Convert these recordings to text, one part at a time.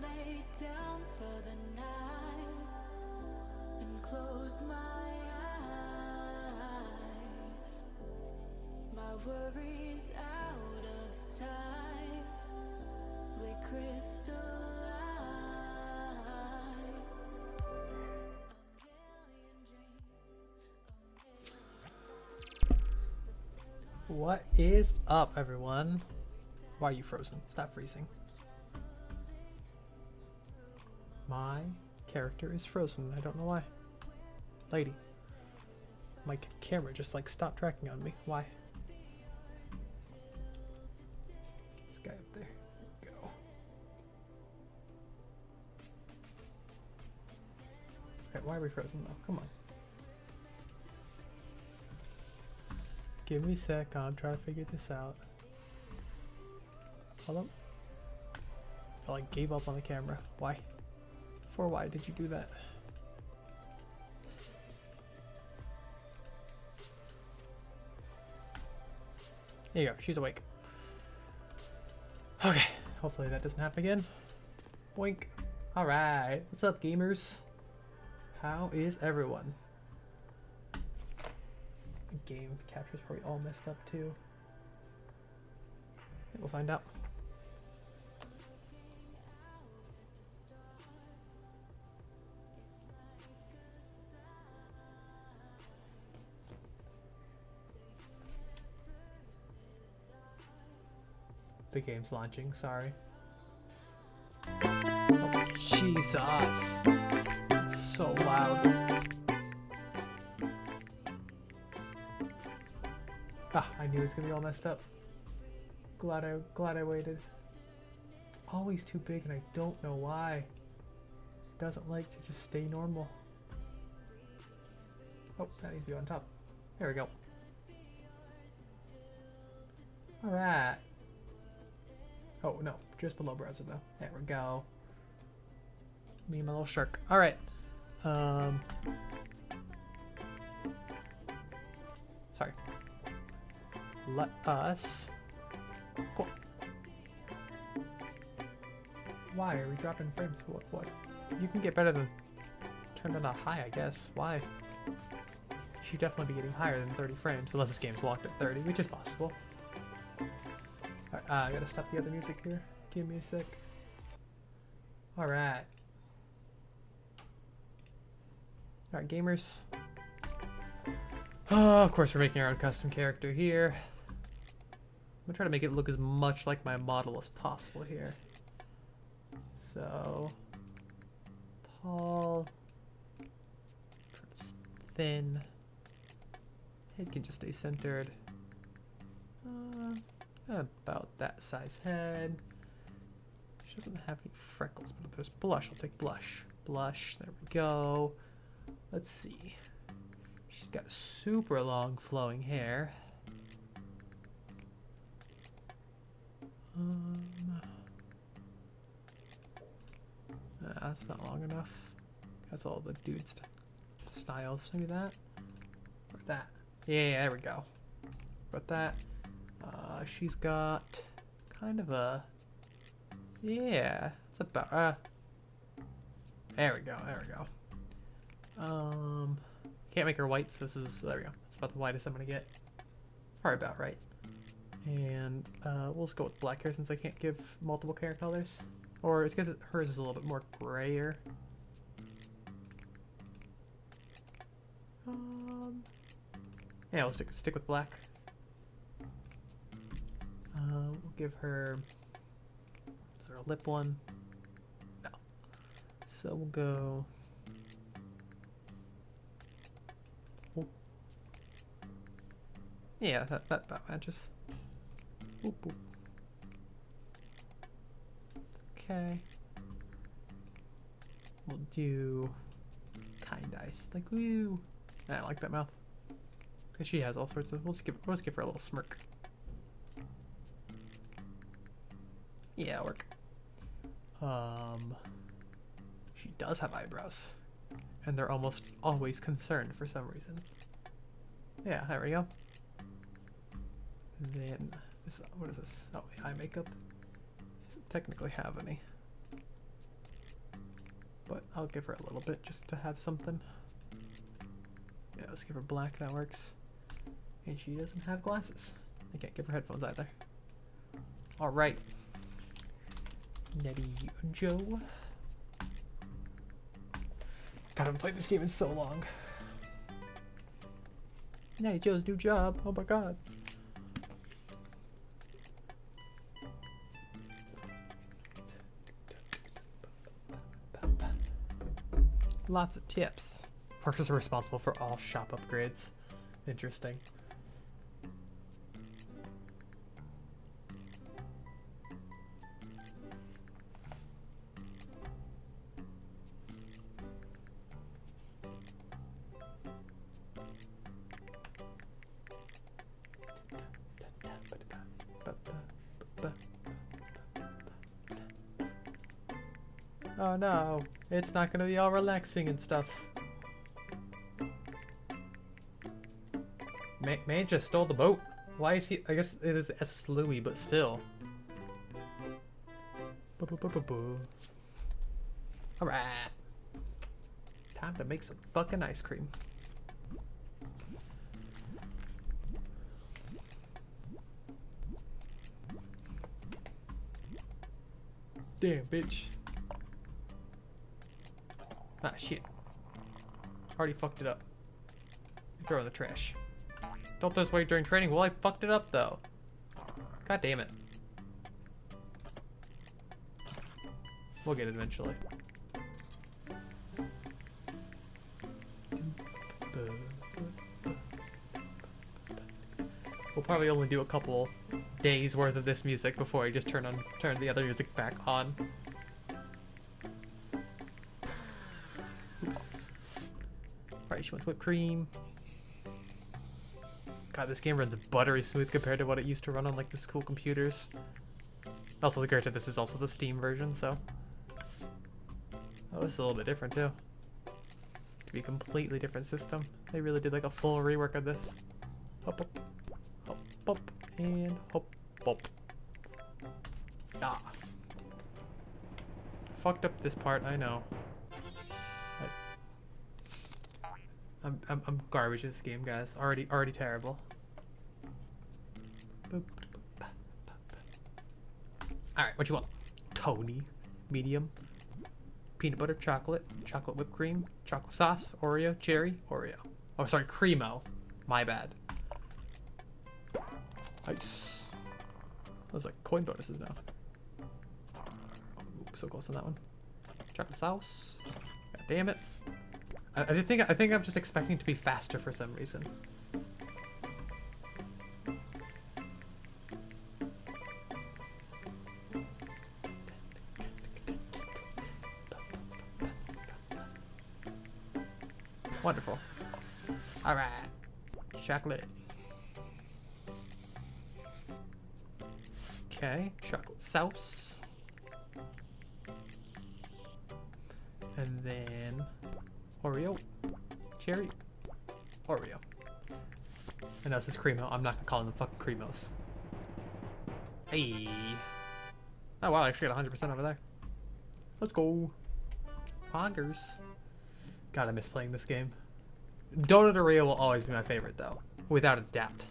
lay down for the night and close my eyes, my worries out of sight, we crystallize. What is up, everyone? Why are you frozen? Stop freezing. My character is frozen. I don't know why. Lady. My camera just like stopped tracking on me. Why? This guy up there. There we go. Okay, why are we frozen though? Come on. Give me a sec, I'm trying to figure this out. Hold up. I like gave up on the camera. Why? For why did you do that? There you go, she's awake. Okay, hopefully that doesn't happen again. Boink. Alright, what's up gamers? How is everyone? Game capture's probably all messed up too. We'll find out. The game's launching, sorry. Oh, Jesus! It's so loud. Ah, I knew it was gonna be all messed up. Glad I waited. It's always too big and I don't know why. It doesn't like to just stay normal. Oh, that needs to be on top. There we go. Alright. Oh no, just below browser though. There we go. Me and my little shark. Alright. Sorry. Let us. Cool. Why are we dropping frames? What? You can get better than turn it on high, I guess. Why? You should definitely be getting higher than 30 frames, unless this game's locked at 30, which is possible. Alright, I gotta stop the other music here. Give me a sec. Alright. Alright, gamers. Oh, of course we're making our own custom character here. I'm gonna try to make it look as much like my model as possible here. So, tall, thin, head can just stay centered. About that size head. She doesn't have any freckles, but if there's blush, I'll take blush. Blush, there we go. Let's see. She's got super long flowing hair. That's not long enough. That's all the dudes' styles. Maybe that? Or that? Yeah, there we go. But that. She's got kind of a. Yeah, it's about. There we go. There we go. Can't make her white, so this is. There we go. That's about the whitest I'm gonna get. It's probably about right. And we'll just go with black hair since I can't give multiple hair colors. Or it's because hers is a little bit more grayer. Yeah, we'll stick with black. We'll give her. Is there a lip one? No. So we'll go. Oh. Yeah, that matches. Boop, boop. Okay. We'll do kind eyes. Like, woo. I like that mouth. Because she has all sorts of. We'll just give her a little smirk. Yeah, work. She does have eyebrows. And they're almost always concerned for some reason. Yeah, there we go. And then, what is this? Oh, eye makeup. She doesn't technically have any. but I'll give her a little bit just to have something. Yeah, let's give her black, that works. And she doesn't have glasses. I can't give her headphones either. Alright. Nettie Joe. God, I haven't played this game in so long. Nettie Joe's new job. Oh my god. Lots of tips. Workers are responsible for all shop upgrades. Interesting. Oh no, it's not gonna be all relaxing and stuff. Man just stole the boat. Why is he? I guess it is S. Louis, but still. Alright. Time to make some fucking ice cream. Damn, bitch. Ah, shit. Already fucked it up. Throw it in the trash. Don't throw this away during training. Well, I fucked it up, though. God damn it. We'll get it eventually. We'll probably only do a couple days worth of this music before I just turn the other music back on. Oops. Alright, she wants whipped cream. God, this game runs buttery smooth compared to what it used to run on like the school computers. Also, granted, this is also the Steam version, so. Oh, this is a little bit different too. Could be a completely different system. They really did like a full rework of this. Hop up, hop up, and hop up. Ah. Fucked up this part, I know. I'm garbage at this game, guys. Already terrible. Alright, what you want? Tony. Medium. Peanut butter, chocolate whipped cream, chocolate sauce, Oreo, cherry, Oreo. Oh, sorry, Cremo. My bad. Nice. Those like coin bonuses now. Ooh, so close on that one. Chocolate sauce. God damn it. I think I'm just expecting it to be faster for some reason. Wonderful. All right, chocolate. Okay, chocolate sauce. And then Oreo, cherry, Oreo. And this is Cremo. I'm not gonna call them the fucking Cremos. Hey. Oh wow, I actually got 100% over there. Let's go. Poggers. God, I miss playing this game. Donut Oreo will always be my favorite though, without a doubt.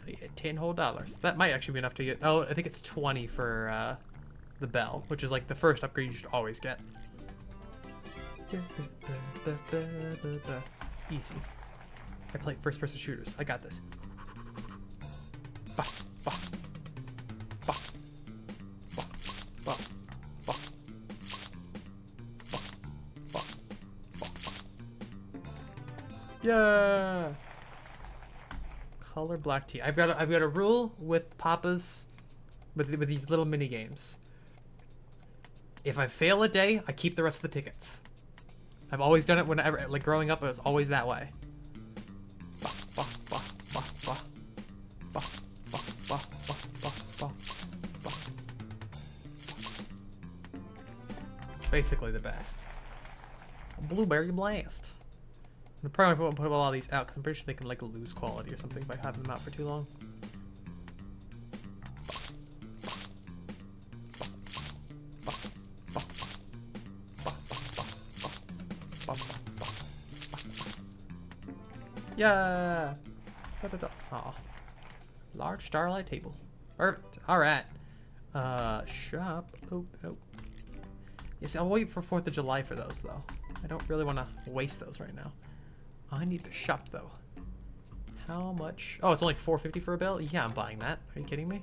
Yeah, $10 whole. That might actually be enough to get. Oh, I think it's 20 for the bell, which is like the first upgrade you should always get. Easy. I play first-person shooters. I got this. Yeah. Color black tea. I've got a rule with Papa's, with these little mini games. If I fail a day, I keep the rest of the tickets. I've always done it whenever, like growing up, it was always that way. Basically the best. Blueberry blast. I probably won't put a lot of these out because I'm pretty sure they can like lose quality or something by having them out for too long. Yeah. Aw. Large starlight table. Perfect. All right. Shop. Oh. Yes, I'll wait for 4th of July for those though. I don't really want to waste those right now. I need to shop though. How much? Oh, it's only $4.50 for a bill? Yeah, I'm buying that. Are you kidding me?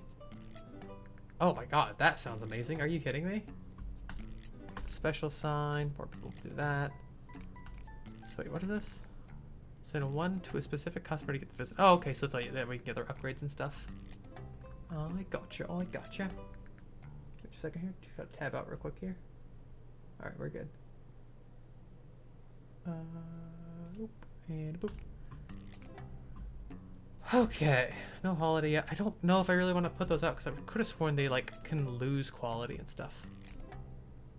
Oh my god, that sounds amazing. Are you kidding me? Special sign. More people do that. So wait, what is this? Send one to a specific customer to get the visit. Oh, okay, so it's like that we can get their upgrades and stuff. Oh, I gotcha. Oh, I gotcha. Wait a second here. Just gotta tab out real quick here. Alright, we're good. Oop, and boop. Okay, no holiday yet. I don't know if I really want to put those out because I could have sworn they like can lose quality and stuff.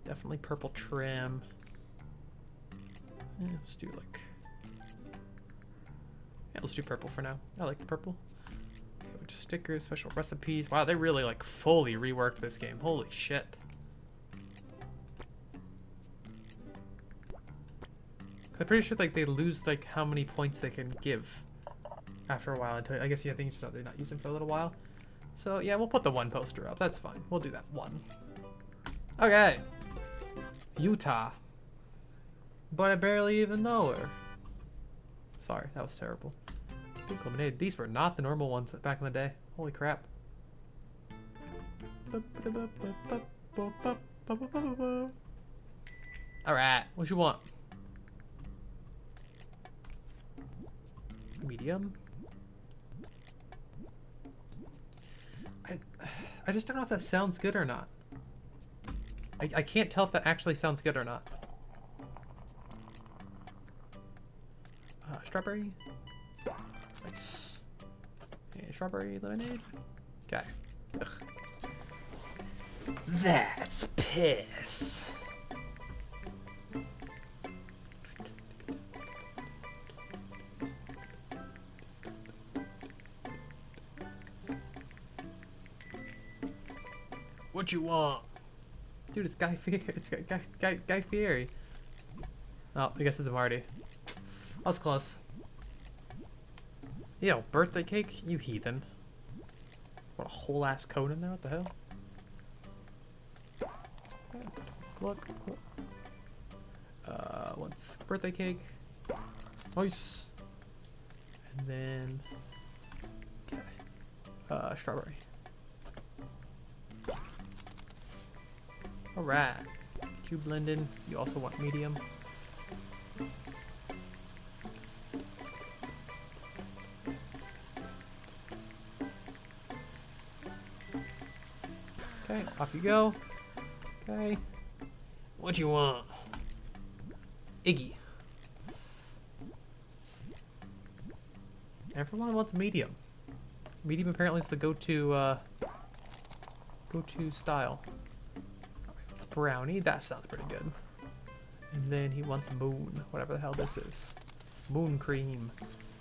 Definitely purple trim. Yeah, let's do like... Yeah, let's do purple for now. I like the purple. Okay, just stickers, special recipes. Wow, they really like fully reworked this game. Holy shit. I'm pretty sure like they lose like how many points they can give after a while. Until I guess you think they're not using for a little while. So yeah, we'll put the one poster up. That's fine. We'll do that one. Okay. Utah. But I barely even know her. Sorry, that was terrible. Pink lemonade. These were not the normal ones back in the day. Holy crap. Alright, what you want? Medium. I just don't know if that sounds good or not. I can't tell if that actually sounds good or not. Strawberry. Nice. And strawberry lemonade. Okay. Ugh. That's piss. What you want? Dude, it's Guy Fieri. It's Guy Fieri. Oh, I guess it's a Marty. That was close. Yo, birthday cake? You heathen. What a whole ass cone in there? What the hell? Look. What's birthday cake? Nice. And then... Okay. Strawberry. Alright. You blend in. You also want medium. Okay, off you go. Okay. What you want? Iggy. Everyone wants medium. Medium apparently is the go-to style. It's brownie. That sounds pretty good. And then he wants moon, whatever the hell this is. Moon cream.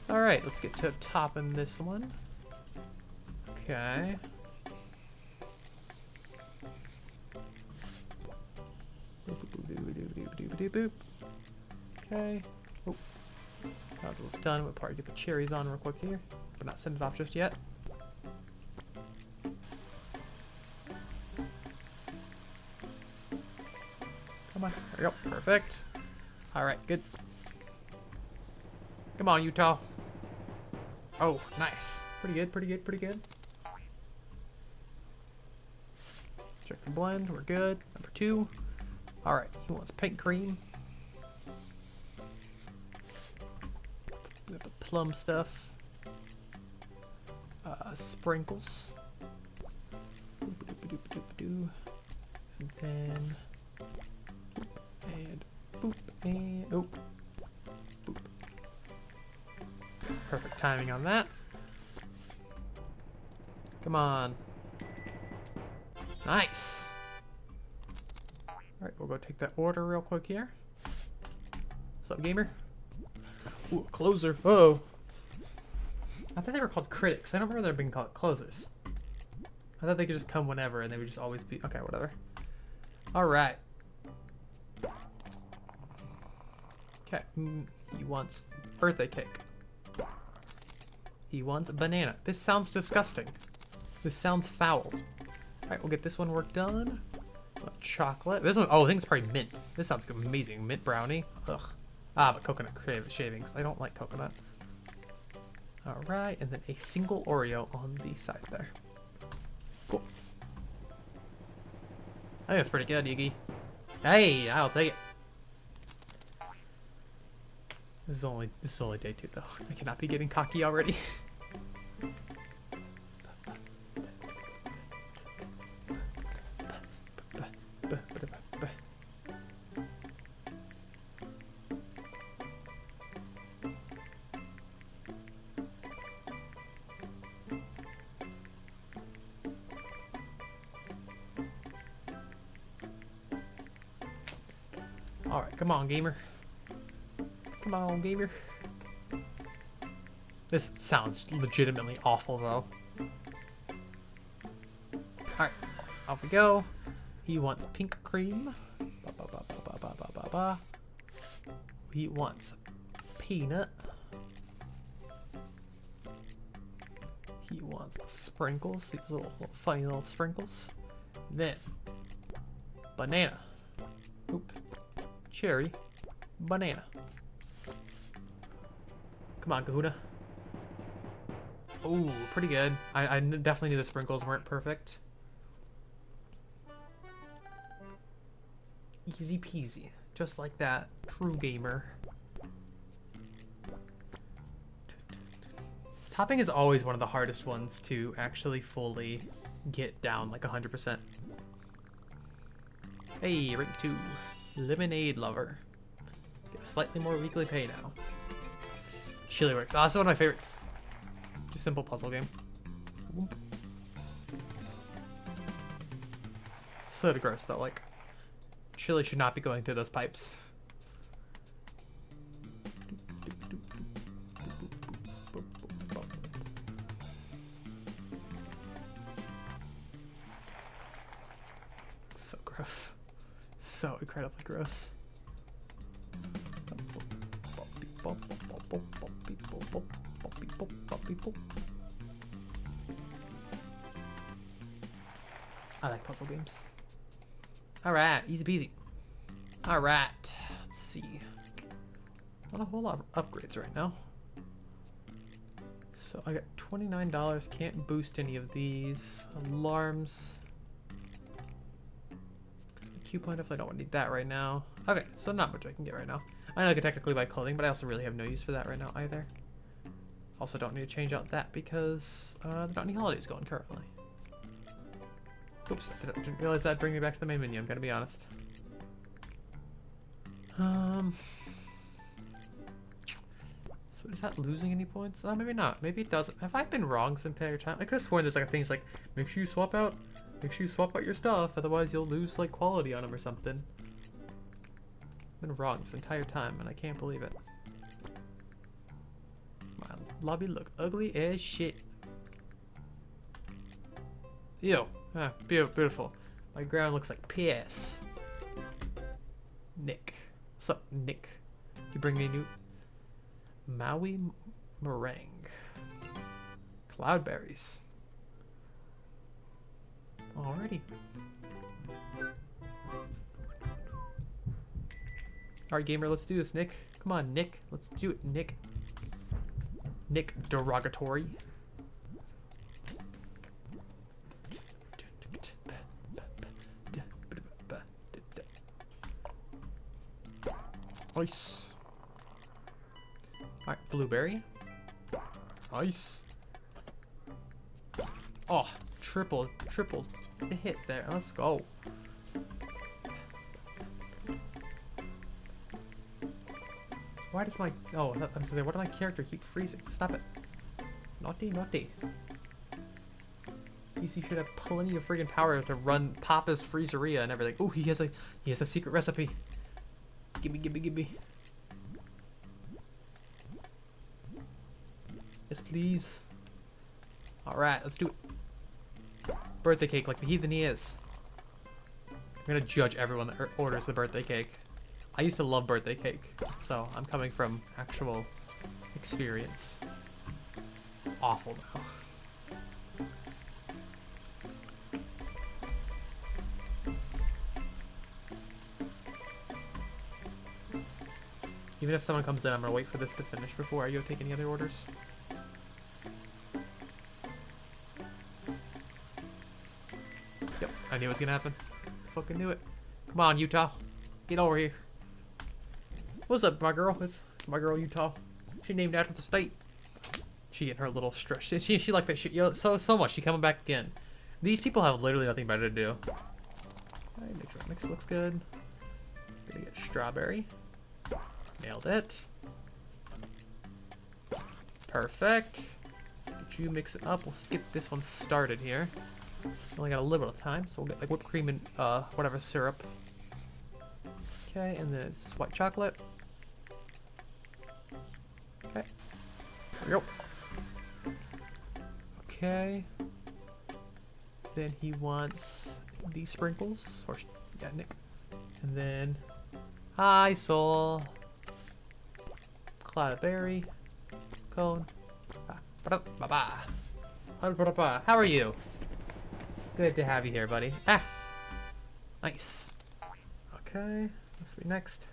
All right, let's get to topping this one. Okay. Boop. Okay. Oh, that was done. We'll probably get the cherries on real quick here, but not send it off just yet. Come on. There we go. Perfect. All right. Good. Come on, Utah. Oh, nice. Pretty good. Check the blend. We're good. Number 2. All right. He wants pink cream. Got the plum stuff. Sprinkles. And then boop and oh, boop. Perfect timing on that. Come on. Nice. All right, we'll go take that order real quick here. What's up, gamer? Ooh, a closer. Oh. I thought they were called critics. I don't remember them being called closers. I thought they could just come whenever and they would just always be... Okay, whatever. Alright. Okay. He wants birthday cake. He wants a banana. This sounds disgusting. This sounds foul. Alright, we'll get this one work done. Chocolate. This one, oh, I think it's probably mint. This sounds amazing. Mint brownie. Ugh. Ah, but coconut shavings. I don't like coconut. Alright, and then a single Oreo on the side there. Cool. I think that's pretty good, Iggy. Hey, I'll take it. This is only day 2 though. I cannot be getting cocky already. Alright, come on, gamer. Come on, gamer. This sounds legitimately awful, though. Alright, off we go. He wants pink cream. He wants peanut. He wants sprinkles, these little funny little sprinkles. Then, banana. Oop. Cherry. Banana. Come on, Kahuna. Ooh, pretty good. I definitely knew the sprinkles weren't perfect. Easy peasy. Just like that. True gamer. Topping is always one of the hardest ones to actually fully get down like 100%. Hey, rank 2. Lemonade lover. Get slightly more weekly pay now. Chili works. Ah, that's one of my favorites. Just simple puzzle game. Whoop. So gross though, like chili should not be going through those pipes. So gross. So incredibly gross. I like puzzle games. Alright, easy peasy. Alright, let's see. Not a whole lot of upgrades right now. So I got $29, can't boost any of these. Alarms. Point if I don't need that right now. Okay, so not much I can get right now. I know I could technically buy clothing, but I also really have no use for that right now either. Also don't need to change out that because there's not any holidays going currently. Oops, I didn't realize that'd bring me back to the main menu, I'm gonna be honest. So is that losing any points? Oh, maybe not. Maybe it doesn't. Have I been wrong this entire time? I could have sworn there's like a thing that's like, make sure you swap out your stuff, otherwise you'll lose like quality on them or something. I've been wrong this entire time and I can't believe it. My lobby look ugly as shit. Ew. Ah, beautiful. My ground looks like piss. Nick. What's up, Nick? You bring me a new Maui meringue. Cloudberries. Alrighty. Alright, gamer, let's do this, Nick. Come on, Nick. Let's do it, Nick. Nick derogatory. Nice. Alright, blueberry. Nice. Oh, triple hit there. Let's go. Why does my I was gonna say, why does my character keep freezing? Stop it. Naughty, naughty. PC should have plenty of freaking power to run Papa's Freezeria and everything. Oh, he has a secret recipe. Gimme. Yes, please. Alright, let's do it. Birthday cake like the heathen he is. I'm gonna judge everyone that orders the birthday cake. I used to love birthday cake, so I'm coming from actual experience. So smells awful now. Even if someone comes in, I'm gonna wait for this to finish before I go take any other orders. Yep, I knew it was gonna happen. Fucking knew it. Come on, Utah. Get over here. What's up, my girl? It's my girl, Utah. She named after the state. She getting her little stress. She like that shit so much. She coming back again. These people have literally nothing better to do. Alright, make sure the mix looks good. Gonna get strawberry. Nailed it. Perfect. Did you mix it up? We'll get this one started here. Only got a little bit of time, so we'll get like whipped cream and whatever syrup. Okay, and then it's white chocolate. Okay. There we go. Okay. Then he wants these sprinkles, or yeah, Nick. And then hi, Soul. Cloud of berry. Cone. How are you? Good to have you here, buddy. Ah! Nice. Okay, this will be next.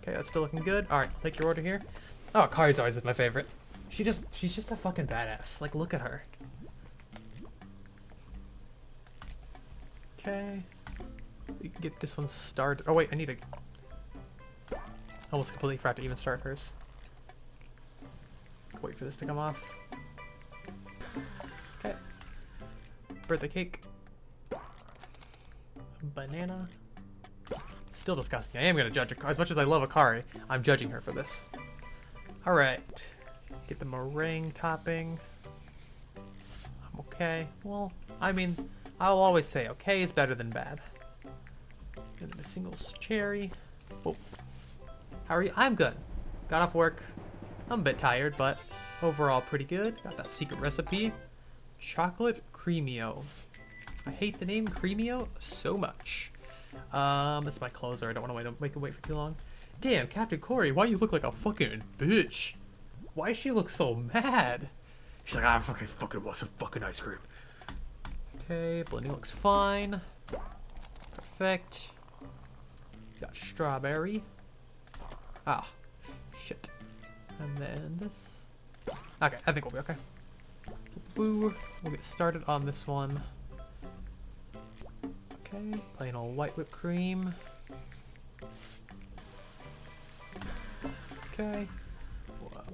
Okay, that's still looking good. Alright, I'll take your order here. Oh, Kari's always with my favorite. She's just a fucking badass. Like, look at her. Okay. We can get this one started. Oh wait, I need to... Almost completely forgot to even start hers. Wait for this to come off. Okay. Birthday cake. Banana. Still disgusting. I am gonna judge her. As much as I love Akari, I'm judging her for this. Alright. Get the meringue topping. I'm okay. Well, I mean, I'll always say okay is better than bad. And then a single cherry. Oh. How are you? I'm good. Got off work. I'm a bit tired, but overall pretty good. Got that secret recipe. Chocolate Creamio. I hate the name Creamio so much. That's my closer. I don't want to make it wait for too long. Damn, Captain Corey, why you look like a fucking bitch? Why she look so mad? She's like, I fucking want some fucking ice cream. Okay, blending looks fine. Perfect. Got strawberry. Ah, shit. And then this. Okay, I think we'll be okay. Boo. We'll get started on this one. Okay, plain old white whipped cream. Okay.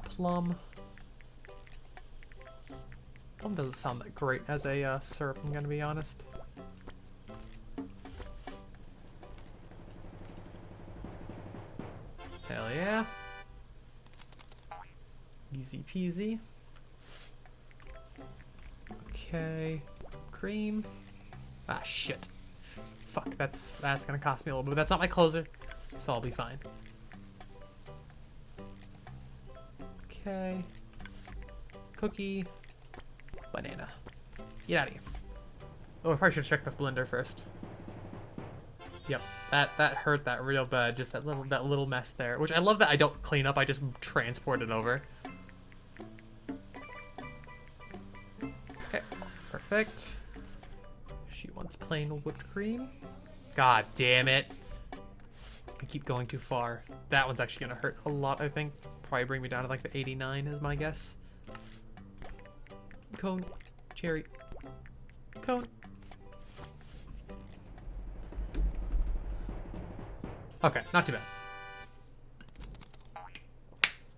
Plum. Plum doesn't sound that great as a syrup, I'm gonna be honest. Hell yeah. Easy peasy. Okay. Cream. Ah, shit. Fuck, that's gonna cost me a little bit, but that's not my closer, so I'll be fine. Okay. Cookie. Banana. Get out of here. Oh, I probably should have checked the blender first. Yep, that hurt that real bad. Just that little mess there, which I love that I don't clean up. I just transport it over. Okay, perfect. She wants plain whipped cream. God damn it! I keep going too far. That one's actually gonna hurt a lot. I think probably bring me down to like the 89 is my guess. Cone, cherry, cone. Okay, not too bad.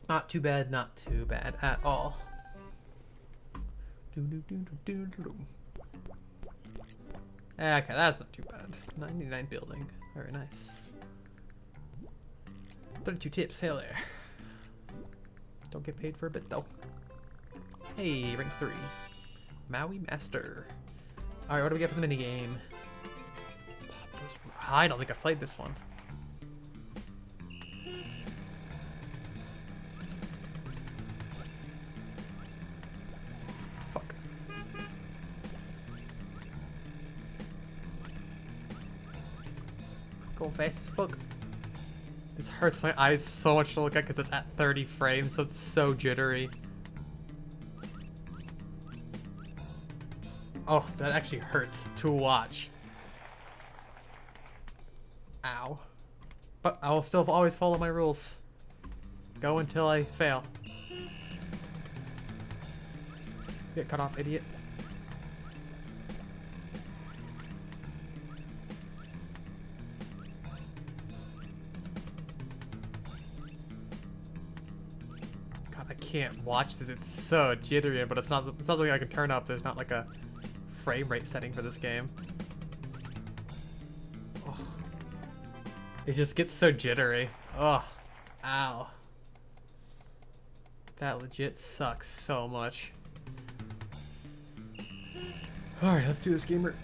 Not too bad, not too bad at all. Okay, that's not too bad. 99 building. Very nice. 32 tips, hell yeah. Don't get paid for a bit though. Hey, rank 3. Maui Master. Alright, what do we get for the minigame? I don't think I've played this one. Fuck. Going fast as fuck. This hurts my eyes so much to look at because it's at 30 frames, so it's so jittery. Oh, that actually hurts to watch. Ow. But I will still always follow my rules. Go until I fail. Get cut off, idiot. God, I can't watch this. It's so jittery, but it's not something I can turn up. There's not like a frame rate setting for this game. Oh. It just gets so jittery. Oh, ow. That legit sucks so much. Alright, let's do this, gamer.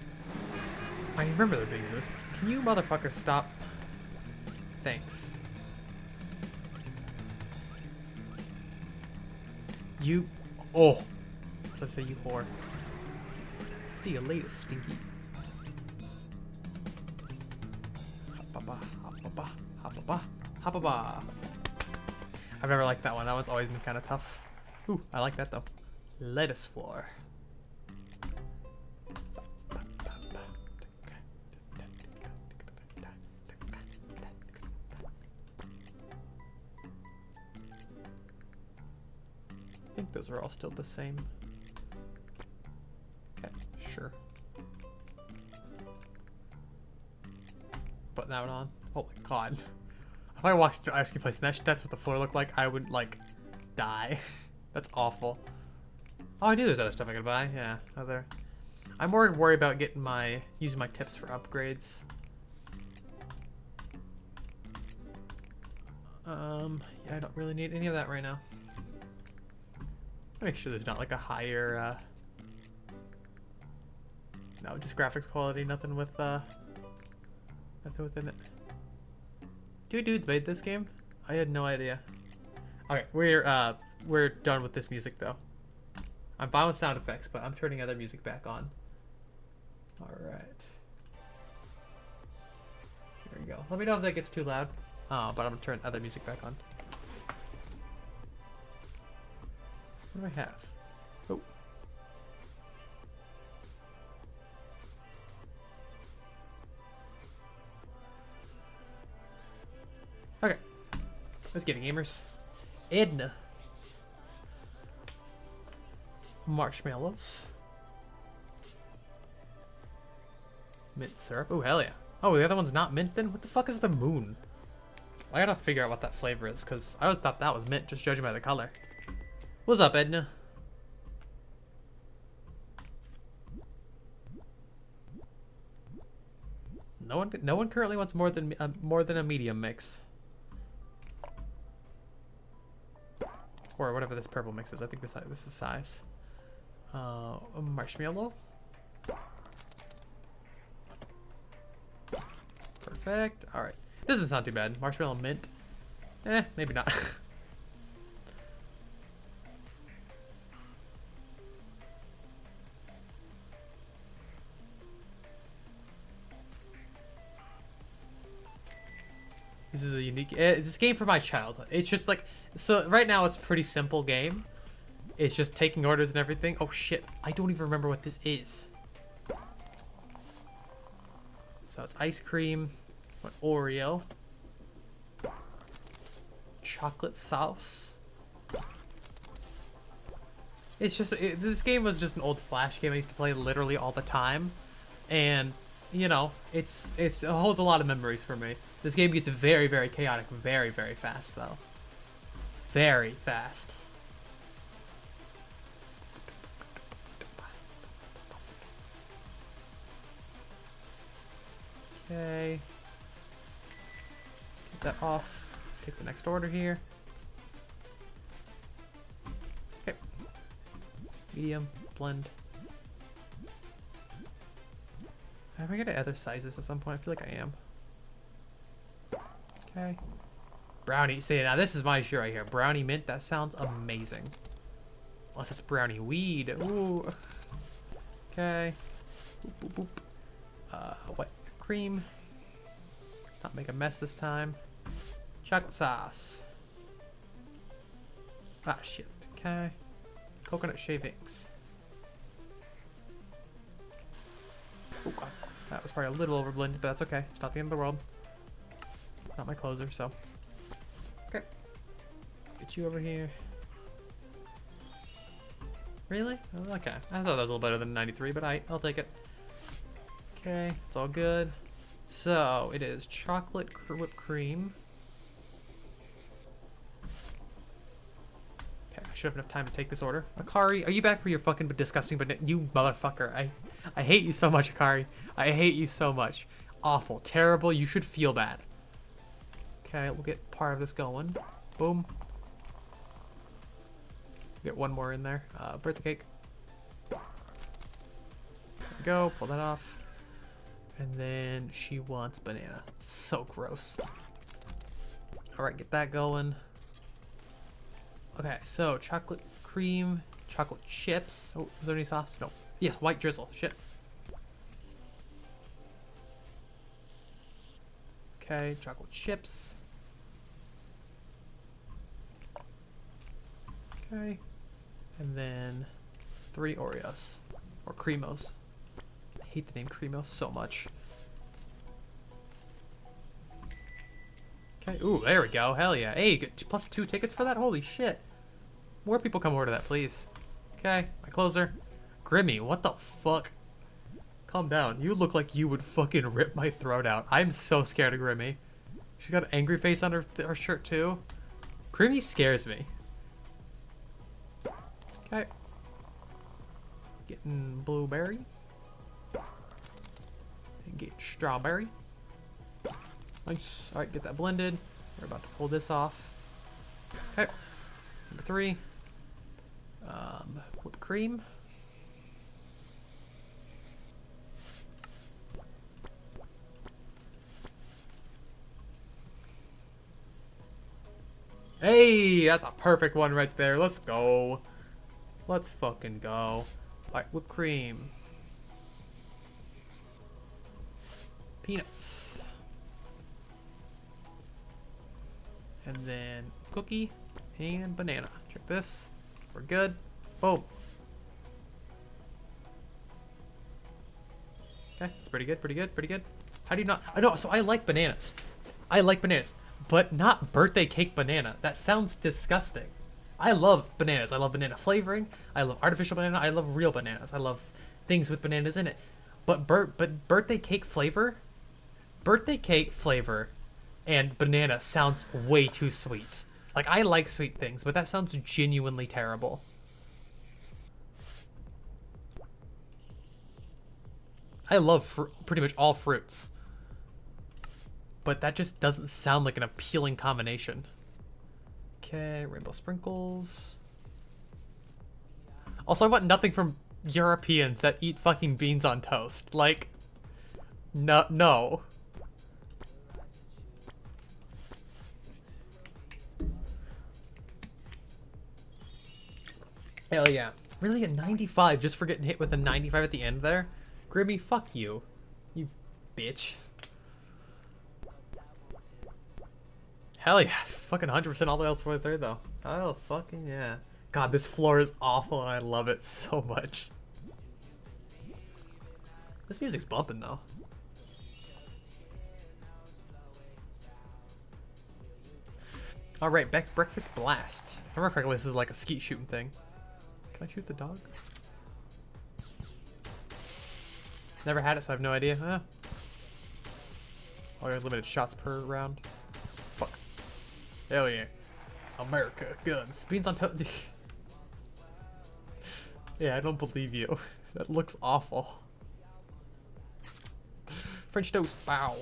I remember the big boost. Can you motherfuckers stop? Thanks. You... Oh! As I say, you whore. See you later, stinky. Hop-ba-ba, hop-ba-ba, hop-ba-ba, hop-ba-ba. I've never liked that one. That one's always been kind of tough. Ooh, I like that though. Lettuce floor. I think those are all still the same. Okay, sure. Putting that one on. Oh my god. If I walked into an ice cream place and that's what the floor looked like, I would, like, die. That's awful. Oh, I knew there's other stuff I could buy. Yeah, other. I'm more worried about getting using my tips for upgrades. Yeah, I don't really need any of that right now. Make sure there's not like a higher, no, just graphics quality, nothing within it. Two dudes made this game? I had no idea. Okay, we're done with this music though. I'm fine with sound effects, but I'm turning other music back on. Alright. Here we go. Let me know if that gets too loud. But I'm gonna turn other music back on. What do I have? Oh. Okay. Let's get it, gamers. Edna. Marshmallows. Mint syrup. Oh, hell yeah. Oh, the other one's not mint then? What the fuck is the moon? I gotta figure out what that flavor is, because I always thought that was mint, just judging by the color. What's up, Edna? No one currently wants more than a medium mix. Or whatever this purple mix is. I think this is size. A marshmallow. Perfect. All right. This doesn't sound too bad. Marshmallow mint. Maybe not. This is a unique. This game for my childhood. It's just like, so right now it's a pretty simple game. It's just taking orders and everything. Oh shit! I don't even remember what this is. So it's ice cream, an Oreo, chocolate sauce. It's just this game was just an old Flash game I used to play literally all the time, and you know it holds a lot of memories for me. This game gets very, very chaotic, very, very fast though. Very fast. Okay. Get that off. Take the next order here. Okay. Medium, blend. Am I gonna other sizes at some point? I feel like I am. Okay. Brownie. See, now this is my shit right here. Brownie mint. That sounds amazing. Unless it's brownie weed. Ooh. Okay. Boop, boop, boop. What? Cream. Let's not make a mess this time. Chocolate sauce. Ah, shit. Okay. Coconut shavings. Oh god, that was probably a little overblended, but that's okay. It's not the end of the world. Not my closer, so. Okay. Get you over here. Really? Oh, okay. I thought that was a little better than 93, but I'll take it. Okay, it's all good. So, it is chocolate whipped cream. Okay, I should have enough time to take this order. Akari, are you back for your fucking disgusting banana? You motherfucker. I hate you so much, Akari. I hate you so much. Awful. Terrible. You should feel bad. Okay, we'll get part of this going. Boom. Get one more in there. Birthday cake. There we go. Pull that off. And then she wants banana. So gross. Alright, get that going. Okay, so chocolate cream, chocolate chips. Oh, is there any sauce? No. Yes, white drizzle. Shit. Okay, chocolate chips. Okay. And then 3 Oreos. Or Creamos. I hate the name Creamos so much. Okay, ooh, there we go. Hell yeah. Hey, you get +2 tickets for that? Holy shit. More people come over to that, please. Okay, my closer. Grimmy, what the fuck? Calm down. You look like you would fucking rip my throat out. I'm so scared of Grimmy. She's got an angry face on her shirt, too. Grimmy scares me. Okay. Getting blueberry. And get strawberry. Nice. Alright, get that blended. We're about to pull this off. Okay. Number 3. Whipped cream. Hey, that's a perfect one right there. Let's go. Let's fucking go. Alright, whipped cream. Peanuts. And then cookie and banana. Check this. We're good. Boom. Okay, it's pretty good, pretty good, pretty good. How do you not? I know, so I like bananas. I like bananas, but not birthday cake banana. That sounds disgusting. I love bananas. I love banana flavoring. I love artificial banana. I love real bananas. I love things with bananas in it. But birthday cake flavor and banana sounds way too sweet. Like, I like sweet things, but that sounds genuinely terrible. I love pretty much all fruits. But that just doesn't sound like an appealing combination. Okay, rainbow sprinkles. Also, I want nothing from Europeans that eat fucking beans on toast. Like, no. Hell yeah. Really, a 95 just for getting hit with a 95 at the end there? Grimmy, fuck you. You bitch. Hell yeah. Fucking 100% all the way else for the third, though. Oh, fucking yeah. God, this floor is awful and I love it so much. This music's bumping, though. Alright, breakfast blast. If I remember correctly, this is like a skeet shooting thing. Can I shoot the dog? Never had it, so I have no idea. Huh? Oh, there's limited shots per round. Fuck. Hell yeah. America, guns. Beans on toast. Yeah, I don't believe you. That looks awful. French toast. Bow.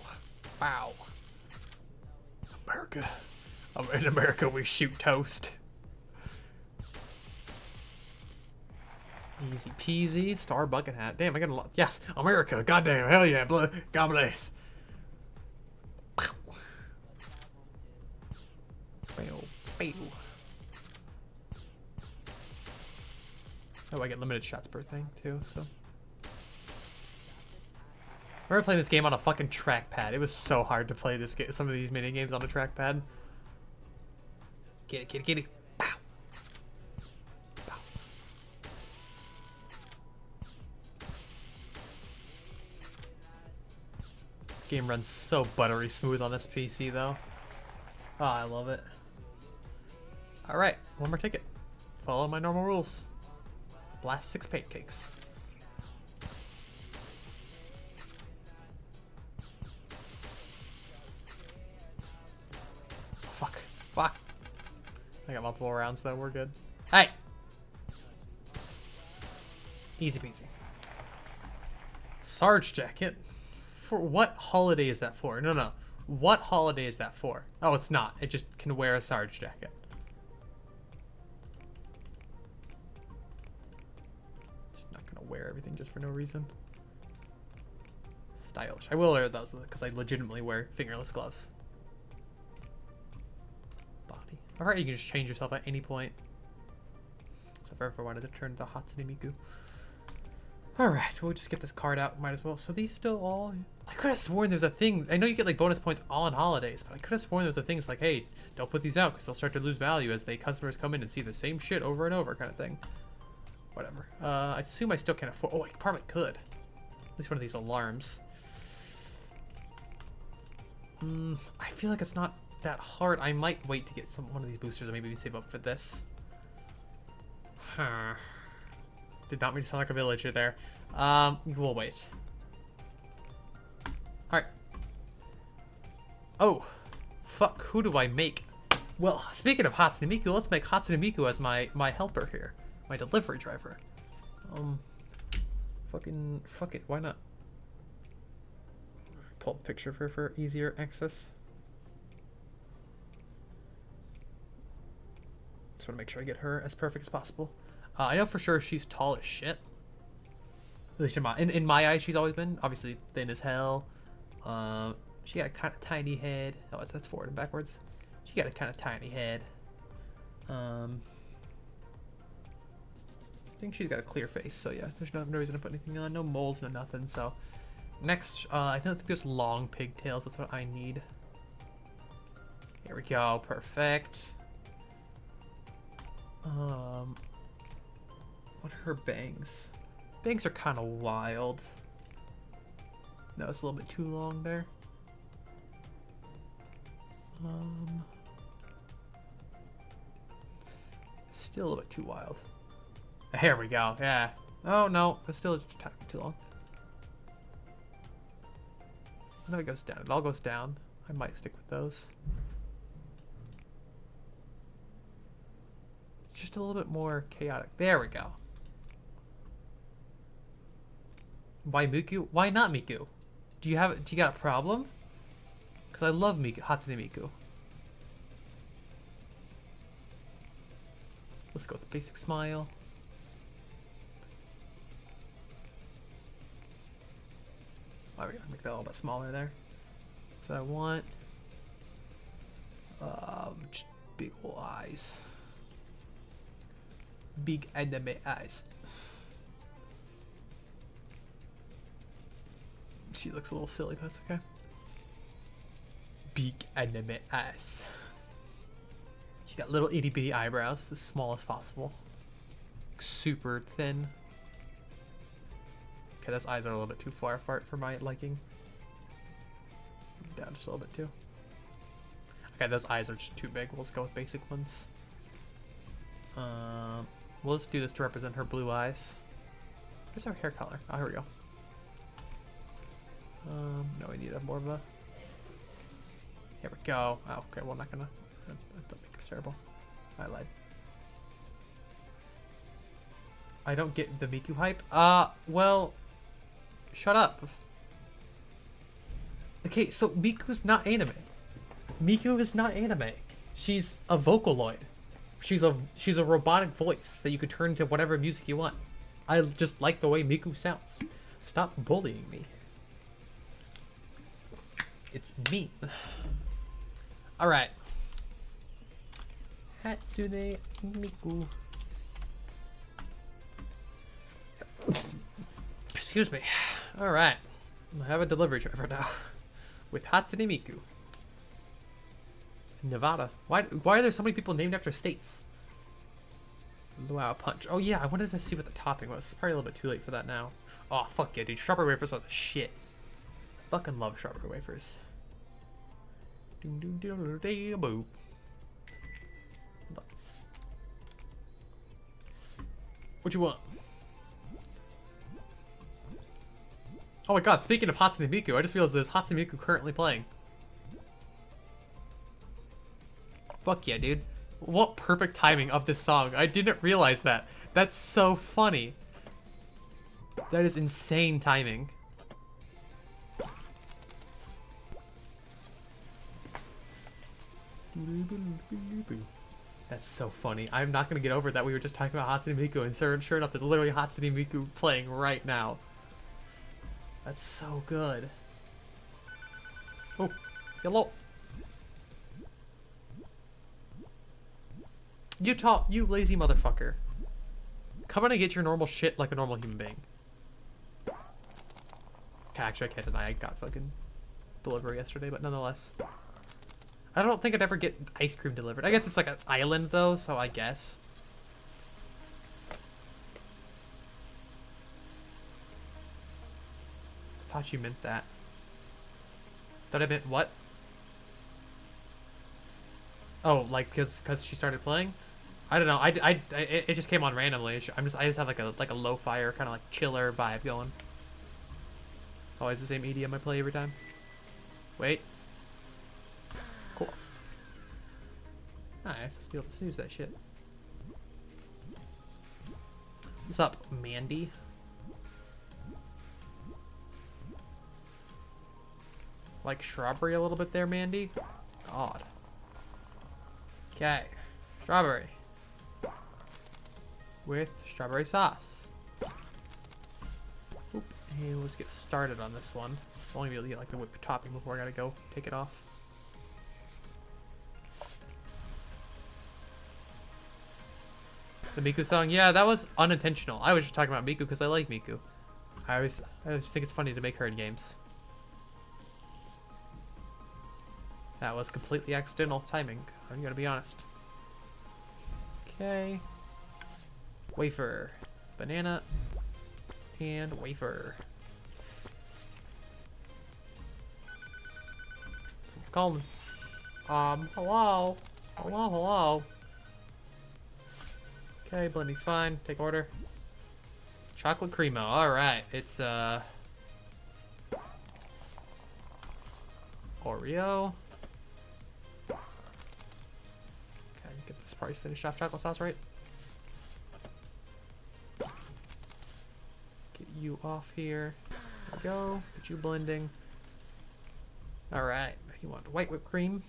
Bow. America. In America, we shoot toast. Easy peasy. Star bucket hat. Damn, I got a lot. Yes, America. Goddamn. Hell yeah. God bless. Pow. Oh, I get limited shots per thing too, so. I remember playing this game on a fucking trackpad. It was so hard to play this game, some of these mini games on a trackpad. Get it. Pow. Pow. game runs so buttery smooth on this PC, though. Oh, I love it. Alright, one more ticket. Follow my normal rules. Blast 6 pancakes. Fuck. Fuck. I got multiple rounds, though. We're good. Hey! Easy peasy. Sarge jacket? For what holiday is that for? No. What holiday is that for? Oh, it's not. It just can wear a Sarge jacket. Just not gonna wear everything just for no reason. Stylish. I will wear those because I legitimately wear fingerless gloves. Body. Alright, you can just change yourself at any point. So if I ever wanted to turn to Hatsune Miku. Alright, we'll just get this card out. Might as well. So these still all... I could have sworn there's a thing... I know you get like bonus points on holidays, but I could have sworn there's a thing. It's like, hey, don't put these out because they'll start to lose value as the customers come in and see the same shit over and over kind of thing. Whatever. I assume I still can't afford... Oh, I probably could. At least one of these alarms. I feel like it's not that hard. I might wait to get one of these boosters or maybe save up for this. Huh. Did not mean to sound like a villager there. We'll wait. Alright. Oh. Fuck, who do I make? Well, speaking of Hatsune Miku, let's make Hatsune Miku as my helper here. My delivery driver. Fuck it, why not? Pull up a picture for easier access. Just want to make sure I get her as perfect as possible. I know for sure she's tall as shit. At least in my eyes, she's always been. Obviously thin as hell. She got a kind of tiny head. Oh, that's forward and backwards. She got a kind of tiny head. I think she's got a clear face. So yeah, there's no reason to put anything on. No moles, no nothing. So next, I don't think there's long pigtails. That's what I need. Here we go. Perfect. What are her bangs? Bangs are kind of wild. No, it's a little bit too long there. Still a little bit too wild. Here we go. Yeah. Oh no, it's still just too long. And then it goes down. It all goes down. I might stick with those. Just a little bit more chaotic. There we go. Why Miku? Why not Miku? Do you got a problem? Because I love Miku, Hatsune Miku. Let's go with the basic smile. Oh, we gotta make that a little bit smaller there. So I want just big ol' eyes. Big anime eyes. She looks a little silly, but that's okay. Big anime eyes. She got little itty bitty eyebrows, the smallest possible. Super thin. Okay, those eyes are a little bit too far apart for my liking. Down just a little bit too. Okay, those eyes are just too big. We'll just go with basic ones. We'll just do this to represent her blue eyes. Where's our hair color? Oh, here we go. No, we need more of a... Here we go. Oh, okay, well, I'm not gonna... That makes it terrible. I lied. I don't get the Miku hype. Well... Shut up. Okay, so Miku's not anime. Miku is not anime. She's a Vocaloid. She's a robotic voice that you could turn to whatever music you want. I just like the way Miku sounds. Stop bullying me. It's mean. Alright. Hatsune Miku. Excuse me. Alright. I have a delivery driver now. With Hatsune Miku. Nevada. Why are there so many people named after states? Luau Punch. Oh yeah, I wanted to see what the topping was. It's probably a little bit too late for that now. Oh fuck yeah, dude. Strawberry wafers are the shit. fucking love strawberry wafers. Doom, doom, doom, doom, boop. What you want? Oh my god, speaking of Hatsune Miku, I just realized there's Hatsune Miku currently playing. Fuck yeah, dude. What perfect timing of this song. I didn't realize that. That's so funny. That is insane timing. That's so funny. I'm not going to get over that we were just talking about Hatsune Miku, and sure enough, there's literally Hatsune Miku playing right now. That's so good. Oh, yellow. You lazy motherfucker. Come on and get your normal shit like a normal human being. Okay, actually, I can't deny I got fucking delivery yesterday, but nonetheless. I don't think I'd ever get ice cream delivered. I guess it's like an island, though, so I guess. I thought you meant that. Thought I meant what? Oh, like because she started playing? I don't know. It just came on randomly. I just have like a low fire kind of like chiller vibe going. It's always the same EDM I play every time. Wait. Cool. Nice. Be able to snooze that shit. What's up, Mandy? Like strawberry a little bit there, Mandy? God. Okay. Strawberry. With strawberry sauce. Oop. And let's get started on this one. I'll only be able to get like the whipped topping before I gotta go take it off. The Miku song? Yeah, that was unintentional. I was just talking about Miku because I like Miku. I always think it's funny to make her in games. That was completely accidental timing. I'm gonna be honest. Okay. Wafer. Banana. And wafer. Someone's calling. Hello? Hello? Okay, blending's fine. Take order. Chocolate Cremo. Alright. It's, Oreo. Okay, get this probably finished off chocolate sauce, right? Get you off here. There we go. Get you blending. Alright. You want white whipped cream.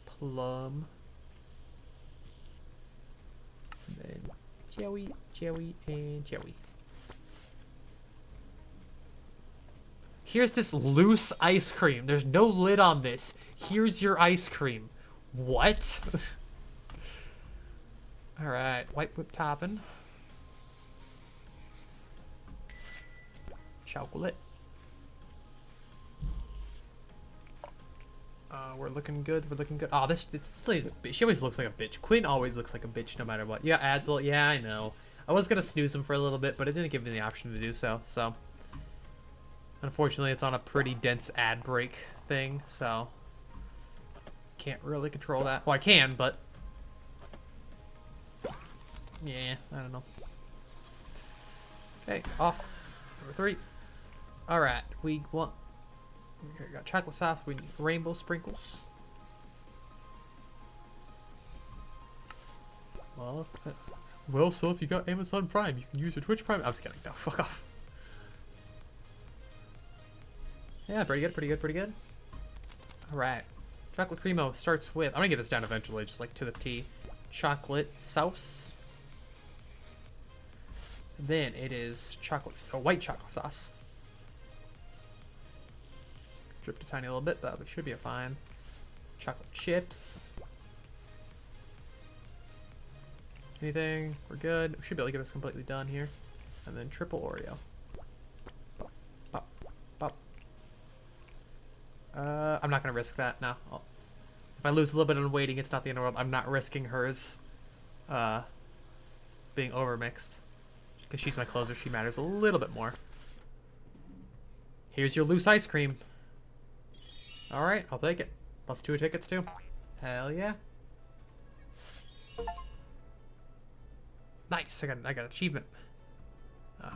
Plum. And then jelly, and jelly. Here's this loose ice cream. There's no lid on this. Here's your ice cream. What? Alright, white whipped topping. Chocolate. We're looking good. Oh, this lady's a bitch. She always looks like a bitch. Quinn always looks like a bitch no matter what. Yeah, Adsel. Yeah, I know. I was gonna snooze him for a little bit, but it didn't give me the option to do so. So, unfortunately, it's on a pretty dense ad break thing. So, can't really control that. Well, I can, but yeah, I don't know. Okay, off. Number 3. All right, we got chocolate sauce. We need rainbow sprinkles. Well, so if you got Amazon Prime, you can use your Twitch Prime. I'm just kidding. No, fuck off. Yeah, pretty good. All right, chocolate Cremo starts with. I'm gonna get this down eventually, just like to the T. Chocolate sauce. Then it is white chocolate sauce. Dripped a tiny little bit, but it should be fine. Chocolate chips. Anything? We're good. We should be able to get this completely done here. And then triple Oreo. Pop, pop. I'm not gonna risk that. No. If I lose a little bit on weighting, it's not the end of the world. I'm not risking hers being overmixed. because she's my closer, she matters a little bit more. Here's your loose ice cream. Alright, I'll take it. Plus 2 tickets too. Hell yeah. Nice, I got an achievement.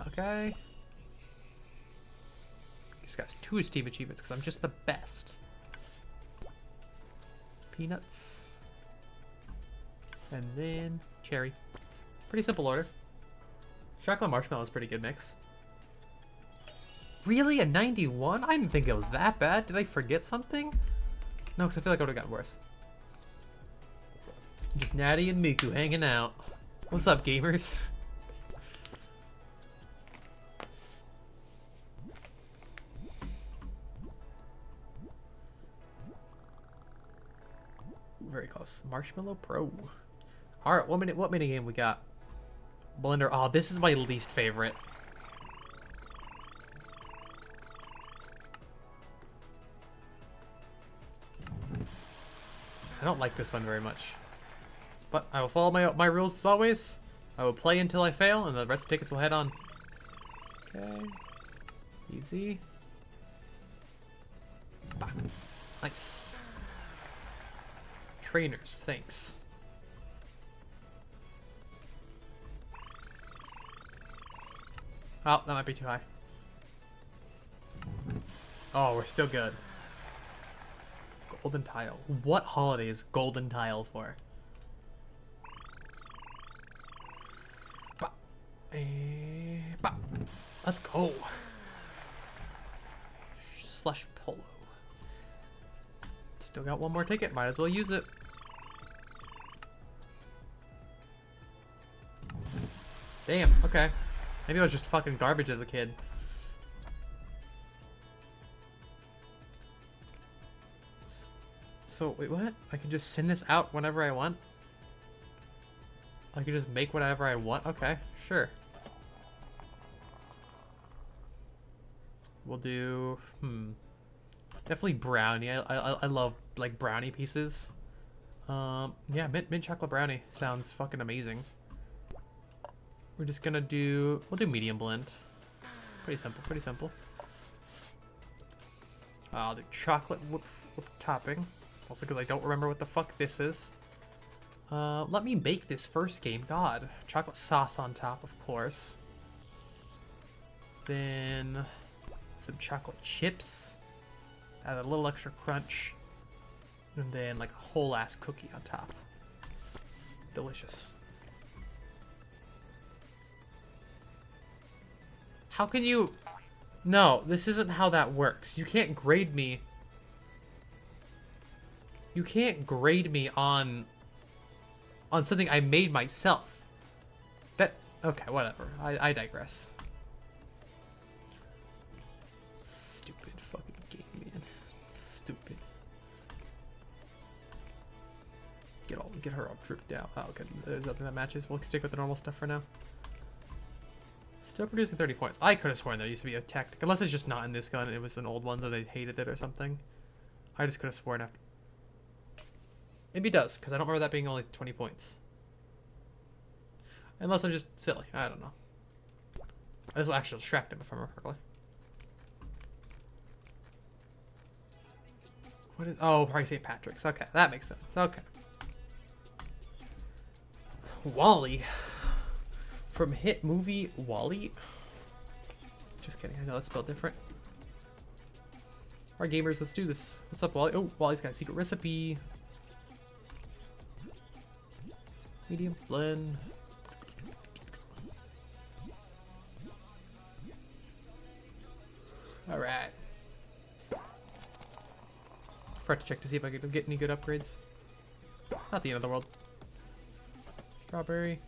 Okay. This guy's 2 Steam achievements because I'm just the best. Peanuts. And then cherry. Pretty simple order. Chocolate marshmallow is a pretty good mix. Really? A 91? I didn't think it was that bad. Did I forget something? No, because I feel like it would have gotten worse. Just Natty and Miku hanging out. What's up, gamers? Very close. Marshmallow Pro. Alright, what mini game we got? Blender. Oh, this is my least favorite. I don't like this one very much. But I will follow my rules as always. I will play until I fail, and the rest of the tickets will head on. Okay. Easy. Bah. Nice. Trainers, thanks. Oh, that might be too high. Oh, we're still good. Golden tile. What holiday is golden tile for? Bah. Bah. Let's go. Slush polo. Still got one more ticket. Might as well use it. Damn, okay. Maybe I was just fucking garbage as a kid. So, wait, what? I can just send this out whenever I want? I can just make whatever I want? Okay, sure. We'll do... Definitely brownie. I love, like, brownie pieces. Yeah, mint chocolate brownie. Sounds fucking amazing. We're just gonna do... We'll do medium blend. Pretty simple, pretty simple. I'll do chocolate whip topping. Also because I don't remember what the fuck this is. Let me make this first game. God. Chocolate sauce on top, of course. Then... some chocolate chips. Add a little extra crunch. And then like a whole ass cookie on top. Delicious. How can you... No, this isn't how that works. You can't grade me. You can't grade me on something I made myself. That... Okay, whatever. I digress. Stupid fucking game, man. Stupid. Get her all dripped out. Oh, okay. There's nothing that matches. We'll stick with the normal stuff for now. Still producing 30 points. I could have sworn there used to be a tactic. Unless it's just not in this gun. It was an old one, so they hated it or something. I just could have sworn after. Maybe it does, because I don't remember that being only 20 points. Unless I'm just silly. I don't know. This will actually distract him if I remember correctly. What is... Oh, probably St. Patrick's. Okay, that makes sense. Okay. Wally. From hit movie Wally. Just kidding. I know that's spelled different. Alright, gamers, let's do this. What's up, Wally? Oh, Wally's got a secret recipe. Medium blend. Alright. Forgot to check to see if I could get any good upgrades. Not the end of the world. Strawberry.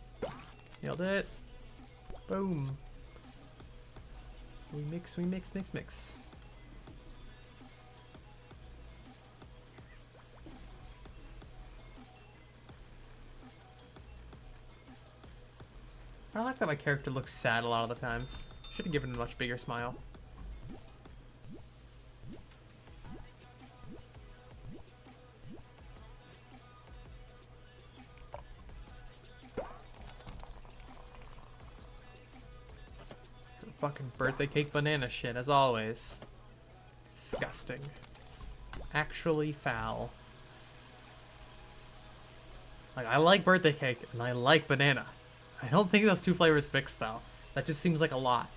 Nailed it. Boom. We mix. I like that my character looks sad a lot of the times. Should have given him a much bigger smile. Fucking birthday cake banana shit, as always. Disgusting. Actually foul. Like, I like birthday cake, and I like banana. I don't think those two flavors mix, though. That just seems like a lot.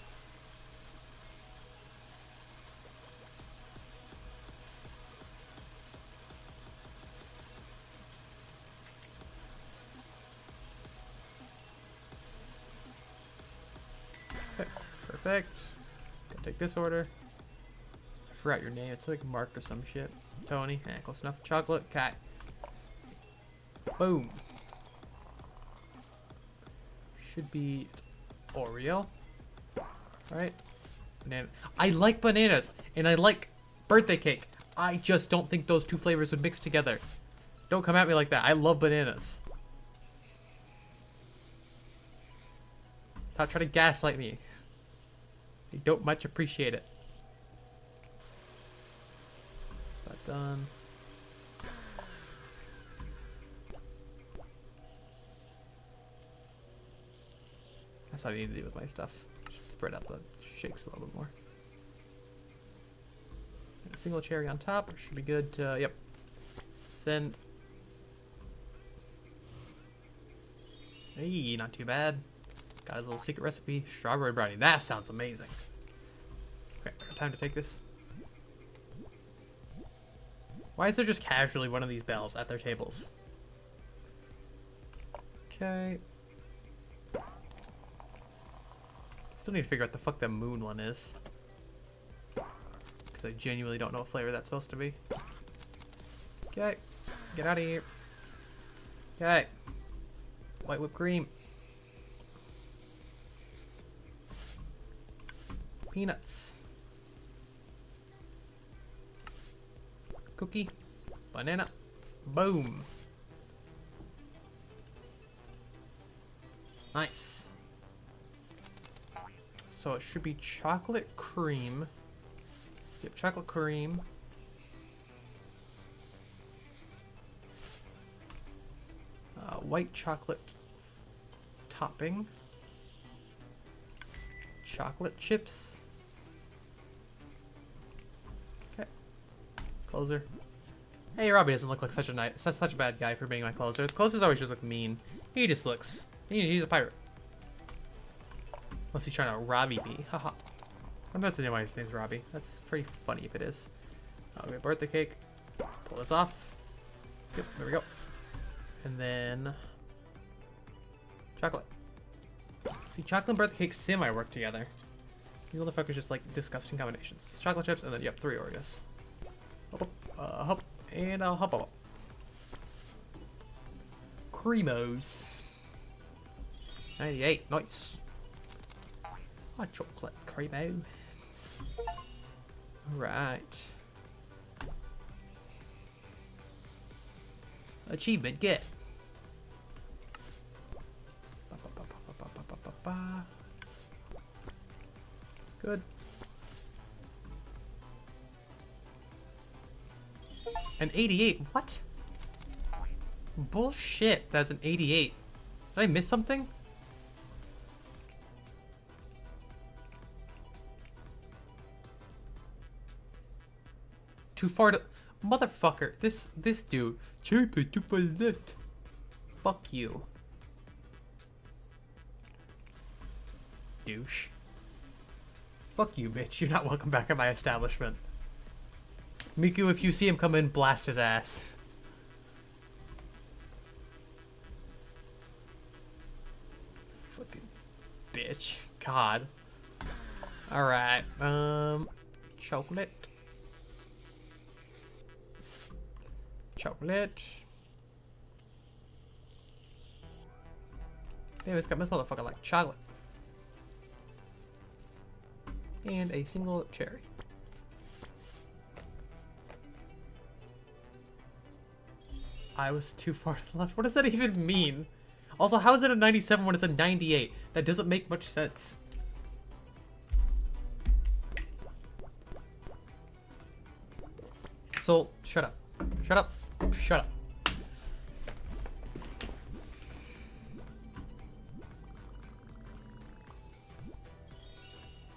Okay, perfect. Gotta take this order. I forgot your name. It's like Mark or some shit. Tony. Close enough. Chocolate. Cat. Boom. Should be Oreo. Right? Banana. I like bananas, and I like birthday cake. I just don't think those two flavors would mix together. Don't come at me like that. I love bananas. Stop trying to gaslight me. I don't much appreciate it. That's about done. That's what I need to do with my stuff. Should spread out the shakes a little bit more. And a single cherry on top should be good to, yep. Send. Hey, not too bad. Got his little secret recipe. Strawberry brownie. That sounds amazing. Okay, time to take this. Why is there just casually one of these bells at their tables? Okay. Still need to figure out the fuck that moon one is. Because I genuinely don't know what flavor that's supposed to be. Okay. Get out of here. Okay. White whipped cream. Peanuts. Cookie. Banana. Boom. Nice. So it should be chocolate cream. Yep, chocolate cream. White chocolate topping. Chocolate chips. Okay. Closer. Hey, Robbie doesn't look like such a bad guy for being my closer. The closers always just look mean. He just looks. He's a pirate. Unless he's trying to Robbie me. Haha. I'm not saying why his name's Robbie. That's pretty funny if it is. We have birthday cake. Pull this off. Yep, there we go. And then chocolate. See, chocolate and birthday cake semi work together. You motherfuckers just like disgusting combinations. Chocolate chips and then yep, 3 Oreos. Hop, hop, and I'll hop up. Creamos. 98, nice. A chocolate cremo. Alright. Achievement get. Good. An 88. What? Bullshit. That's an 88. Did I miss something? Too far to... Motherfucker. This dude. Too far left. Fuck you. Douche. Fuck you, bitch. You're not welcome back at my establishment. Miku, if you see him come in, blast his ass. Fucking bitch. God. Alright. Chocolate. Chocolate. Damn, this motherfucker like chocolate. And a single cherry. I was too far to the left. What does that even mean? Also, how is it a 97 when it's a 98? That doesn't make much sense. So, shut up. Shut up. Shut up.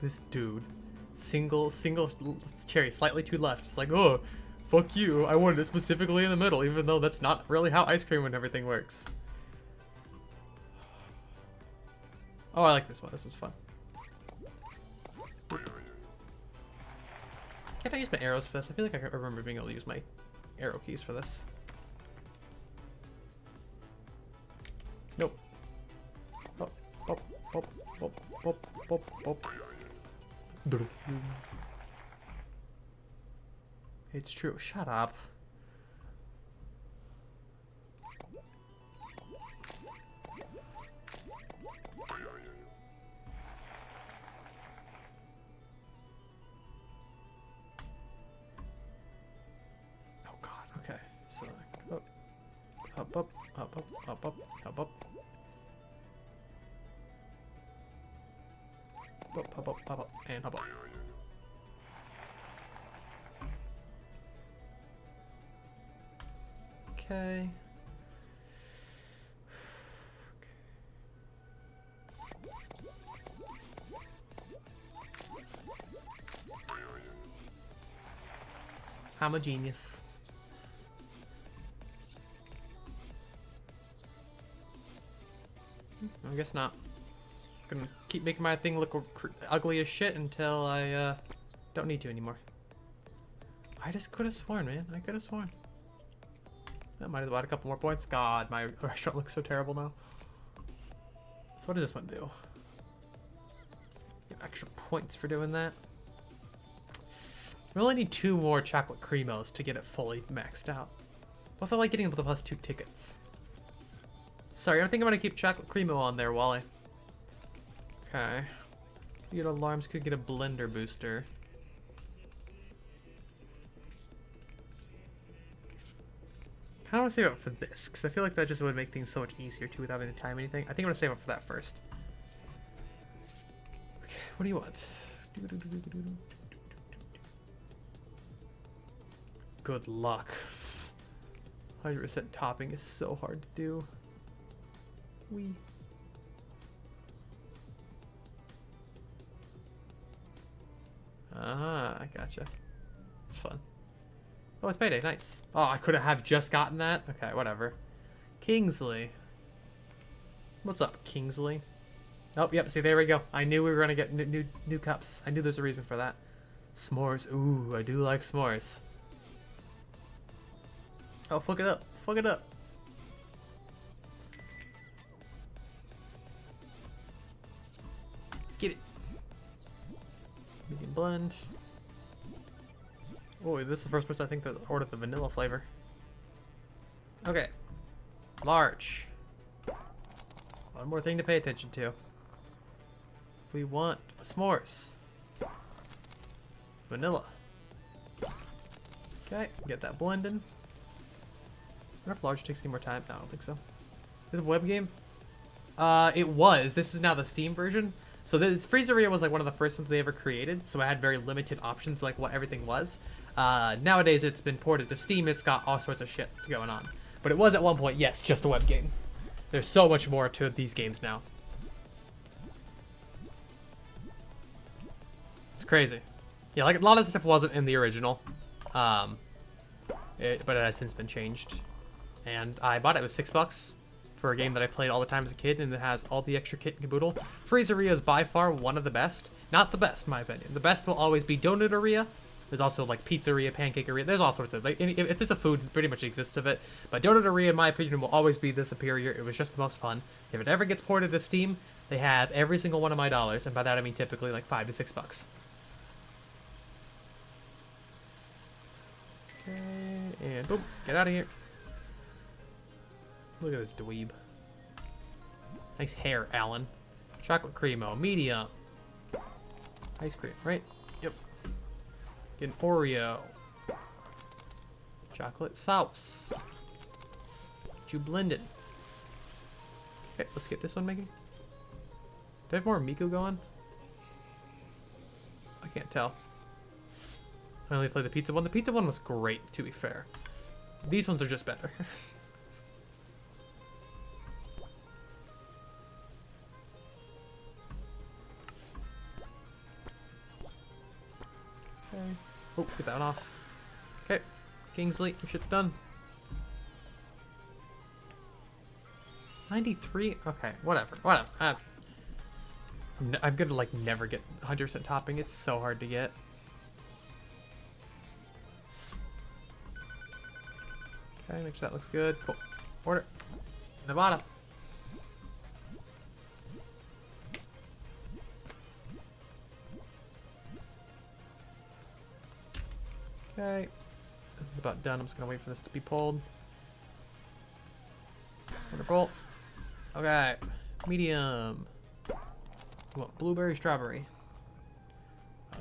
This dude. Single cherry, slightly to left. It's like, oh, fuck you. I wanted it specifically in the middle, even though that's not really how ice cream and everything works. Oh, I like this one. This was fun. Can't I use my arrows for this? I feel like I remember being able to use my arrow keys for this. Nope. Bop, bop, bop, bop, bop, bop, bop. It's true. Shut up. Oh God. Okay. So up, up, up, up, up, up, up, up, up. Up, up, up, up, up, and up, up. Okay. I'm a genius. I guess not. It's gonna keep making my thing look ugly as shit until I don't need to anymore. I just could have sworn, man. I could have sworn. I might as well add a couple more points. God, my restaurant looks so terrible now. So what does this one do? Get extra points for doing that. We only need 2 more chocolate cremos to get it fully maxed out. Plus, I like getting the +2 tickets. Sorry, I think I'm gonna keep chocolate cremo on there, Wally. Okay. You get alarms, could get a blender booster. I want to save up for this, because I feel like that just would make things so much easier too without having to time anything. I think I'm going to save up for that first. Okay, what do you want? Good luck. 100% topping is so hard to do. Wee. Ah, I gotcha. It's fun. Oh, it's payday. Nice. Oh, I could have just gotten that? Okay, whatever. Kingsley. What's up, Kingsley? Oh, yep. See, there we go. I knew we were going to get new cups. I knew there's a reason for that. S'mores. Ooh, I do like s'mores. Oh, fuck it up. Fuck it up. Let's get it. Medium blend. Oh, this is the first person I think that ordered the vanilla flavor. Okay. Large. One more thing to pay attention to. We want s'mores. Vanilla. Okay, get that blending. I wonder if large takes any more time. No, I don't think so. Is it a web game? It was. This is now the Steam version. So this Freezeria was like one of the first ones they ever created, so I had very limited options like what everything was. Nowadays it's been ported to Steam, it's got all sorts of shit going on. But it was at one point, yes, just a web game. There's so much more to these games now. It's crazy. Yeah, like a lot of stuff wasn't in the original. But it has since been changed. And I bought it, it was $6 for a game that I played all the time as a kid, and it has all the extra kit and caboodle. Freezeria is by far one of the best. Not the best, in my opinion. The best will always be Donuteria. There's also like Pizzeria, Pancakeria. There's all sorts of, like, if it's a food, it pretty much exists of it. But Donuteria, in my opinion, will always be the superior. It was just the most fun. If it ever gets ported to Steam, they have every single one of my dollars, and by that I mean typically like $5 to $6. Okay, and boom, get out of here. Look at this dweeb. Nice hair, Alan. Chocolate cremo, medium. Ice cream, right? Yep. Get an Oreo. Chocolate sauce. Get you blended. Okay, let's get this one making. Do I have more Miku going? I can't tell. I only played the pizza one. The pizza one was great, to be fair. These ones are just better. Oh, get that one off. Okay, Kingsley, your shit's done. 93? Okay, whatever. I'm gonna like never get 100% topping. It's so hard to get. Okay, make sure that looks good. Cool. Order. Nevada. Okay. This is about done. I'm just gonna wait for this to be pulled. Wonderful. Okay. Medium. Well, blueberry, strawberry.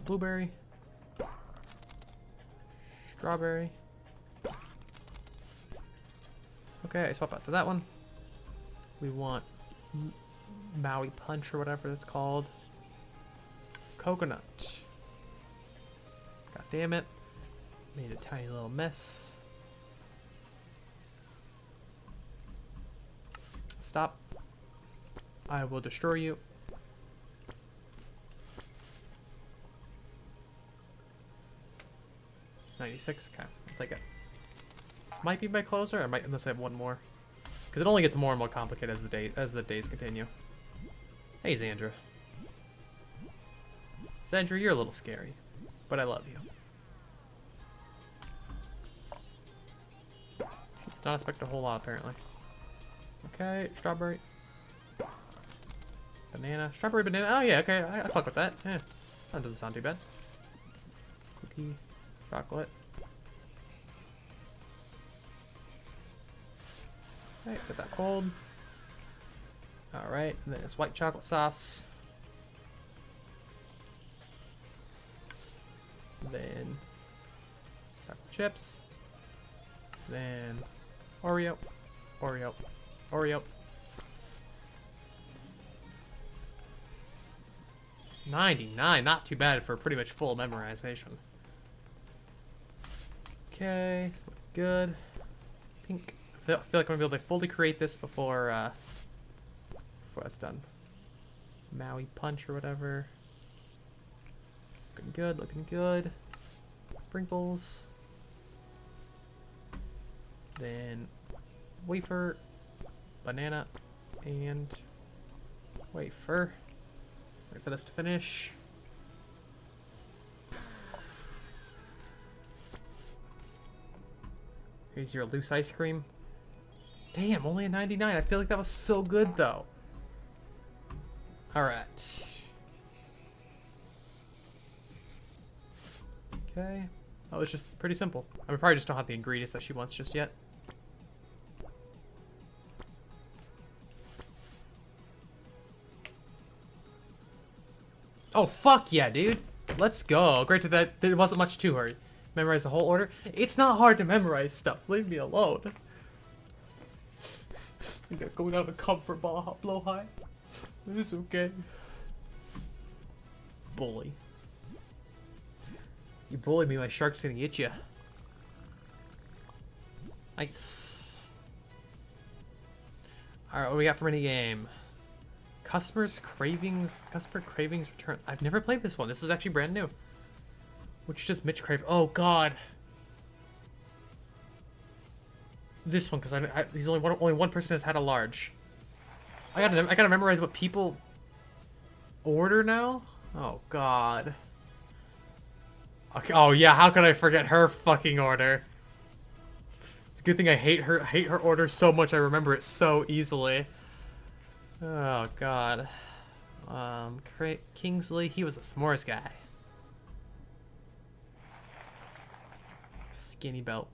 Blueberry. Strawberry. Okay, I swap out to that one. We want Maui Punch or whatever it's called. Coconut. God damn it. Made a tiny little mess. Stop. I will destroy you. $96. Okay, I'll take it. This might be my closer. I might, unless I have one more, because it only gets more and more complicated as the days continue. Hey, Xandra. Xandra, you're a little scary, but I love you. It's not expect a whole lot apparently. Okay, strawberry, banana, strawberry, banana. Oh yeah, okay, I fuck with that. Yeah, that doesn't sound too bad. Cookie, chocolate. Okay, get that cold. All right, and then it's white chocolate sauce. Then chocolate chips. Then Oreo, Oreo, Oreo. 99, not too bad for pretty much full memorization. Okay, good. Pink. I feel like I'm gonna be able to fully create this before that's done. Maui Punch or whatever. Looking good, looking good. Sprinkles. Then wafer, banana, and wafer. Wait for this to finish. Here's your loose ice cream. Damn, only a 99. I feel like that was so good though. All right. Okay. That was just pretty simple. I probably just don't have the ingredients that she wants just yet. Oh, fuck yeah, dude. Let's go. Great to that. There wasn't much to her. Memorize the whole order. It's not hard to memorize stuff. Leave me alone. I gotta go down the comfort ball, blow high. It's okay. Bully. You bullied me, my shark's gonna get you. Nice. Alright, what do we got for minigame? Customer cravings returns. I've never played this one. This is actually brand new. Which does Mitch crave? Oh god. This one, because he's only one person has had a large. I gotta memorize what people order now. Oh god. Okay, oh yeah, how could I forget her fucking order? It's a good thing I hate her order so much. I remember it so easily. Oh god. Kingsley, he was a s'mores guy. Skinny belt.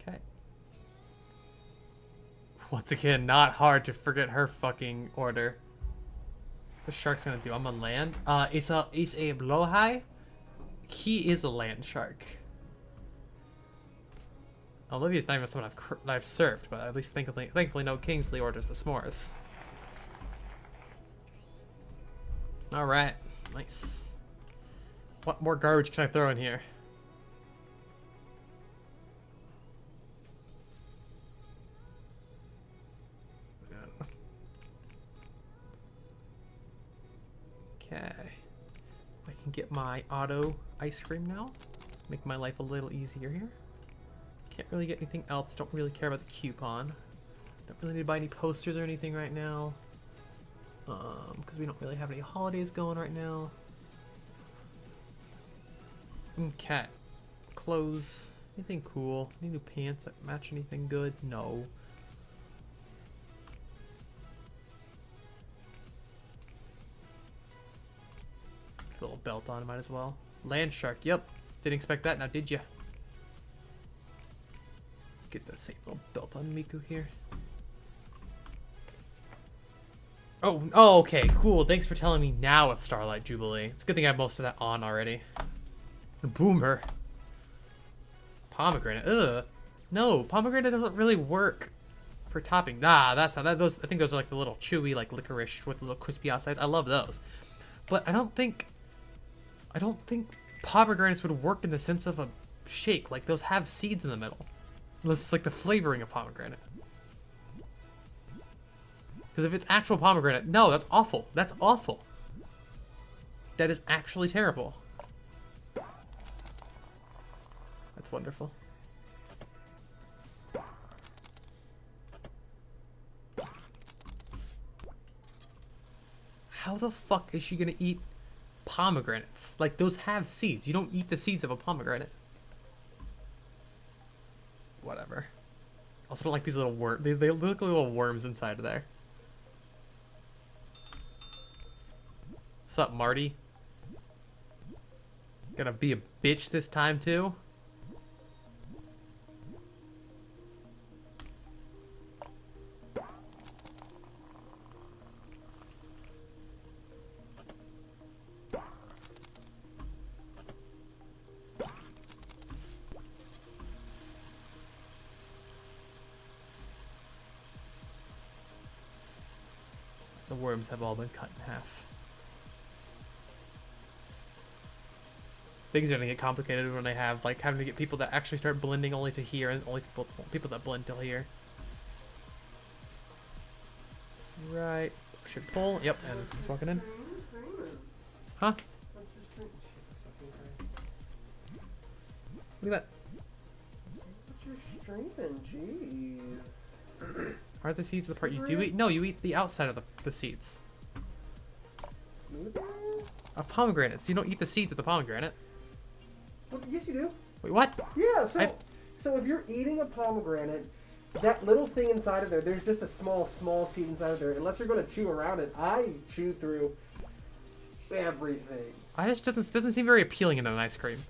Okay. Once again, not hard to forget her fucking order. The shark's gonna do? I'm on land. It's a blowhigh. He is a land shark. Olivia's not even someone I've served, but at least thankfully no Kingsley orders the s'mores. All right, nice. What more garbage can I throw in here? Okay. I can get my auto ice cream now. Make my life a little easier here. Can't really get anything else. Don't really care about the coupon. Don't really need to buy any posters or anything right now. Because we don't really have any holidays going right now. Okay. Clothes. Anything cool? Any new pants that match anything good? No. Put a little belt on, might as well. Land shark. Yep. Didn't expect that now, did ya? Get the same little belt on Miku here. Oh, okay, cool. Thanks for telling me now it's Starlight Jubilee. It's a good thing I have most of that on already. Boomer. Pomegranate. Ugh. No, pomegranate doesn't really work for topping. Nah, that's not that. Those, I think those are like the little chewy, like licorice with little crispy outsides. I love those, but I don't think pomegranates would work in the sense of a shake. Like those have seeds in the middle. Unless it's like the flavoring of pomegranate. Because if it's actual pomegranate, no, that's awful. That's awful. That is actually terrible. That's wonderful. How the fuck is she gonna eat pomegranates? Like, those have seeds. You don't eat the seeds of a pomegranate. Whatever. Also don't like these little worms. They look like little worms inside of there. What's up, Marty? Gonna be a bitch this time, too? The worms have all been cut in half. Things are gonna get complicated when they have like having to get people that actually start blending only to here and only people that blend till here. Right. Should pull. Yep, and someone's walking in. Huh? Look at that. What you're streaming, jeez. Aren't the seeds the part you do eat? No, you eat the outside of the seeds. Smoothie? Of pomegranates. You don't eat the seeds of the pomegranate. Well, yes, you do. Wait, what? Yeah, so if you're eating a pomegranate, that little thing inside of there, there's just a small seed inside of there. Unless you're going to chew around it, I chew through everything. I just doesn't seem very appealing in an ice cream.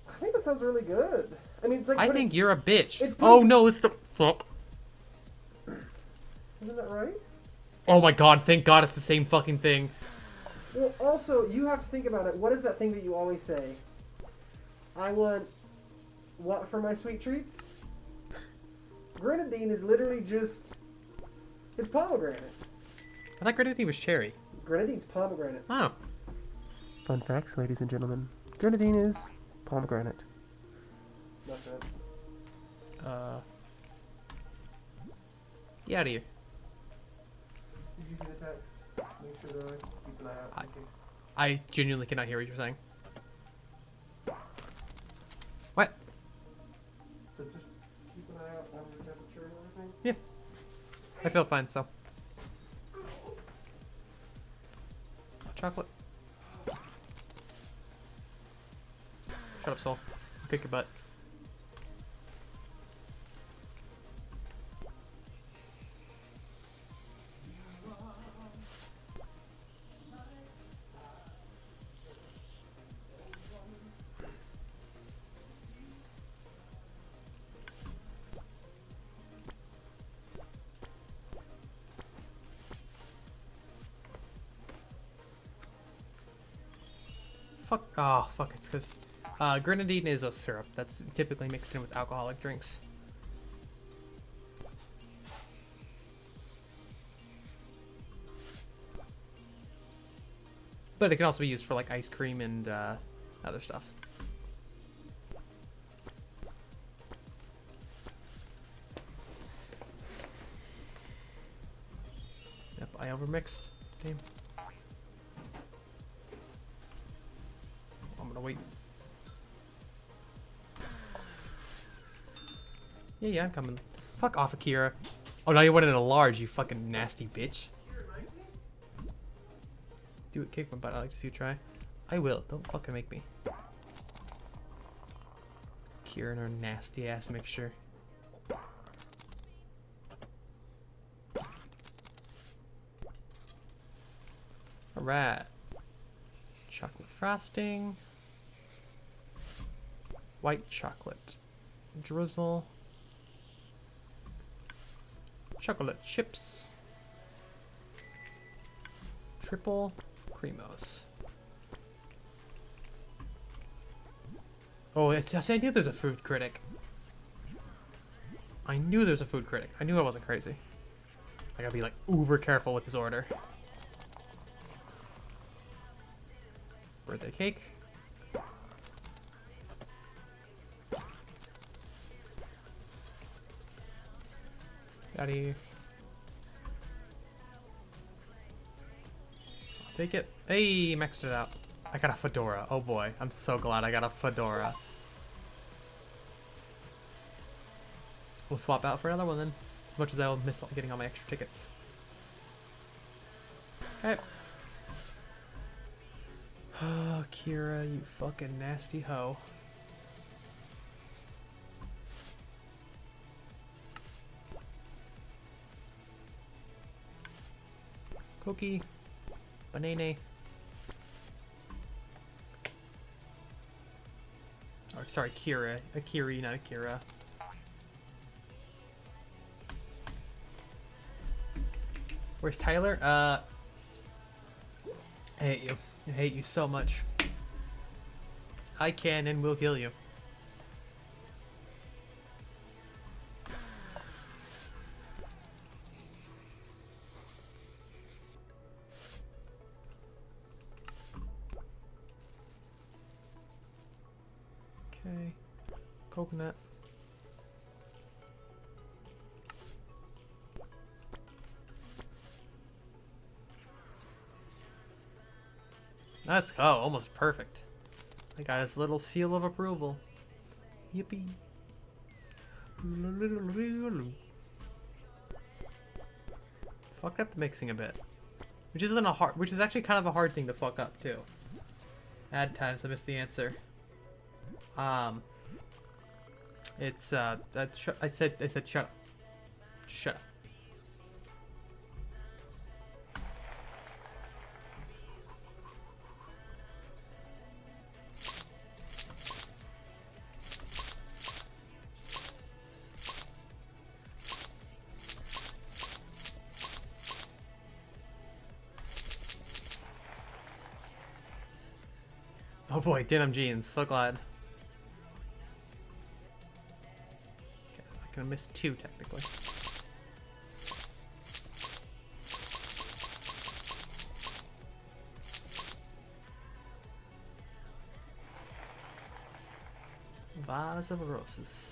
I think that sounds really good. I mean, it's like I think you're a bitch. it's Oh good. no, it's the fuck. Isn't that right? Oh my god, thank god it's the same fucking thing. Well, also, you have to think about it. What is that thing that you always say? I want what for my sweet treats? Grenadine is literally just... It's pomegranate. I thought grenadine was cherry. Grenadine's pomegranate. Oh. Fun facts, ladies and gentlemen. Grenadine is pomegranate. Not that. Get out of here. Did you see the text? Make sure to keep an eye out. I genuinely cannot hear what you're saying. What? So just keep an eye out on your temperature and everything? Yeah. I feel fine, so. Chocolate. Shut up, Soul. I'll kick your butt. Fuck. Oh, fuck. It's because grenadine is a syrup that's typically mixed in with alcoholic drinks. But it can also be used for like ice cream and other stuff. Yep, I overmixed. Damn. wait. Yeah, I'm coming. Fuck off, Akira. Oh, now you wanted a large, you fucking nasty bitch. Do it, kick my butt. I like to see you try. I will. Don't fucking make me. Akira and her nasty ass mixture. Alright. Chocolate frosting. White chocolate. Drizzle. Chocolate chips. Triple Cremos. Oh, I knew there's a food critic. I knew there's a food critic. I knew I wasn't crazy. I gotta be like uber careful with this order. Birthday cake. Daddy. I'll take it. Hey, maxed it out. I got a fedora. Oh boy, I'm so glad I got a fedora. We'll swap out for another one then. As much as I'll miss getting all my extra tickets. Okay. Oh, Kira, you fucking nasty hoe. Cookie. Banana. Oh, sorry, Kira. Akiri, not Akira. Where's Tyler? I hate you. I hate you so much. I can and will kill you. Okay. Coconut. Let's go. Almost perfect. I got his little seal of approval. Yippee. Fucked up the mixing a bit. Which is actually kind of a hard thing to fuck up too. Add times, I missed the answer. It's I said shut up. Shut up. Oh boy, denim jeans. So glad. Okay, I'm gonna miss two technically. Vase of roses.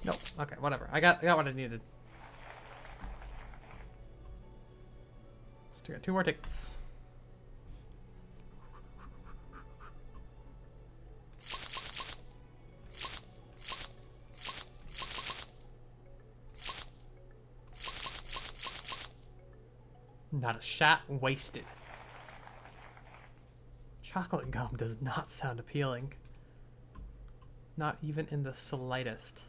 Nope. Okay, whatever. I got what I needed. Still got 2 more tickets. Not a shot wasted. Chocolate gum does not sound appealing. Not even in the slightest.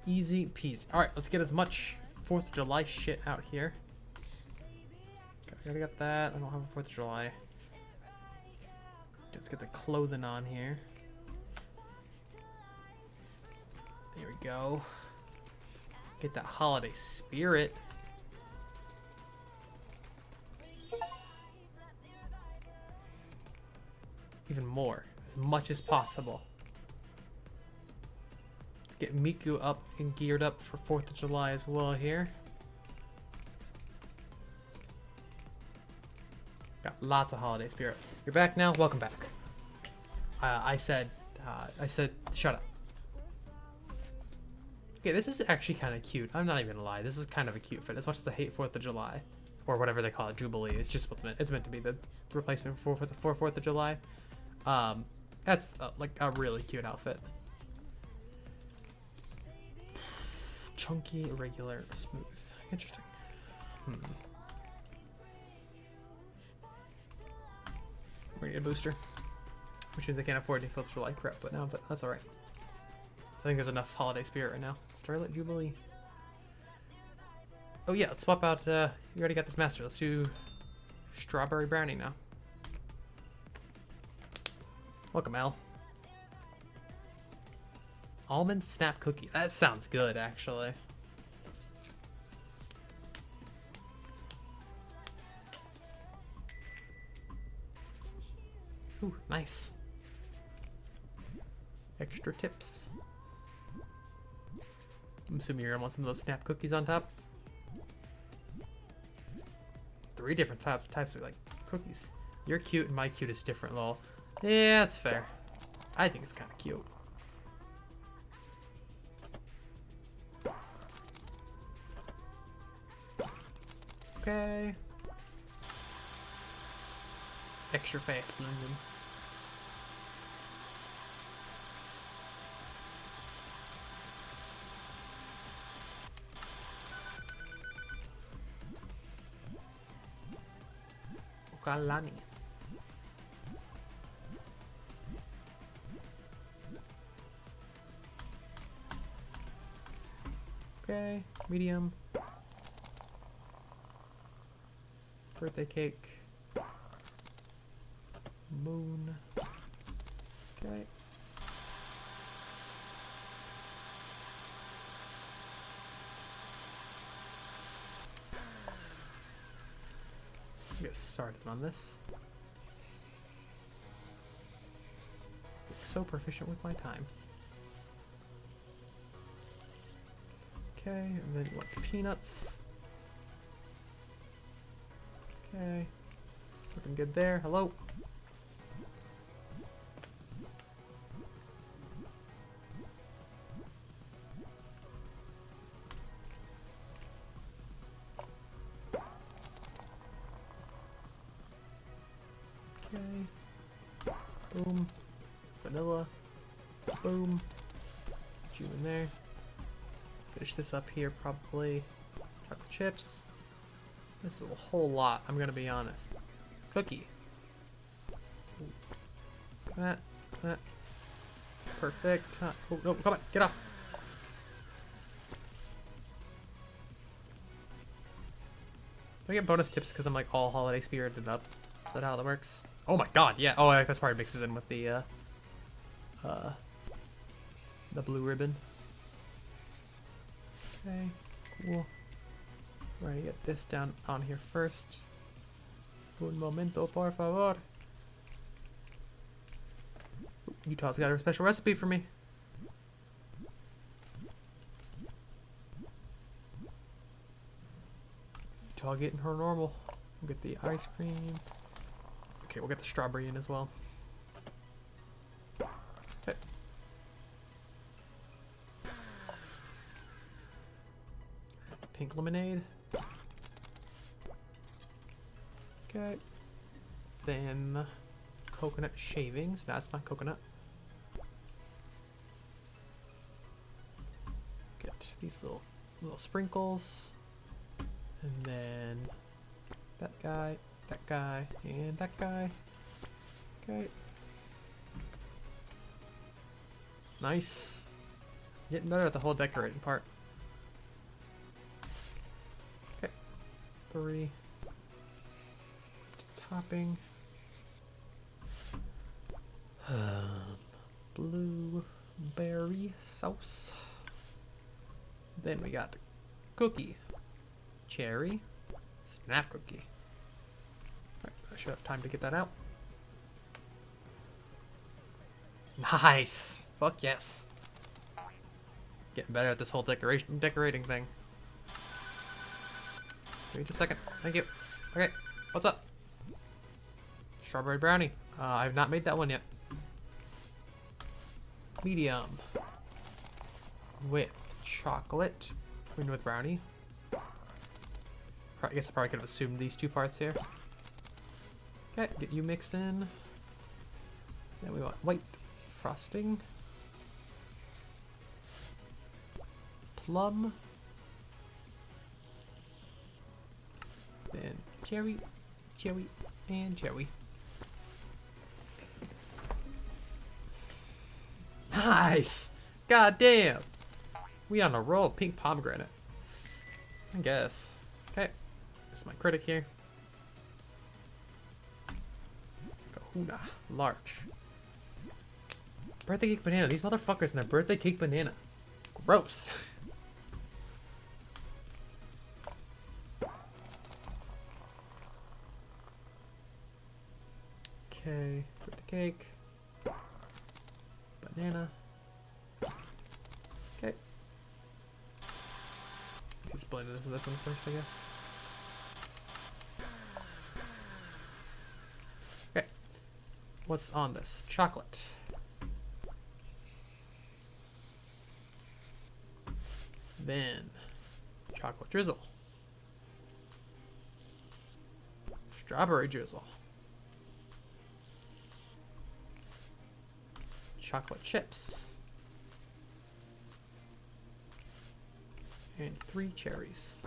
Easy peasy. Alright, let's get as much 4th of July shit out here. Okay, I gotta get that. I don't have a 4th of July. Let's get the clothing on here. There we go. Get that holiday spirit. Even more. As much as possible. get Miku up and geared up for 4th of July as well here. Got lots of holiday spirit. You're back now. Welcome back. I said, shut up. Okay, this is actually kind of cute. I'm not even gonna lie. This is kind of a cute fit. As much as I hate 4th of July, or whatever they call it, Jubilee. It's just it's meant to be the replacement for 4th of July. That's like a really cute outfit. Chunky, irregular, smooth. Interesting. We're gonna get a booster, which means I can't afford any 4th of July crap, but that's alright. I think there's enough holiday spirit right now. Starlit Jubilee. Oh yeah, let's swap out, you already got this master. Let's do Strawberry Brownie now. Welcome, Al. Almond Snap Cookie. That sounds good, actually. Ooh, nice. Extra tips. I'm assuming you're gonna want some of those snap cookies on top. 3 different types of like cookies. You're cute and my cute is different, lol. Yeah, that's fair. I think it's kind of cute. Okay. Extra fast blending. Okalani. Okay, medium. Birthday cake. Moon. Okay. Get started on this. So proficient with my time. Okay, and then you want the peanuts. Okay. Looking good there. Hello. Okay. Boom. Vanilla. Boom. Put you in there. Finish this up here, probably. Chocolate chips. This is a whole lot, I'm gonna be honest. Cookie. That. Perfect. Oh, no, come on, get off. Do I get bonus tips because I'm like all holiday spirited up? Is that how that works? Oh my god, yeah. Oh, that's probably mixes in with the blue ribbon. Okay, cool. We're gonna get this down on here first. Un momento, por favor. Utah's got a special recipe for me. Utah getting her normal. We'll get the ice cream. Okay, we'll get the strawberry in as well. Okay. Pink lemonade. Okay. Then coconut shavings. That's not coconut. Get these little sprinkles. And then that guy, and that guy. Okay. Nice. Getting better at the whole decorating part. Okay. 3. Topping. Blueberry sauce. Then we got cookie. Cherry. Snap cookie. Alright, I should have time to get that out. Nice! Fuck yes. Getting better at this whole decorating thing. Wait just a second. Thank you. Okay, what's up? Strawberry brownie. I've not made that one yet. Medium. With chocolate. Queen with brownie. I guess I probably could have assumed these two parts here. Okay, get you mixed in. Then we want white frosting. Plum. Then cherry, cherry, and cherry. Nice! God damn! We on a roll. Pink pomegranate. I guess. Okay. This is my critic here. Kahuna. Large. Birthday cake banana. These motherfuckers and their birthday cake banana. Gross. Okay. Birthday cake. Banana. Okay. Just blend this with this one first, I guess. Okay. What's on this? Chocolate. Then chocolate drizzle. Strawberry drizzle. Chocolate chips. And 3 cherries.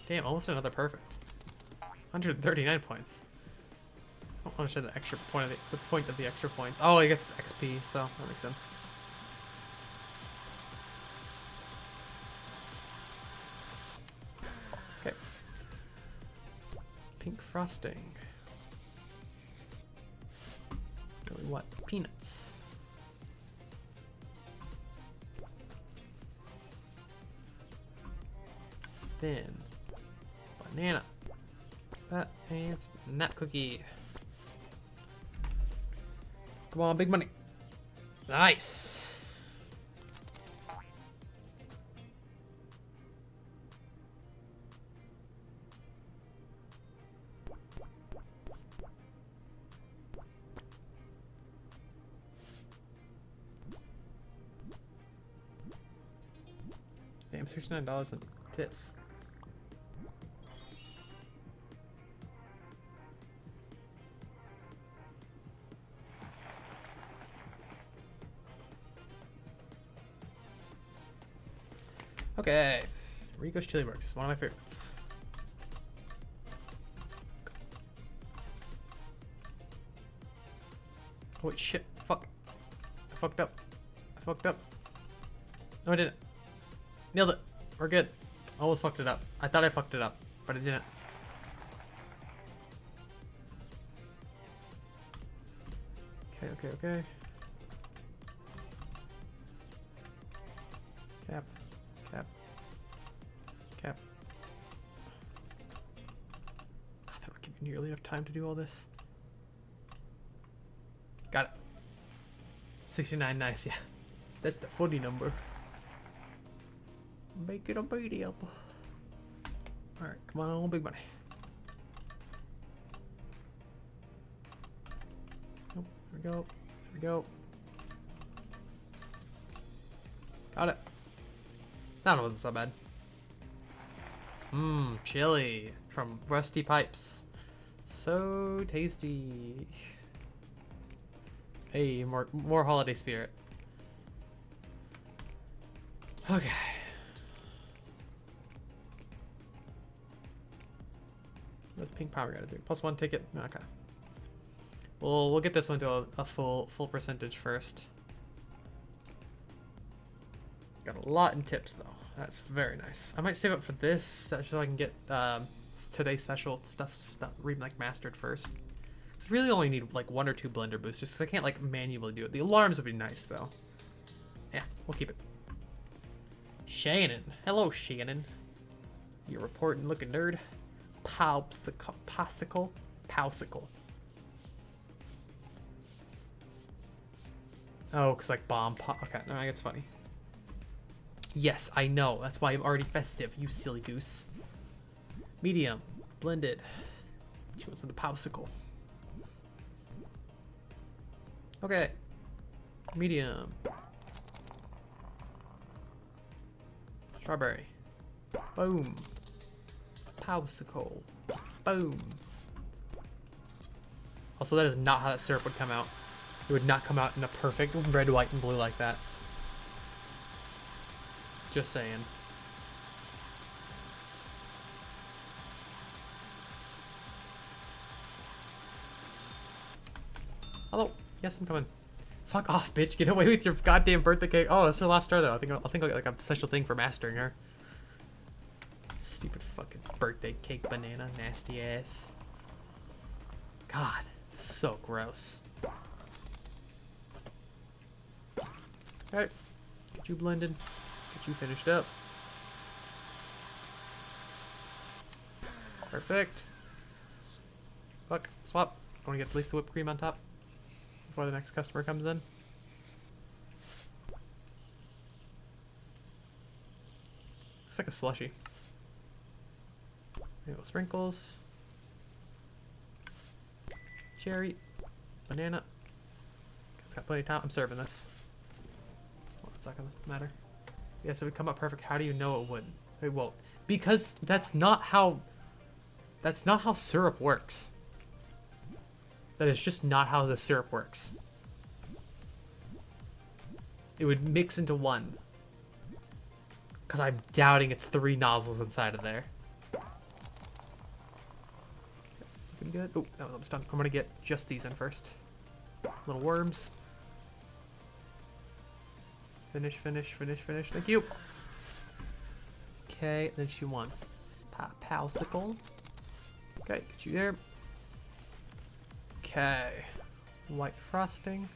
Damn, almost another perfect. 139 points. I don't understand the extra point of the point of the extra points. Oh, I guess it's XP, so that makes sense. Okay. Pink frosting. Really what? Peanuts. Then banana. That and snap cookie. Come on, big money. Nice. Damn, $69 in tips. Okay, Rico's Chili Works is one of my favorites. Oh, wait, shit, fuck. I fucked up. I fucked up. No, I didn't. Nailed it. We're good. Almost fucked it up. I thought I fucked it up, but I didn't. Okay. Cap. That would give me nearly enough time to do all this. Got it. 69, nice, yeah. That's the funny number. Make it a medium. Alright, come on, big money. Oh, there we go. Got it. That one wasn't so bad. Chili from Rusty Pipes. So tasty. Hey, more holiday spirit. Okay. What's pink power gotta do? +1 ticket. Okay. We'll get this one to a full percentage first. Got a lot in tips though. That's very nice. I might save up for this so I can get today's special stuff like mastered first. I really only need like 1 or 2 blender boosts just because I can't like manually do it. The alarms would be nice though. Yeah, we'll keep it. Shannon. Hello, Shannon. You reporting looking nerd. Popsicle. Oh, because like bomb pop. Okay, no, it's funny. Yes, I know. That's why I'm already festive, you silly goose. Medium. Blended. She wants the popsicle. Okay. Medium. Strawberry. Boom. Popsicle. Boom. Also, that is not how that syrup would come out. It would not come out in a perfect red, white, and blue like that. Just saying. Hello. Yes, I'm coming. Fuck off, bitch. Get away with your goddamn birthday cake. Oh, that's her last star, though. I think I'll get like a special thing for mastering her. Stupid fucking birthday cake banana. Nasty ass. God. So gross. Alright. Get you blended. Get you finished up. Perfect. Fuck. Swap. I want to get at least the whipped cream on top before the next customer comes in. Looks like a slushie. There go sprinkles. Cherry. Banana. It's got plenty of time. I'm serving this. Well, it's not gonna matter. Yeah, so it would come out perfect. How do you know it wouldn't? It won't. Because that's not how syrup works. That is just not how the syrup works. It would mix into one. Because I'm doubting it's 3 nozzles inside of there. Looking good. Oh, that was almost done. I'm going to get just these in first. Little worms. Finish, finish, finish, finish. Thank you. Okay, then she wants popsicle. Okay, get you there. Okay. White frosting.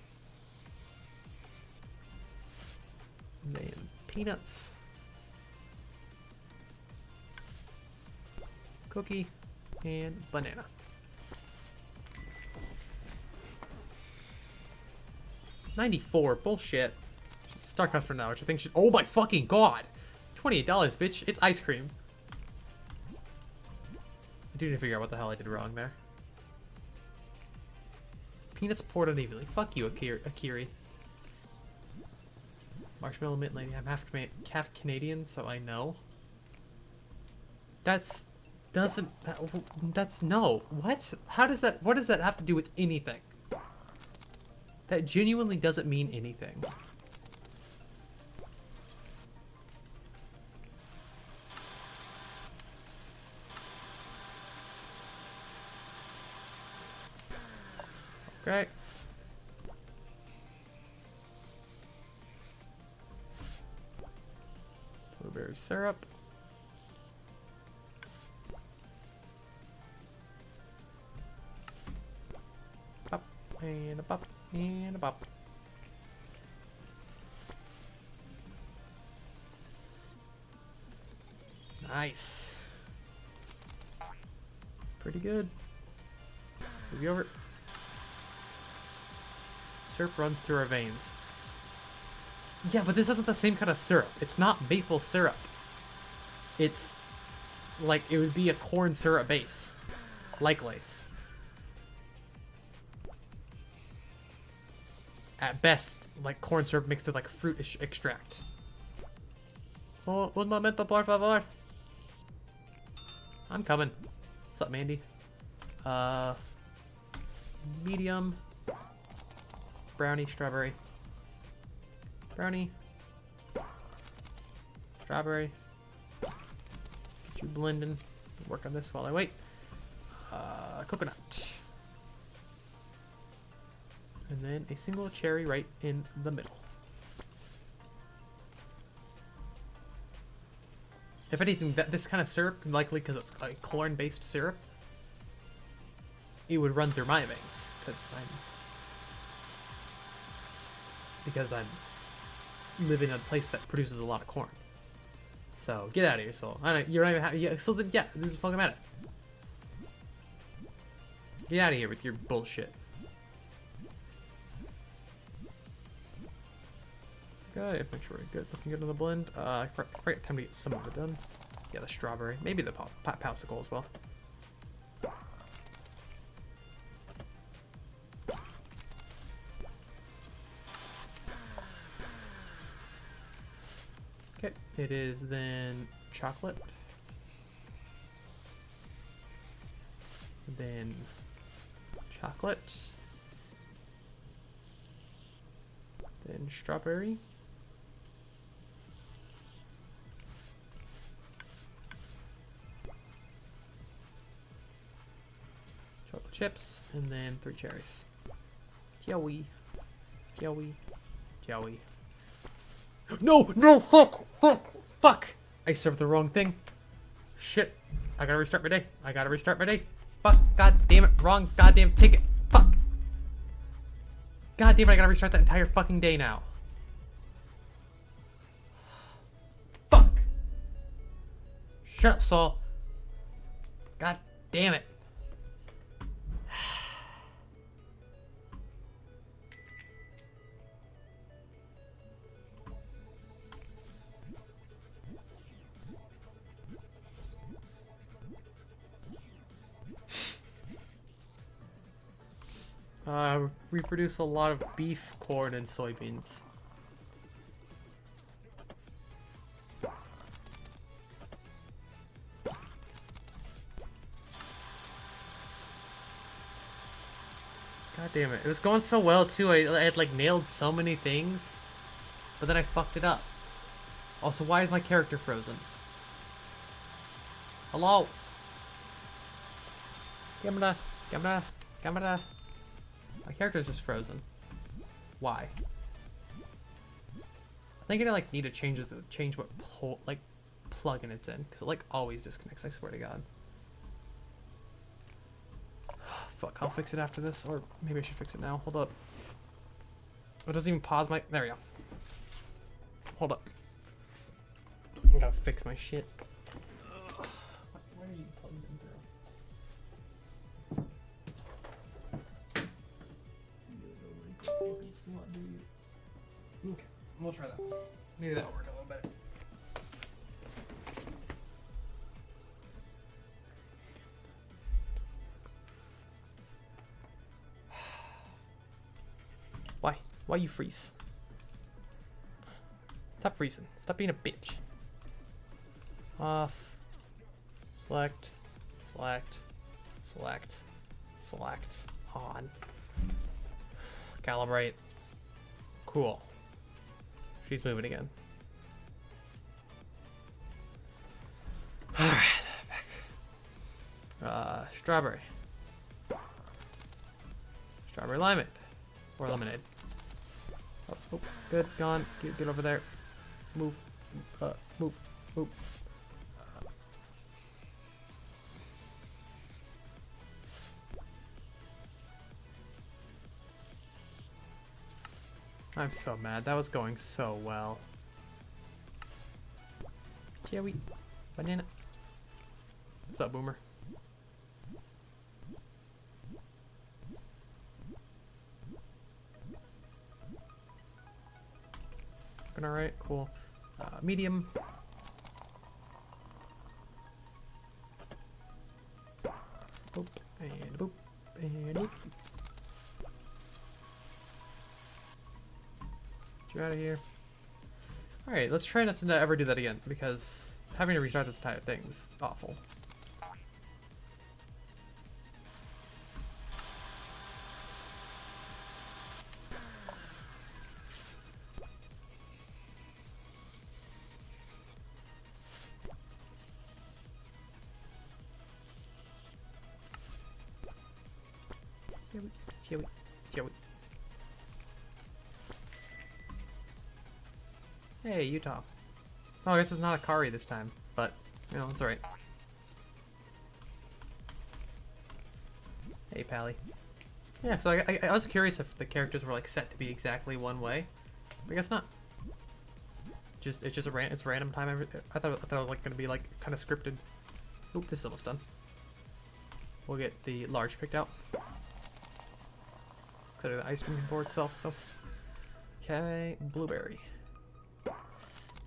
And then peanuts. Cookie. And banana. $94. Bullshit. She's a star customer now, which I think should. Oh my fucking god! $28, bitch. It's ice cream. I do need to figure out what the hell I did wrong there. Peanuts poured unevenly. Fuck you, Akiri. Marshmallow mint lady. I'm half Canadian, so I know. That's no. What? How does that? What does that have to do with anything? That genuinely doesn't mean anything. Okay. Blueberry syrup. Pop and a pop and a pop. Nice. It's pretty good. Move you over. Syrup runs through our veins. Yeah, but this isn't the same kind of syrup. It's not maple syrup. It's like it would be a corn syrup base. Likely. At best, like corn syrup mixed with like fruit extract. Oh, un momento, por favor. I'm coming. What's up, Mandy? Medium. Brownie, strawberry. Brownie. Strawberry. Get you blending. Work on this while I wait. Coconut. And then a single cherry right in the middle. If anything, this kind of syrup, likely because it's a corn-based syrup, it would run through my veins because I'm live in a place that produces a lot of corn. So get out of here, soul. I don't. You're not even. Yeah. So then, yeah. This is fucking matter. Get out of here with your bullshit. Good. Make sure we're good. Looking good on the blend. Right time to get some of it done. Yeah, the strawberry. Maybe the popsicle as well. Okay. It is then chocolate. Then chocolate. Then strawberry. Chocolate chips, and then 3 cherries. Joey. Joey. Joey. No! No! Fuck! Fuck! Fuck! I served the wrong thing. Shit. I gotta restart my day. I gotta restart my day. Fuck. God damn it. Wrong goddamn ticket. Fuck. God damn it. I gotta restart that entire fucking day now. Fuck. Shut up, Saul. God damn it. We produce a lot of beef, corn, and soybeans. God damn it. It was going so well, too. I had, like, nailed so many things. But then I fucked it up. Also, why is my character frozen? Hello? Camera. Camera. Camera. My character's just frozen. Why? I think I like need to change what plugin it's in, because it like always disconnects. I swear to God. Fuck, I'll fix it after this, or maybe I should fix it now. Hold up. It doesn't even pause my. There we go. Hold up. I gotta fix my shit. Where are you plugging in through? Okay, we'll try that. Maybe that'll work a little better. Why? Why you freeze? Stop freezing. Stop being a bitch. Off. Select. Select. Select. Select. On. Calibrate. Cool. She's moving again. Alright, back. Strawberry. Strawberry limeade. Or lemonade. Oh, oh, good, gone. Get over there. Move. Move. Move. I'm so mad. That was going so well. Joey. Banana. What's up, Boomer? Looking alright. Cool. Medium. Boop. And boop. And boop. Get you out of here. Alright, let's try not to ever do that again, because having to restart this entire thing was awful. Joey. Joey. Hey, Utah. Oh, I guess it's not a Kari this time, but, you know, it's alright. Hey, Pally. Yeah, so I was curious if the characters were, like, set to be exactly one way. But I guess not. It's just it's random time. I thought it was, like, gonna be, like, kind of scripted. Oop, this is almost done. We'll get the large picked out. Clearly the ice cream can pour itself, so. Okay, blueberry.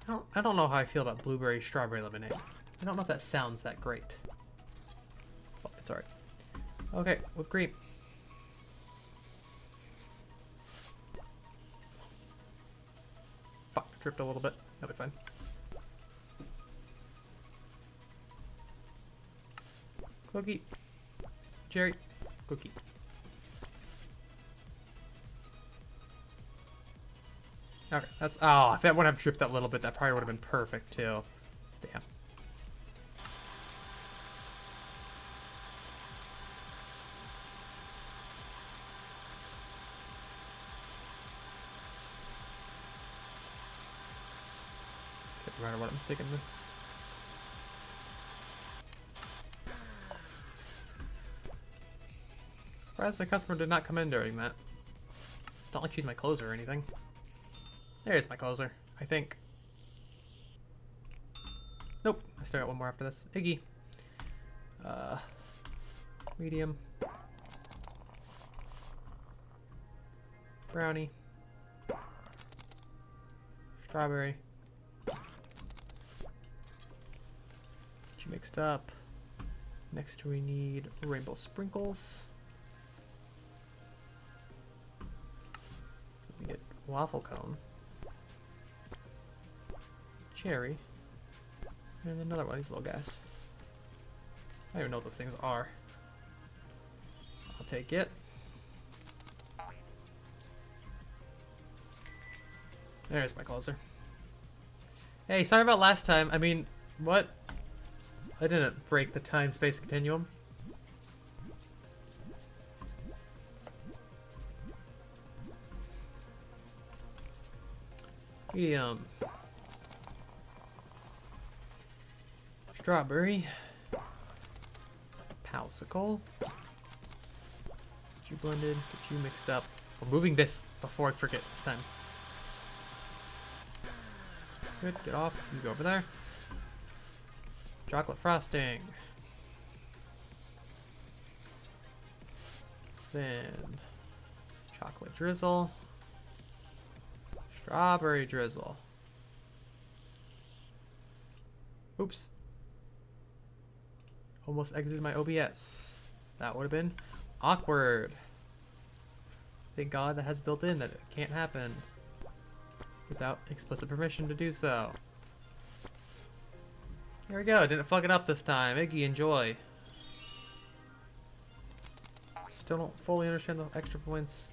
I don't know how I feel about blueberry strawberry lemonade. I don't know if that sounds that great. Oh, it's alright. Okay, whipped cream. Fuck, tripped a little bit. That'll be fine. Cookie. Cherry. Cookie. Okay, that's... Oh, if that would have dripped that little bit, that probably would have been perfect, too. Damn. Can't remember what I'm sticking this. Surprised my customer did not come in during that. Not like she's my closer or anything. There's my closer, I think. Nope, I still got one more after this. Iggy. Medium. Brownie. Strawberry. Get you mixed up. Next we need rainbow sprinkles. So we get waffle cone. Cherry. And another one of these little guys. I don't even know what those things are. I'll take it. There's my closer. Hey, sorry about last time. I mean, what? I didn't break the time-space continuum. Medium. Strawberry. Popsicle. Get you blended, get you mixed up. We're moving this before I forget this time. Good, get off. You go over there. Chocolate frosting. Then chocolate drizzle. Strawberry drizzle. Oops. Almost exited my OBS. That would have been awkward. Thank God that has built in that it can't happen without explicit permission to do so. Here we go. Didn't fuck it up this time. Iggy, enjoy. Still don't fully understand the extra points.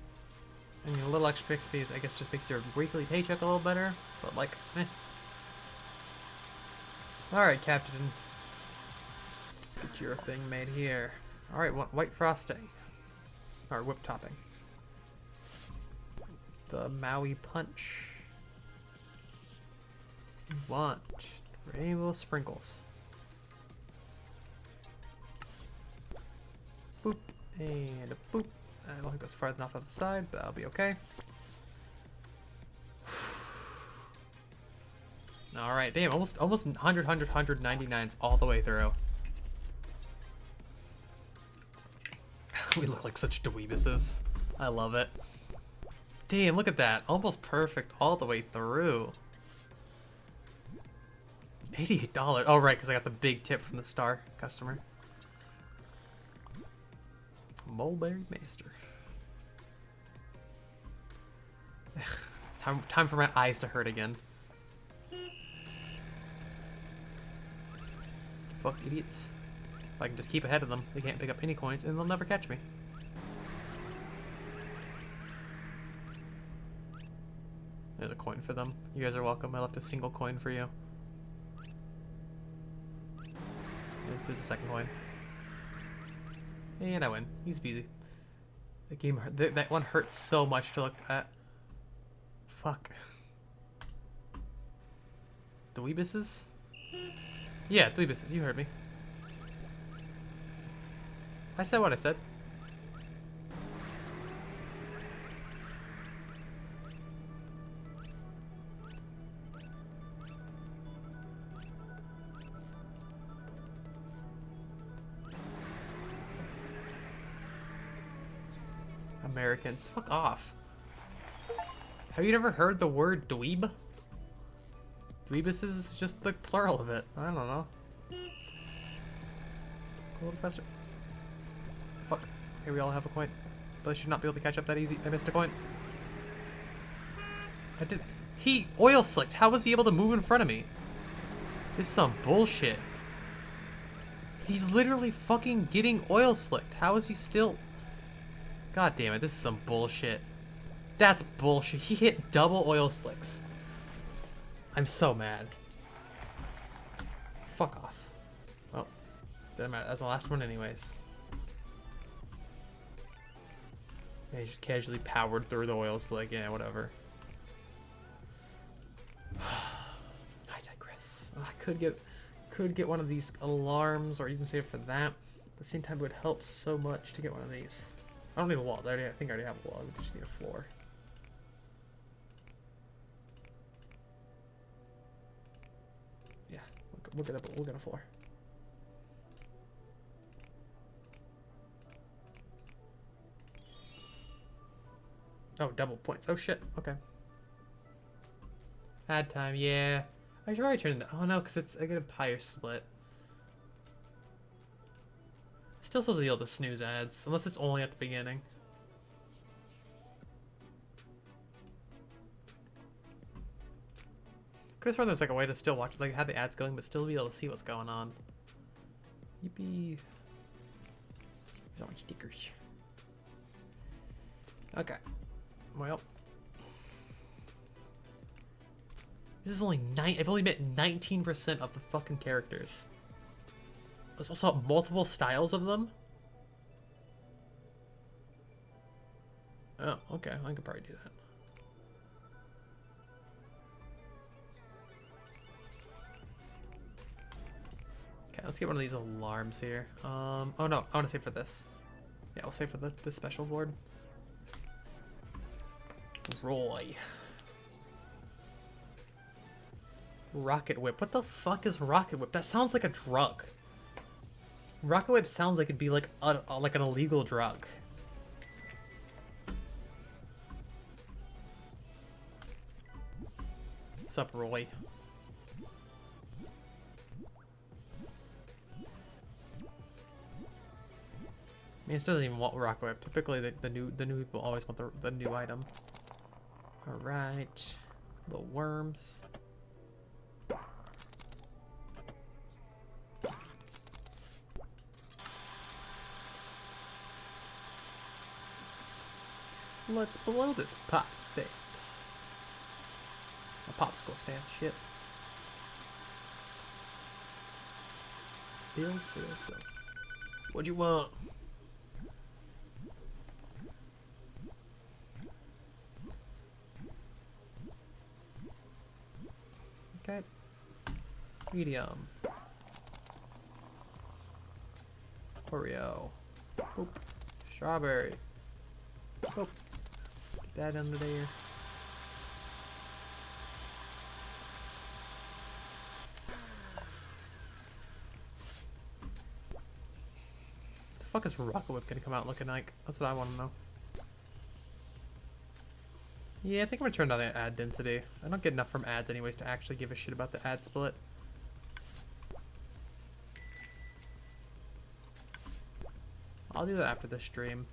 I mean, a little extra XP, I guess, just makes your weekly paycheck a little better. But like, eh. Alright, Captain. Let's get your thing made here. Alright, white frosting. Or whipped topping. The Maui Punch. Want rainbow sprinkles. Boop. And a boop. I don't think that's far enough on the side, but that'll be okay. Alright, damn, almost 199s all the way through. We look like such dweebuses. I love it. Damn, look at that. Almost perfect all the way through. $88. Oh, right, because I got the big tip from the star customer. Mulberry Master. Time for my eyes to hurt again. Fuck idiots. If I can just keep ahead of them, they can't pick up any coins and they'll never catch me. There's a coin for them. You guys are welcome. I left a single coin for you. This is the second coin. And I win. Easy peasy. The game, that one hurts so much to look at. Fuck. Dweebuses? Yeah, dweebuses. You heard me. I said what I said. Americans. Fuck off. Have you never heard the word dweeb? Dweebuses is just the plural of it. I don't know. Go a little faster. Fuck. Here we all have a coin. But I should not be able to catch up that easy. I missed a coin. I did. He oil slicked. How was he able to move in front of me? This is some bullshit. He's literally fucking getting oil slicked. How is he still... God damn it, this is some bullshit. That's bullshit. He hit double oil slicks. I'm so mad. Fuck off. Well, doesn't matter. That's my last one anyways. Yeah, he just casually powered through the oil slick. Yeah, whatever. I digress. I could get one of these alarms, or even save it for that. At the same time, it would help so much to get one of these. I don't need walls. I think I already have a wall. We just need a floor. Yeah, we'll get a floor. Oh, double points. Oh shit. Okay. Ad time. Yeah. I should already turn it. Oh no, because I get a higher split. Still supposed to be able to snooze ads, unless it's only at the beginning. Could have sworn there's like a way to still watch, like have the ads going, but still be able to see what's going on. Yippee! There's all my stickers. Okay. Well, this is only I've only met 19% of the fucking characters. There's also multiple styles of them. Oh, okay. I could probably do that. Okay, let's get one of these alarms here. Oh no, I want to save for this. Yeah, I'll save for the special board. Roy. Rocket Whip. What the fuck is Rocket Whip? That sounds like a drug. Rocket Whip sounds like it'd be like like an illegal drug. What's up, Roy? I mean, it doesn't even want Rocket Whip. Typically, the new people always want the new item. All right, little worms. Let's blow this pop stand. A popsicle stand, shit. Bills. What'd you want? Okay. Medium. Oreo. Boop. Strawberry. Boop. Get that under there. The fuck is Rocket Whip gonna come out looking like? That's what I want to know. Yeah, I think I'm gonna turn down the ad density. I don't get enough from ads anyways to actually give a shit about the ad split. I'll do that after the stream.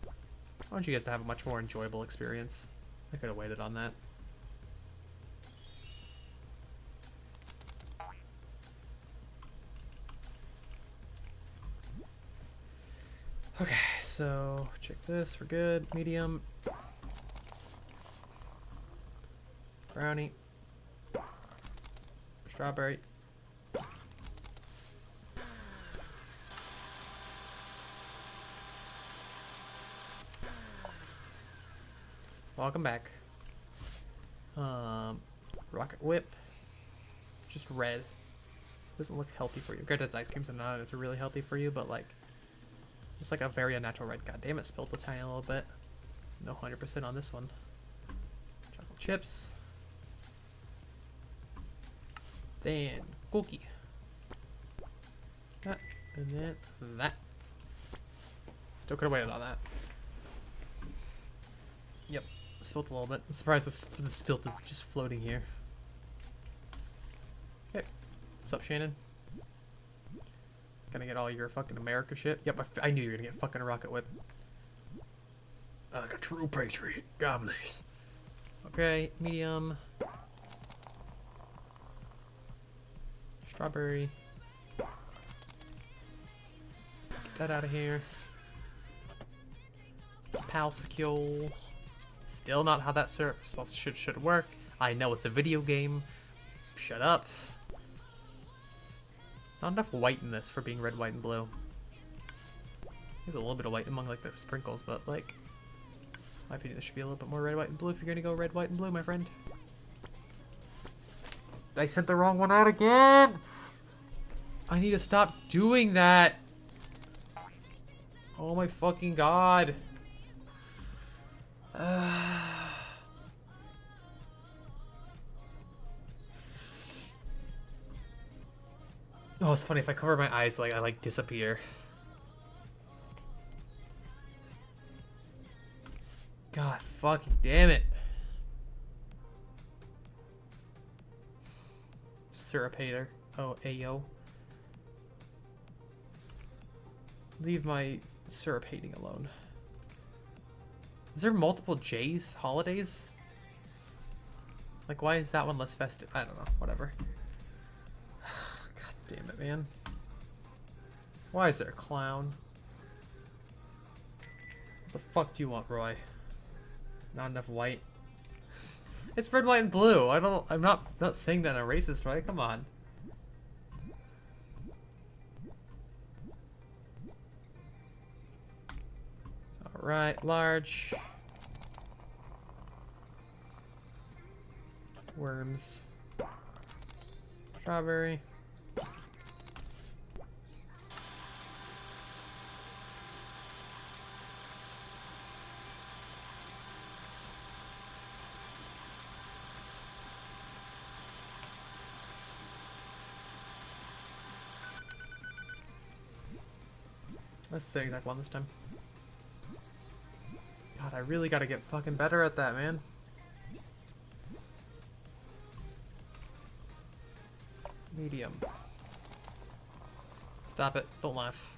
I want you guys to have a much more enjoyable experience. I could have waited on that. Okay, so check this. We're good. Medium. Brownie. Strawberry. Welcome back. Rocket Whip. Just red. Doesn't look healthy for you. Granted, it's ice cream, so none of it's really healthy for you, but like, it's like a very unnatural red. God damn it, spilled the tiny little bit. No 100% on this one. Chocolate chips. Then cookie. That, and then that. Still could have waited on that. Yep. Spilt a little bit. I'm surprised the spilt is just floating here. What's up, Shannon? Gonna get all your fucking America shit? Yep, I knew you were gonna get fucking rocket whip. Like a true patriot. God bless. Okay, medium. Strawberry. Get that out of here. Palsicule. Still not how that should work. I know it's a video game. Shut up. Not enough white in this for being red, white, and blue. There's a little bit of white among like the sprinkles, but like, in my opinion, there should be a little bit more red, white, and blue if you're gonna go red, white, and blue, my friend. I sent the wrong one out again! I need to stop doing that! Oh my fucking god. Oh, it's funny, if I cover my eyes, like, I, like, disappear. God fucking damn it. Syrupator. Oh, ayo. Leave my syrup hating alone. Is there multiple J's holidays? Like, why is that one less festive? I don't know. Whatever. God damn it, man. Why is there a clown? What the fuck do you want, Roy? Not enough white. It's red, white, and blue. I'm not saying that in a racist way. Come on. Alright, large. Worms. Strawberry. That's the exact one this time. God, I really gotta get fucking better at that, man. Medium. Stop it. Don't laugh.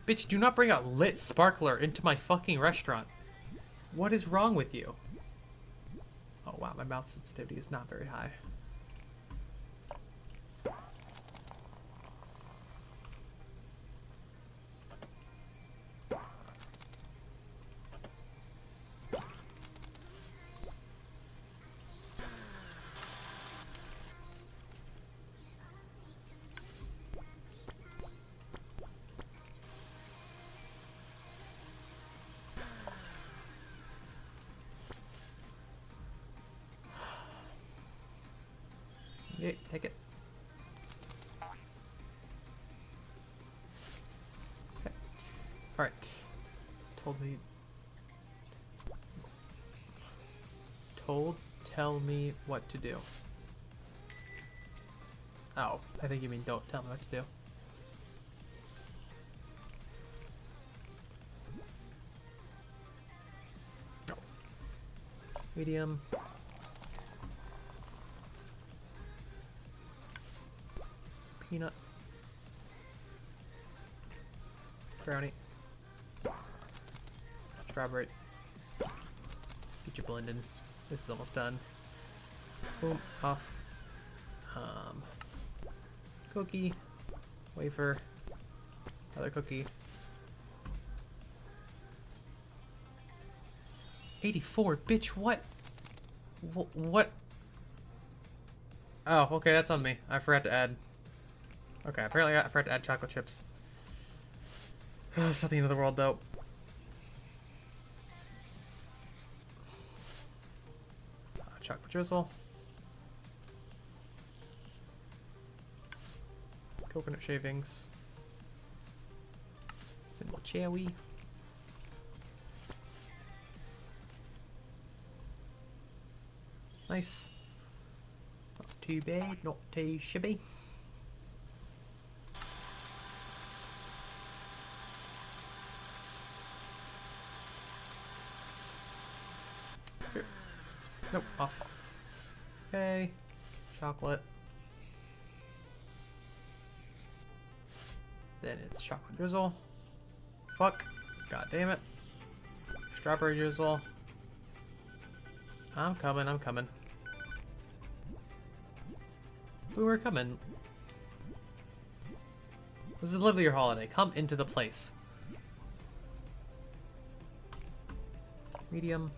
Bitch, do not bring a lit sparkler into my fucking restaurant. What is wrong with you? Oh wow, my mouth sensitivity is not very high. Yeah, take it. Okay. Alright. Tell me what to do. Oh, I think you mean don't tell me what to do. Medium. Peanut. Brownie. Strawberry. Get your blend in. This is almost done. Boom. Off. Cookie. Wafer. Another cookie. 84. Bitch, what? What? Oh, okay, that's on me. I forgot to add. Okay, apparently I forgot to add chocolate chips. It's not the end of the world, though. Chocolate drizzle. Coconut shavings. Simple cherry. Nice. Not too bad, not too shabby. Here. Nope, off. Okay. Chocolate. Then it's chocolate drizzle. Fuck. God damn it. Strawberry drizzle. I'm coming, I'm coming. We were coming. This is Live Your Holiday. Come into the place. Medium.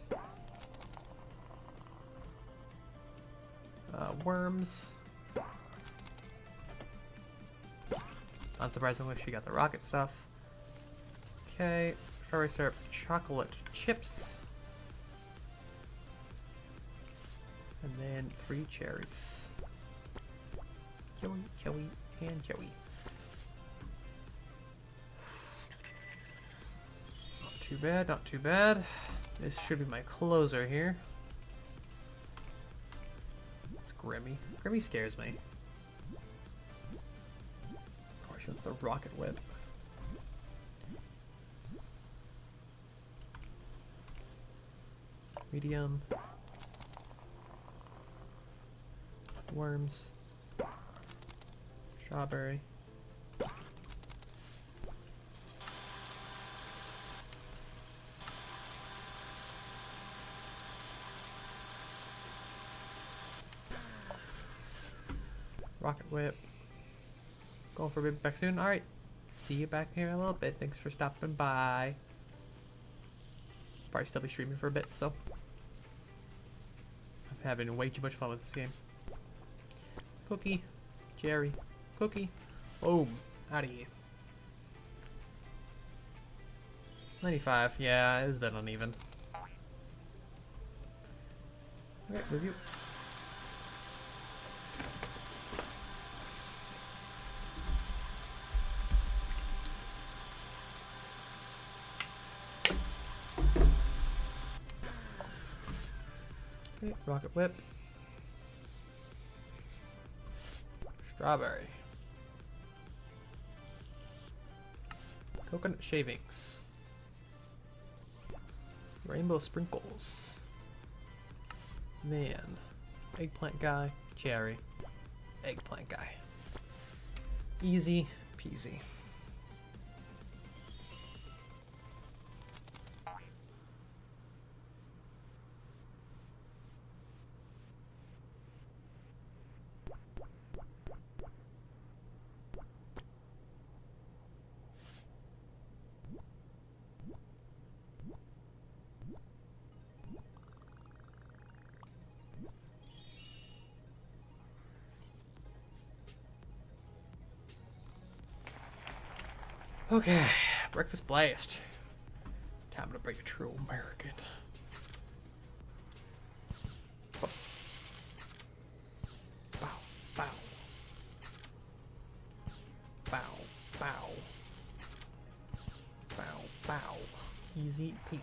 Worms. Unsurprisingly, she got the rocket stuff. Okay. Strawberry syrup, chocolate chips. And then 3 cherries. Joey, Joey, and Joey. Not too bad, not too bad. This should be my closer here. It's Grimmy. Grimmy scares me. Of course, with the rocket whip. Medium. Worms. Strawberry. Rocket whip. Going for a bit back soon. Alright. See you back here in a little bit. Thanks for stopping by. Probably still be streaming for a bit, so. I'm having way too much fun with this game. Cookie. Jerry. Cookie. Boom. Out of here. 95. Yeah, it's been uneven. Okay, review. Okay, rocket whip. Strawberry. Coconut shavings. Rainbow sprinkles. Man. Eggplant guy. Cherry. Eggplant guy. Easy peasy. Okay, breakfast blast. Time to break a true American. Bow, bow. Bow, bow. Bow, bow. Easy peasy.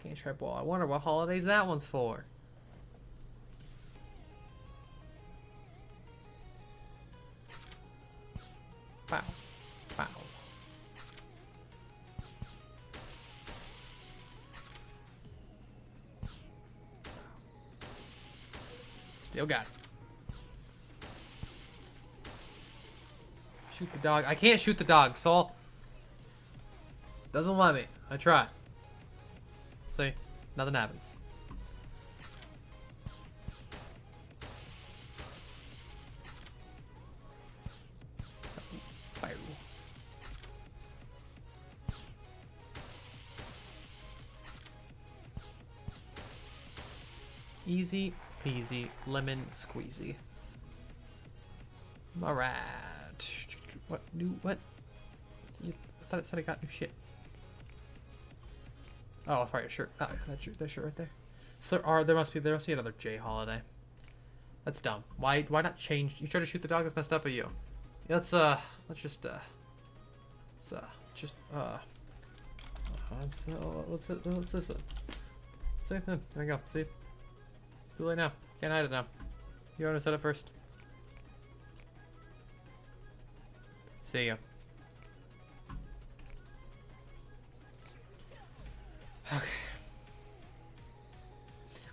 Can't try ball. I wonder what holidays that one's for. Bow. Wow. Still got it. Shoot the dog. I can't shoot the dog, Saul. Doesn't let me. I try. See? Nothing happens. Fire. Easy peasy lemon squeezy. Alright. What new what? I thought it said I got new shit. Oh, it's probably a shirt. Oh, that shirt right there. So there must be another J holiday. That's dumb. Why not change? You try to shoot the dog. That's messed up of you. let's just what's this then? See, there we go. See, too late now. Can't hide it now. You want to set it first? See ya. Okay.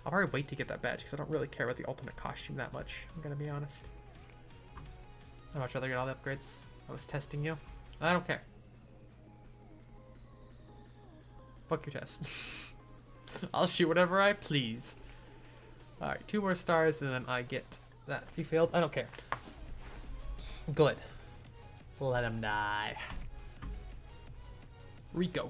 I'll probably wait to get that badge because I don't really care about the ultimate costume that much. I'm gonna be honest. I'd much rather get all the upgrades. I was testing you. I don't care. Fuck your test. I'll shoot whatever I please. Alright, 2 more stars and then I get that. He failed. I don't care. Good. Let him die. Rico.